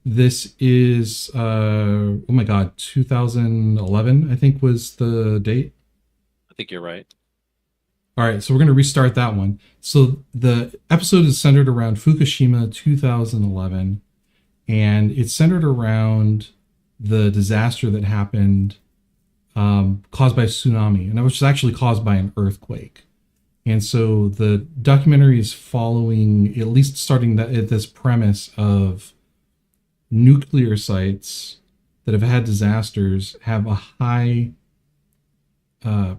This is 2011, I think was the date. I think you're right. All right, so we're going to restart that one. So the episode is centered around Fukushima 2011, and it's centered around the disaster that happened caused by a tsunami, and it was actually caused by an earthquake. And so the documentary is following, at least starting this premise of nuclear sites that have had disasters have a high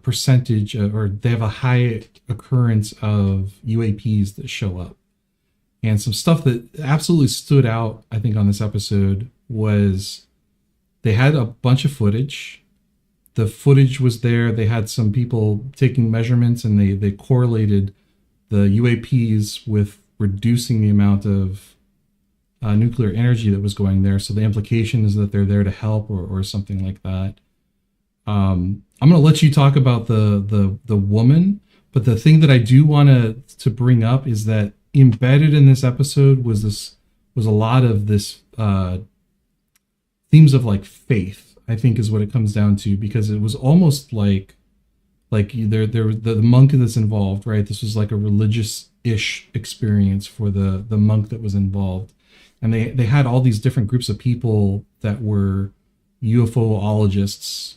percentage or they have a high occurrence of UAPs that show up. And some stuff that absolutely stood out, I think, on this episode was they had a bunch of footage. The footage was there. They had some people taking measurements, and they correlated the UAPs with reducing the amount of nuclear energy that was going there. So the implication is that they're there to help or something like that. I'm going to let you talk about the woman, but the thing that I do want to bring up is that embedded in this episode was a lot of this themes of like faith, I think, is what it comes down to, because it was almost like the monk that's involved, right? This was like a religious-ish experience for the monk that was involved. And they had all these different groups of people that were ufologists,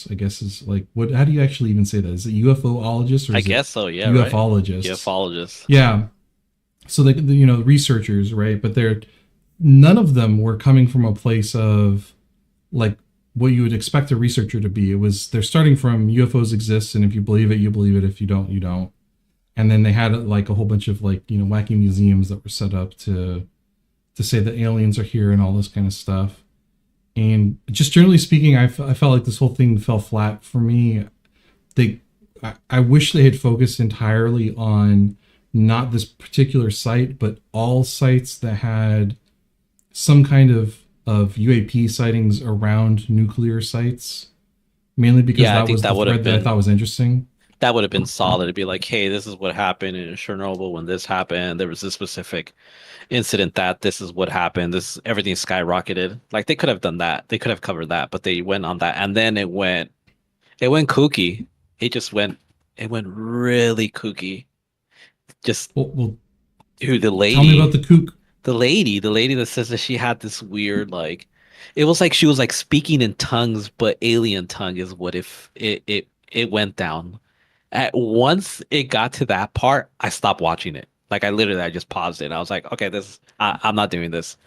I guess is like, what? How do you actually even say that? Is it UFOologists or I is guess so, yeah. Ufologists? Right? Ufologists. Yeah. So they, researchers, right? But none of them were coming from a place of like what you would expect a researcher to be. They're starting from UFOs exist, and if you believe it, you believe it. If you don't, you don't. And then they had like a whole bunch of like, wacky museums that were set up to say that aliens are here and all this kind of stuff. And just generally speaking, I felt like this whole thing fell flat for me. I wish they had focused entirely on not this particular site, but all sites that had some kind of UAP sightings around nuclear sites. Mainly because that was the thread that I thought was interesting. That would have been solid. It'd be like, hey, this is what happened in Chernobyl when this happened. There was this specific incident that this is what happened. Everything skyrocketed. Like they could have done that. They could have covered that, but they went on that, and then it went kooky. It went really kooky. Just dude, the lady. Tell me about the kook. The lady that says that she had this weird like, it was like she was like speaking in tongues, but alien tongue is what if it went down. Once it got to that part, I stopped watching it. Like I just paused it. I was like, okay, I'm not doing this.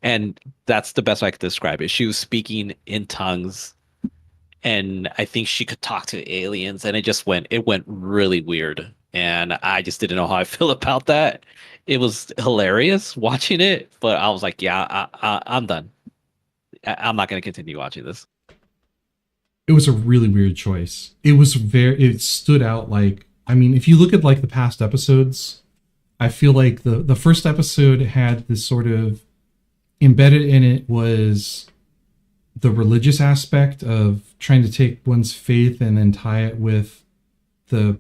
And that's the best way I could describe it. She was speaking in tongues, and I think she could talk to aliens, and it went really weird. And I just didn't know how I feel about that. It was hilarious watching it, but I was like, yeah, I'm done. I'm not going to continue watching this. It was a really weird choice. It stood out. Like, I mean, if you look at like the past episodes, I feel like the first episode had this sort of embedded in it was the religious aspect of trying to take one's faith and then tie it with the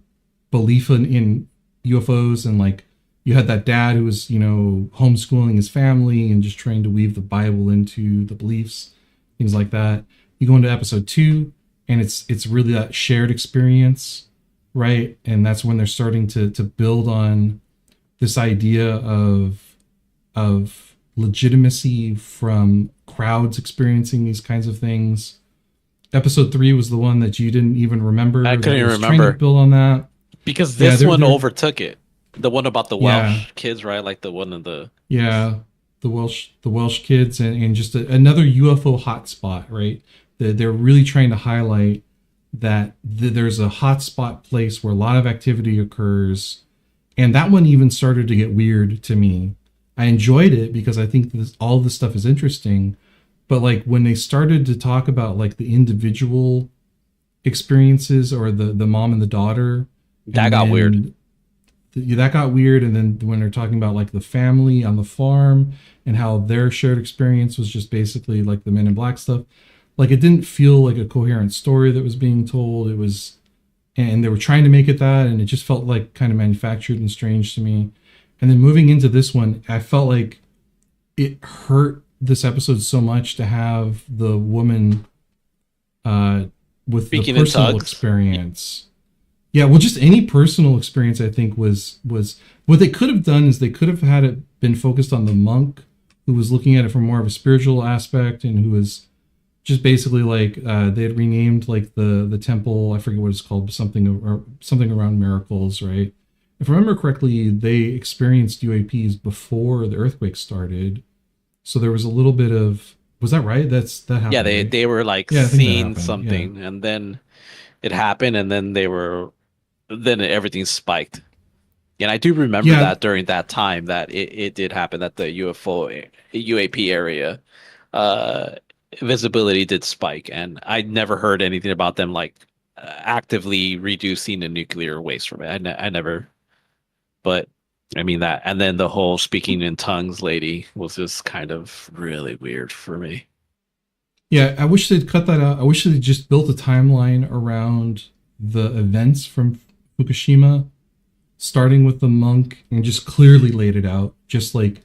belief in UFOs. And like you had that dad who was, homeschooling his family and just trying to weave the Bible into the beliefs, things like that. You go into episode 2 and it's really that shared experience, right? And that's when they're starting to build on this idea of legitimacy from crowds experiencing these kinds of things. Episode 3 was the one that you didn't even remember. I couldn't even remember. Trying to build on that. Because this one overtook it. The one about the Welsh kids, right? Like the one of the... Yeah, the Welsh kids and just another UFO hotspot, right? They're really trying to highlight that there's a hotspot place where a lot of activity occurs. And that one even started to get weird to me. I enjoyed it because I think all this stuff is interesting. But like when they started to talk about like the individual experiences or the mom and the daughter, that got weird. That got weird. And then when they're talking about like the family on the farm and how their shared experience was just basically like the Men in Black stuff, like it didn't feel like a coherent story that was being told. It was, and they were trying to make it that, and it just felt like kind of manufactured and strange to me. And then moving into this one, I felt like it hurt this episode so much to have the woman with speaking the personal experience. Yeah, well, just any personal experience, I think, was what they could have done is they could have had it been focused on the monk who was looking at it from more of a spiritual aspect and who was just basically like they had renamed like the temple. I forget what it's called, something around miracles, right? If I remember correctly, they experienced UAPs before the earthquake started, so there was a little bit of, was that right? That happened. Yeah, right? they were like Yeah, I think that seeing happened. Yeah. something, and then it happened, and then everything spiked. And I do remember Yeah, that during that time that it did happen, that the UAP area uh visibility did spike, and I never heard anything about them like actively reducing the nuclear waste from it. I never, but I mean that, and then the whole speaking in tongues lady was just kind of really weird for me. yeah. I wish they'd cut that out. I wish they'd just built a timeline around the events from Fukushima, starting with the monk, and just clearly laid it out. Just like,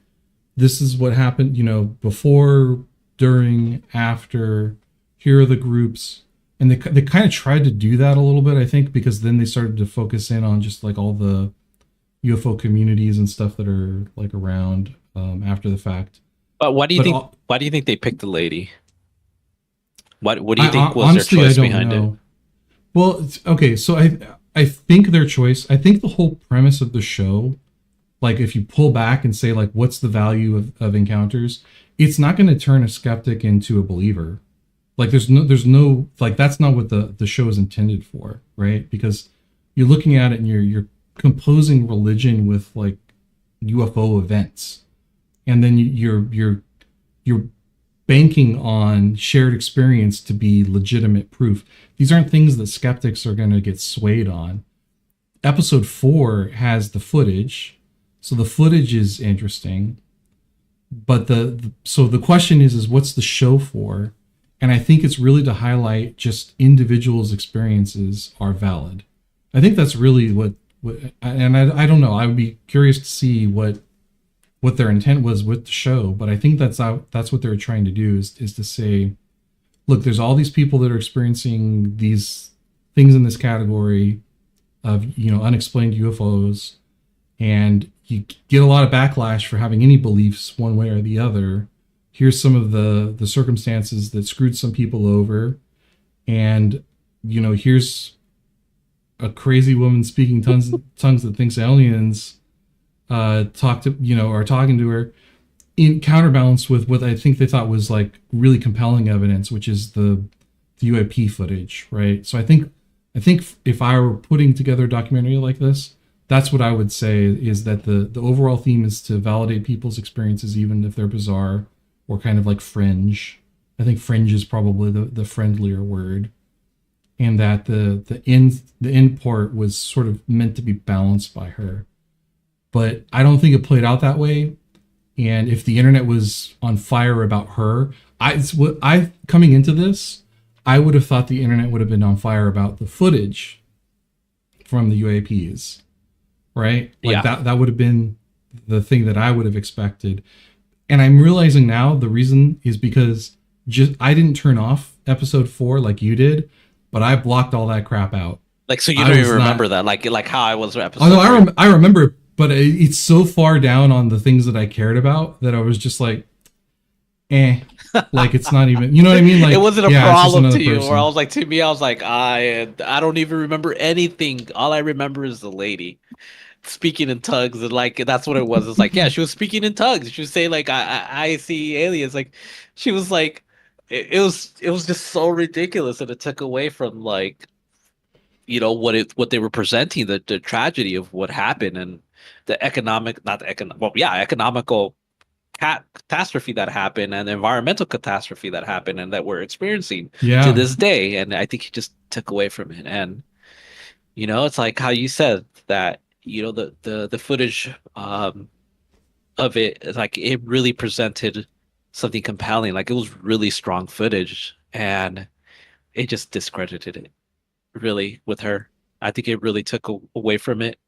this is what happened, before, during, after. Here are the groups, and they kind of tried to do that a little bit, I think, because then they started to focus in on just like all the UFO communities and stuff that are like around after the fact. But what do you But think? Why do you think they picked the lady? What do you think was their honestly, I choice don't behind it? know. Well, okay, so I think their choice. I think the whole premise of the show, like if you pull back and say like, what's the value of encounters? It's not going to turn a skeptic into a believer. Like there's no like, that's not what the show is intended for, right? Because you're looking at it and you're composing religion with like UFO events, and then you're banking on shared experience to be legitimate proof. These aren't things that skeptics are going to get swayed on. Episode 4 has the footage, so the footage is interesting. But so the question is what's the show for? And I think it's really to highlight just individuals' experiences are valid. I think that's really what and I don't know. I would be curious to see what their intent was with the show, but I think that's what they're trying to do is to say, look, there's all these people that are experiencing these things in this category of unexplained UFOs, and you get a lot of backlash for having any beliefs one way or the other. Here's some of the circumstances that screwed some people over, and here's a crazy woman speaking tongues that thinks aliens are talking to her, in counterbalance with what I think they thought was like really compelling evidence, which is the UAP footage, right? So I think if I were putting together a documentary like this, that's what I would say, is that the overall theme is to validate people's experiences, even if they're bizarre or kind of like fringe. I think fringe is probably the friendlier word. And that the end part was sort of meant to be balanced by her. But I don't think it played out that way. And if the internet was on fire about her, coming into this, I would have thought the internet would have been on fire about the footage from the UAPs, right? Like Yeah. that would have been the thing that I would have expected. And I'm realizing now the reason is because I didn't turn off episode 4 like you did, but I blocked all that crap out. Like, so you don't even remember that, like how I was episode. Oh no, I remember, but it's so far down on the things that I cared about that I was just like, like it's not even, you know what I mean? Like it wasn't a yeah, problem to you, person. or I was like, to me, I was like, I don't even remember anything. All I remember is the lady speaking in tongues, and like that's what it was. It's like, yeah, she was speaking in tongues. She was saying like, I see aliens. Like, she was like, it was just so ridiculous, and it took away from like, what they were presenting, the tragedy of what happened, and the economical catastrophe that happened, and environmental catastrophe that happened, and that we're experiencing to Yeah. this day. And I think he just took away from it. And it's like how you said that, the footage of it, it's like it really presented something compelling. Like, it was really strong footage, and it just discredited it really with her. I think it really took away from it.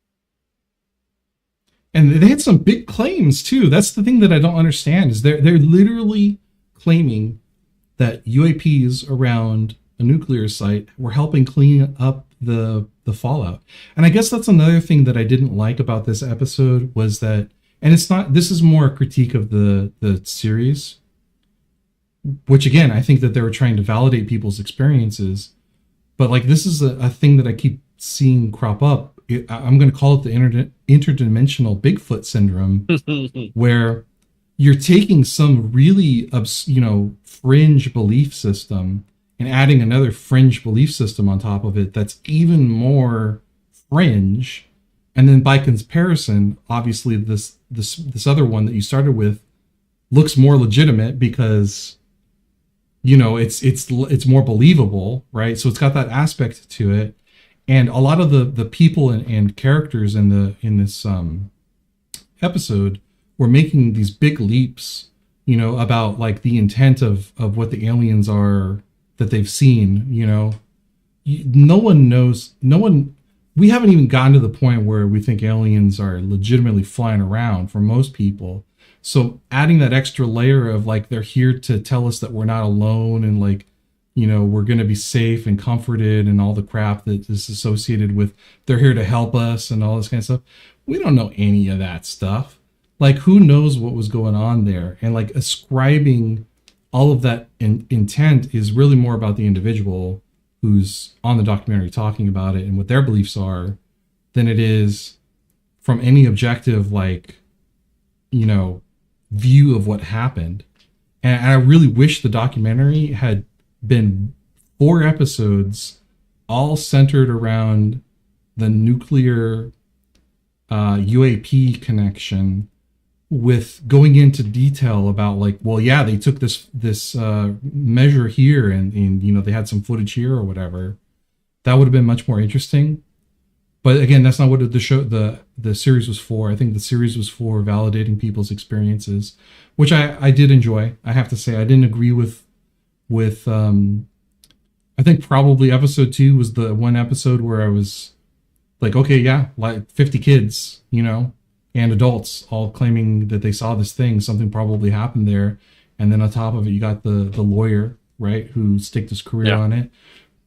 And they had some big claims too. That's the thing that I don't understand, is they're literally claiming that UAPs around a nuclear site were helping clean up the fallout. And I guess that's another thing that I didn't like about this episode, was that, and it's not, this is more a critique of the series, which again, I think that they were trying to validate people's experiences. But like this is a thing that I keep seeing crop up. I'm going to call it the interdimensional Bigfoot syndrome, where you're taking some really fringe belief system and adding another fringe belief system on top of it that's even more fringe, and then by comparison, obviously this other one that you started with looks more legitimate because it's more believable, right? So it's got that aspect to it, and a lot of the people and characters in this episode were making these big leaps, about like the intent of what the aliens are that they've seen. No one knows. No one. We haven't even gotten to the point where we think aliens are legitimately flying around for most people. So adding that extra layer of like they're here to tell us that we're not alone and like, we're going to be safe and comforted and all the crap that is associated with they're here to help us and all this kind of stuff. We don't know any of that stuff. Like who knows what was going on there? And like ascribing all of that intent is really more about the individual who's on the documentary talking about it and what their beliefs are than it is from any objective, like, view of what happened. And I really wish the documentary had been 4 episodes all centered around the nuclear UAP connection, with going into detail about like, well, yeah, they took this measure here and they had some footage here or whatever. That would have been much more interesting. But again, that's not what the series was for. I think the series was for validating people's experiences, which I did enjoy. I have to say, I didn't agree with I think probably episode 2 was the one episode where I was like, okay, yeah, like 50 kids, and adults all claiming that they saw this thing. Something probably happened there. And then on top of it, you got the lawyer, right, who staked his career on it.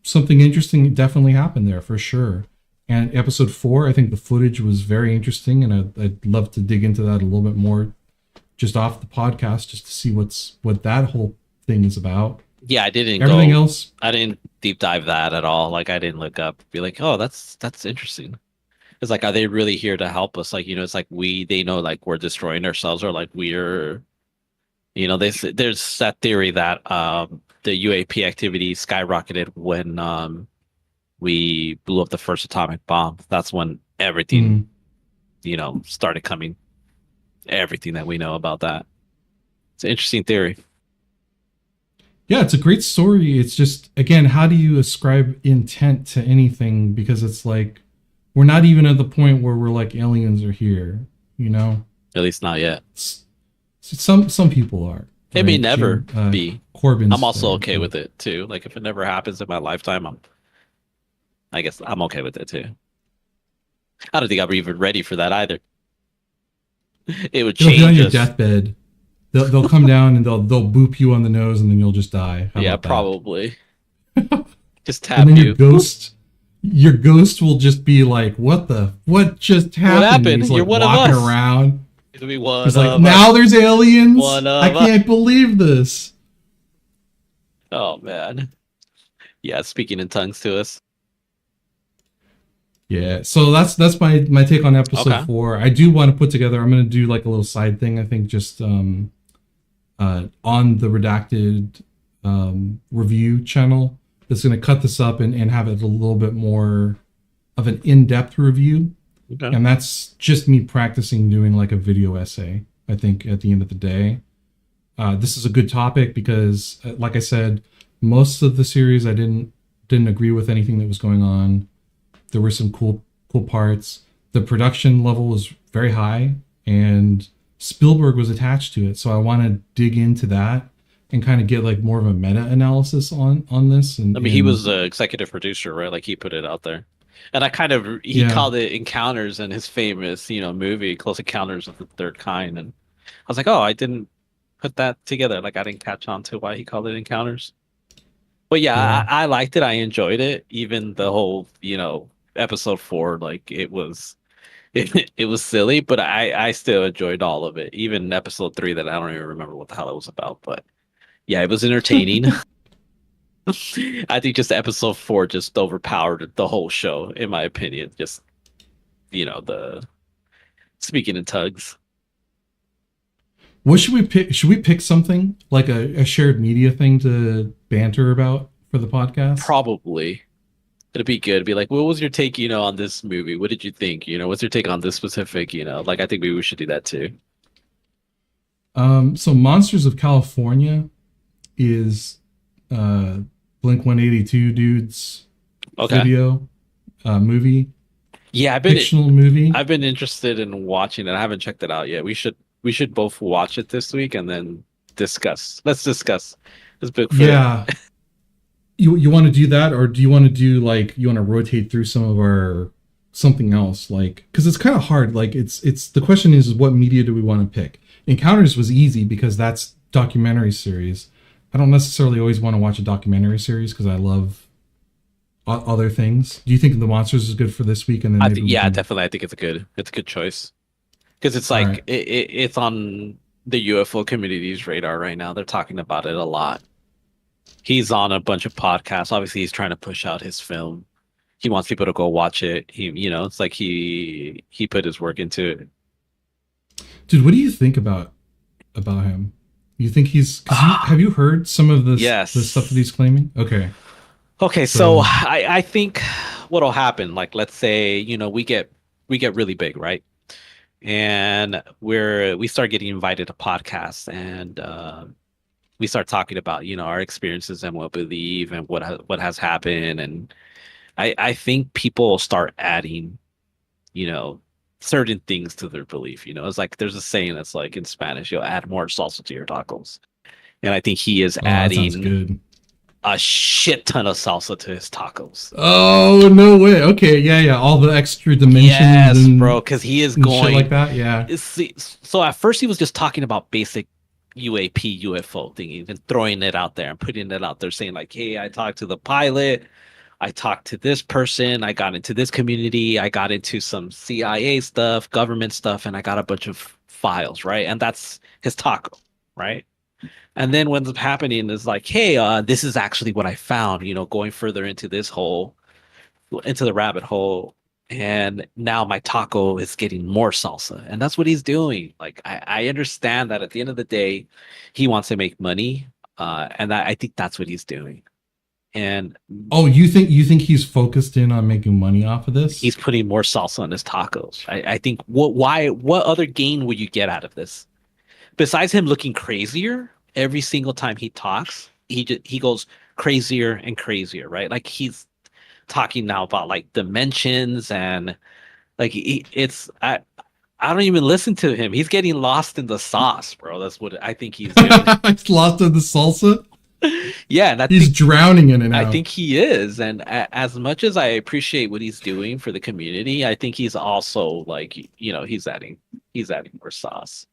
Something interesting definitely happened there for sure. And episode 4, I think the footage was very interesting, and I'd love to dig into that a little bit more just off the podcast, just to see what that whole thing is about. Yeah, I didn't. Everything else, I didn't deep dive that at all. Like I didn't look up, be like, oh, that's interesting. It's like, are they really here to help us? Like, it's like they know like we're destroying ourselves, or like we're, there's that theory that the UAP activity skyrocketed when we blew up the first atomic bomb. That's when everything, started coming. Everything that we know about that. It's an interesting theory. Yeah, it's a great story. It's just, again, how do you ascribe intent to anything? Because it's like, we're not even at the point where we're like, aliens are here, At least not yet. Some people are. It may never be. Corbin's I'm also okay with it too. Like if it never happens in my lifetime, I guess I'm okay with it too. I don't think I'm even ready for that either. It would change. You'll be on your deathbed. They'll come down and they'll boop you on the nose and then you'll just die. Yeah, probably. Just tap and then you. Your ghost will just be like, what just happened? What happened? He's like You're one walking of us. around. It'll be one. He's like, now there's aliens. I can't us. believe this. Oh man. Yeah, speaking in tongues to us. Yeah, so that's my take on episode 4. I do want to put together. I'm going to do like a little side thing. I think just on the Redacted review channel that's going to cut this up and have it a little bit more of an in-depth review. Okay. And that's just me practicing doing like a video essay. I think at the end of the day, this is a good topic because, like I said, most of the series I didn't agree with anything that was going on. There were some cool parts. The production level was very high, and Spielberg was attached to it. So I want to dig into that and kind of get like more of a meta analysis on this. And he was the executive producer, right? Like he put it out there, and he called it Encounters in his famous movie Close Encounters of the Third Kind, and I was like, oh, I didn't put that together. Like I didn't catch on to why he called it Encounters. But yeah. I liked it. I enjoyed it. Even the whole episode 4, like it was silly, but I still enjoyed all of it. Even episode 3 that I don't even remember what the hell it was about, but Yeah, it was entertaining. I think just episode 4 just overpowered the whole show, in my opinion. Just, the speaking in tugs. What should we pick? Should we pick something like a shared media thing to banter about for the podcast? Probably. It'd be good. It'd be like, what was your take, on this movie? What did you think? What's your take on this specific, like I think maybe we should do that too. So Monsters of California is Blink 182 dudes video movie. Yeah, fictional movie. I've been interested in watching it. I haven't checked it out yet. We should both watch it this week and then discuss. Let's discuss this book. Yeah. You want to do that, or do you want to do like you want to rotate through some of our something else, like, because it's kind of hard. Like it's the question is what media do we want to pick? Encounters was easy because that's documentary series. I don't necessarily always want to watch a documentary series because I love other things. Do you think The Monsters is good for this week? And then definitely. I think it's a good choice because it's like it's on the UFO community's radar right now. They're talking about it a lot. He's on a bunch of podcasts. Obviously, he's trying to push out his film. He wants people to go watch it. It's like he put his work into it. Dude, what do you think about him? You think have you heard some of the stuff that he's claiming? Okay, so I think what'll happen, like let's say, we get really big, right? And we start getting invited to podcasts, and we start talking about, our experiences and what we believe and what has happened. And I think people start adding, certain things to their belief. It's like there's a saying that's like in Spanish, you'll add more salsa to your tacos. And I think he is adding a shit ton of salsa to his tacos. Oh, no way. Okay, yeah. All the extra dimensions. Yes, bro, because he is going shit like that, yeah. So at first he was just talking about basic UFO thing, and throwing it out there and putting it out there, saying like, hey, I talked to the pilot, I talked to this person, I got into this community, I got into some CIA stuff, government stuff, and I got a bunch of files, right? And that's his taco, right? And then what ends up happening is like, hey, this is actually what I found, going further into the rabbit hole. And now my taco is getting more salsa. And that's what he's doing. Like, I understand that at the end of the day, he wants to make money. And I think that's what he's doing. And you think he's focused in on making money off of this? He's putting more salsa on his tacos. I think what other gain would you get out of this? Besides him looking crazier every single time he talks, he goes crazier and crazier, right? Like he's talking now about like dimensions and like I don't even listen to him. He's getting lost in the sauce, bro. That's what I think he's doing. He's lost in the salsa? Yeah, and he's drowning in it now. I think he is. And as much as I appreciate what he's doing for the community, I think he's also like, he's adding more sauce.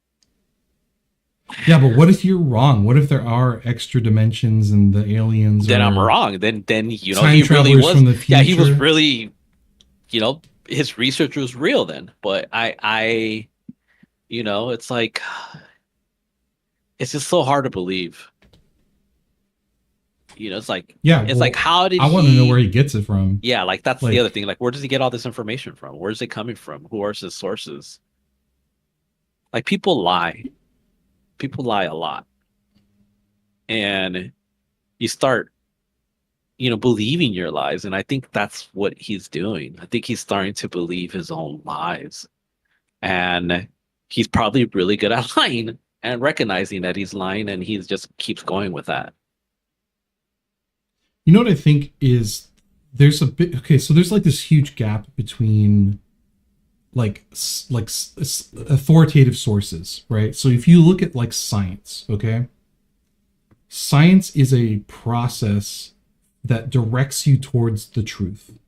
Yeah, but what if you're wrong? What if there are extra dimensions and the aliens? Then I'm wrong. Then he really was. From the future? Yeah, he was really, his research was real then. But I, it's like, it's just so hard to believe. It's like, like, how did I want to know where he gets it from. Yeah, like that's the other thing. Like, where does he get all this information from? Where's it coming from? Who are his sources? Like, people lie. People lie a lot. And you start, believing your lies. And I think that's what he's doing. I think he's starting to believe his own lies. And he's probably really good at lying and recognizing that he's lying, and he just keeps going with that. You know what I think is there's a bit, okay, so there's like this huge gap between like authoritative sources, right? So if you look at like science, okay, science is a process that directs you towards the truth,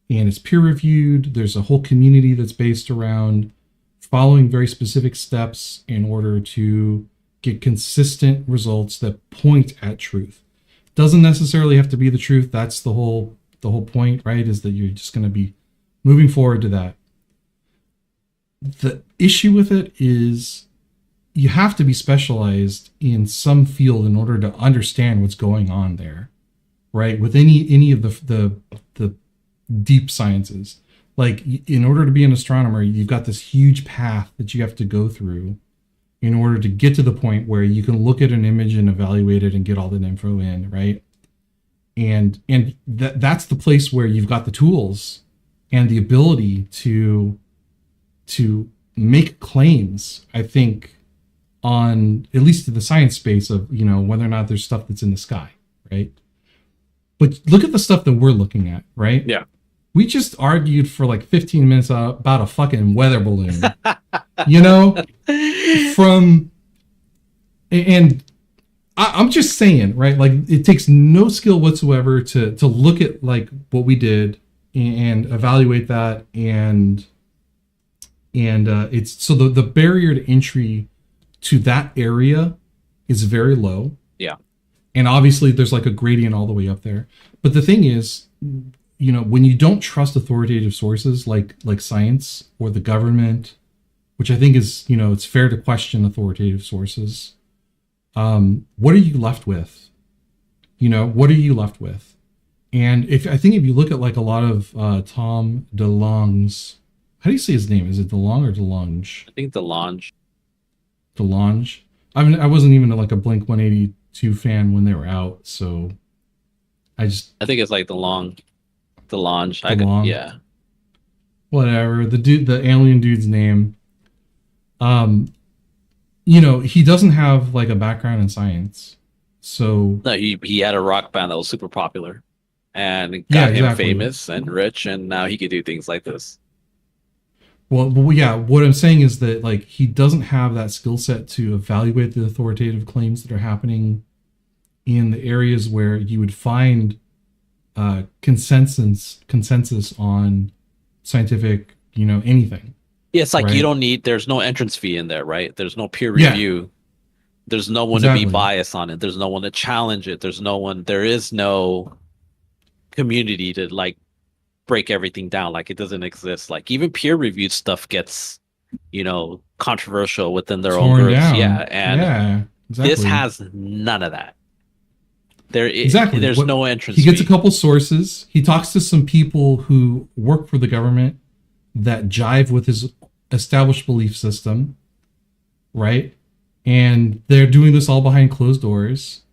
and it's peer reviewed. There's a whole community that's based around following very specific steps in order to get consistent results that point at truth. Doesn't necessarily have to be the truth. That's the whole point, right? Is that you're just going to be moving forward to that. The issue with it is you have to be specialized in some field in order to understand what's going on there, right? With any of the deep sciences. Like, in order to be an astronomer, you've got this huge path that you have to go through in order to get to the point where you can look at an image and evaluate it and get all that info in, right? And that's the place where you've got the tools and the ability to make claims, I think, on at least to the science space of, you know, whether or not there's stuff that's in the sky, right? But look at the stuff that we're looking at, right? Yeah. We just argued for like 15 minutes about a fucking weather balloon, you know, and I'm just saying, right? Like, it takes no skill whatsoever to look at like what we did and evaluate that. And it's so the barrier to entry to that area is very low. Yeah. And obviously there's like a gradient all the way up there. But the thing is, you know, when you don't trust authoritative sources like science or the government, which I think is, you know, it's fair to question authoritative sources. What are you left with? You know, what are you left with? And I think if you look at like a lot of Tom DeLonge's, how do you say his name? Is it DeLonge or DeLonge? I think DeLonge. DeLonge. I mean, I wasn't even like a Blink 182 fan when they were out, so I think it's like DeLonge. DeLonge. Yeah. Whatever. The alien dude's name. You know, he doesn't have like a background in science. So No, he had a rock band that was super popular and got him famous and rich, and now he could do things like this. Well, yeah, what I'm saying is that like he doesn't have that skill set to evaluate the authoritative claims that are happening in the areas where you would find consensus on scientific, you know, anything. Yeah, it's like, right? you don't need, there's no entrance fee in there, right? There's no peer review. There's no one to be biased on it. There's no one to challenge it. There is no community to like break everything down. Like, it doesn't exist. Like, even peer reviewed stuff gets, you know, controversial within their own groups. Down. Yeah. And yeah, exactly. This has none of that. There's no entrance He gets fee. a couple sources. He talks to some people who work for the government that jive with his established belief system, right? And they're doing this all behind closed doors,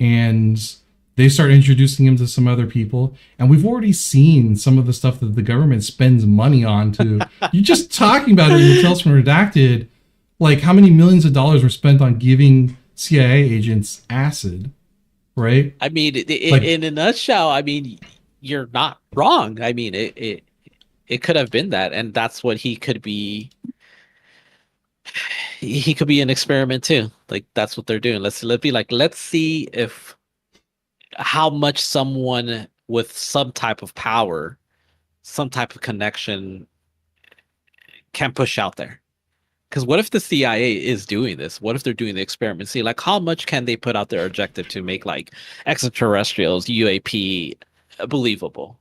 and they start introducing him to some other people. And we've already seen some of the stuff that the government spends money on to you're just talking about it in the Tales from Redacted, like how many millions of dollars were spent on giving CIA agents acid, right? I mean, in a nutshell, I mean, you're not wrong. I mean, it could have been that, and that's what he could be. He could be an experiment too. Like, that's what they're doing. Let's see if how much someone with some type of power, some type of connection can push out there. Because what if the CIA is doing this? What if they're doing the experiment? See, like, how much can they put out their objective to make like extraterrestrials, UAP believable?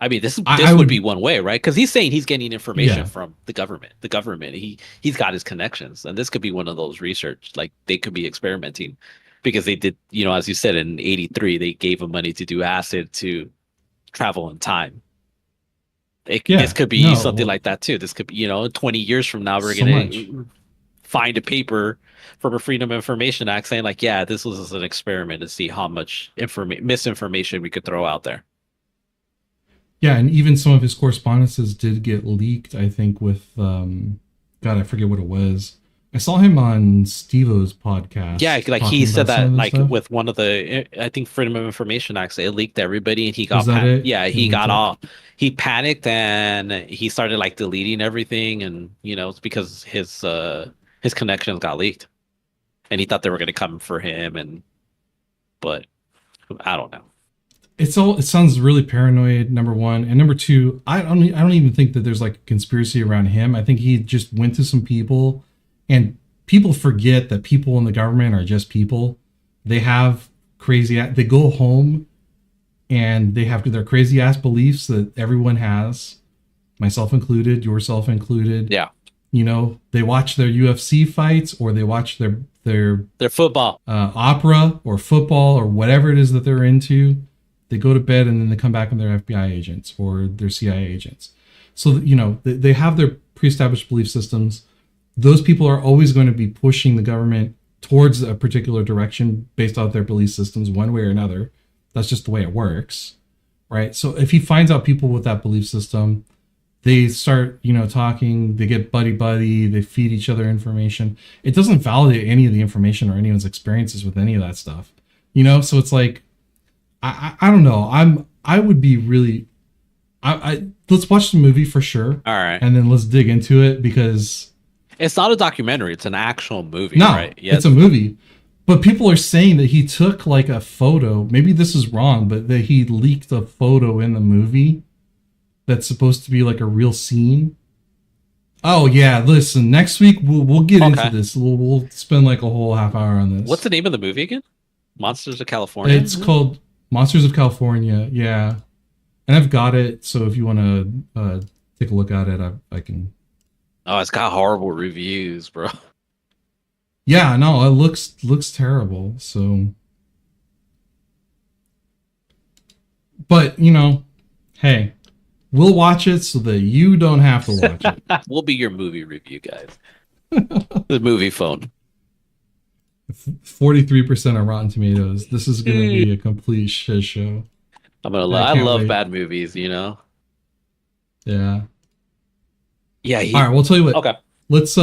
I mean, this would be one way, right? Because he's saying he's getting information from the government. The government, he's got his connections, and this could be one of those research. Like, they could be experimenting, because they did, you know, as you said, in '83, they gave him money to do acid to travel in time. This could be something like that too. This could be, you know, 20 years from now, we're gonna find a paper from a Freedom of Information Act saying like, yeah, this was an experiment to see how much misinformation we could throw out there. Yeah, and even some of his correspondences did get leaked, I think, with God, I forget what it was. I saw him on Steve-O's podcast. Yeah, like he said that like with one of the, I think, Freedom of Information Acts, it leaked everybody, and he got he panicked, and he started like deleting everything, and you know, it's because his connections got leaked, and he thought they were going to come for him, but I don't know. It sounds really paranoid, number one, and number two, I don't even think that there's like a conspiracy around him. I think he just went to some people, and people forget that people in the government are just people. They have they go home and they have their crazy ass beliefs that everyone has, myself included, yourself included. Yeah. You know, they watch their UFC fights, or they watch their football. Opera or football or whatever it is that they're into. They go to bed and then they come back and they're FBI agents or they're CIA agents. So, you know, they have their pre-established belief systems. Those people are always going to be pushing the government towards a particular direction based off their belief systems one way or another. That's just the way it works, right? So if he finds out people with that belief system, they start, you know, talking, they get buddy, they feed each other information. It doesn't validate any of the information or anyone's experiences with any of that stuff, you know? So it's like, I don't know. I would be really, let's watch the movie for sure. All right. And then let's dig into it, because it's not a documentary. It's an actual movie. No, right? Yes. It's a movie. But people are saying that he took like a photo. Maybe this is wrong, but that he leaked a photo in the movie that's supposed to be like a real scene. Oh yeah, listen. Next week we'll get into this. We'll spend like a whole half hour on this. What's the name of the movie again? Monsters of California. It's called Monsters of California. Yeah, and I've got it. So if you want to take a look at it, I can. Oh, it's got horrible reviews, bro. Yeah, no, it looks terrible. So, but you know, hey, we'll watch it so that you don't have to watch it. We'll be your movie review guys. The movie phone. 43% on Rotten Tomatoes. This is gonna be a complete shit show. I'm gonna. I love bad movies. You know. Yeah. Yeah. All right. We'll tell you what. Okay. Let's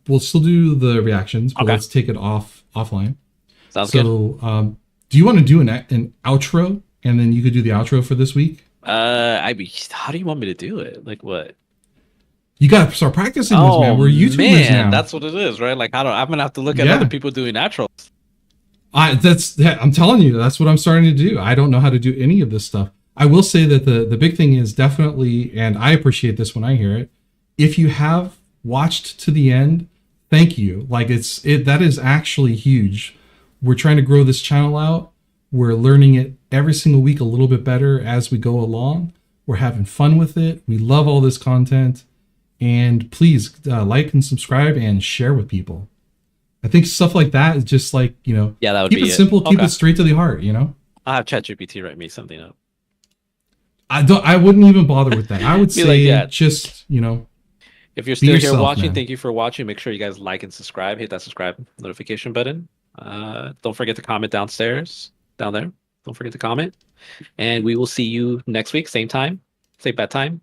we'll still do the reactions, but let's take it offline. Sounds good. So, do you want to do an outro, and then you could do the outro for this week? How do you want me to do it? Like what? You gotta start practicing this, man. We're YouTubers now. That's what it is, right? Like I'm gonna have to look at other people doing naturals. I'm telling you, that's what I'm starting to do. I don't know how to do any of this stuff. I will say that the big thing is definitely, and I appreciate this when I hear it, if you have watched to the end, thank you. Like that is actually huge. We're trying to grow this channel out. We're learning it every single week a little bit better as we go along. We're having fun with it. We love all this content. And please like and subscribe and share with people. I think stuff like that is just like, you know, that would keep be it simple, keep it straight to the heart, you know? I'll have ChatGPT write me something up. I wouldn't even bother with that. I would say just, you know, if you're still yourself, here watching, man. Thank you for watching. Make sure you guys like and subscribe. Hit that subscribe notification button. Don't forget to comment down there. Don't forget to comment. And we will see you next week, same time, same bad time.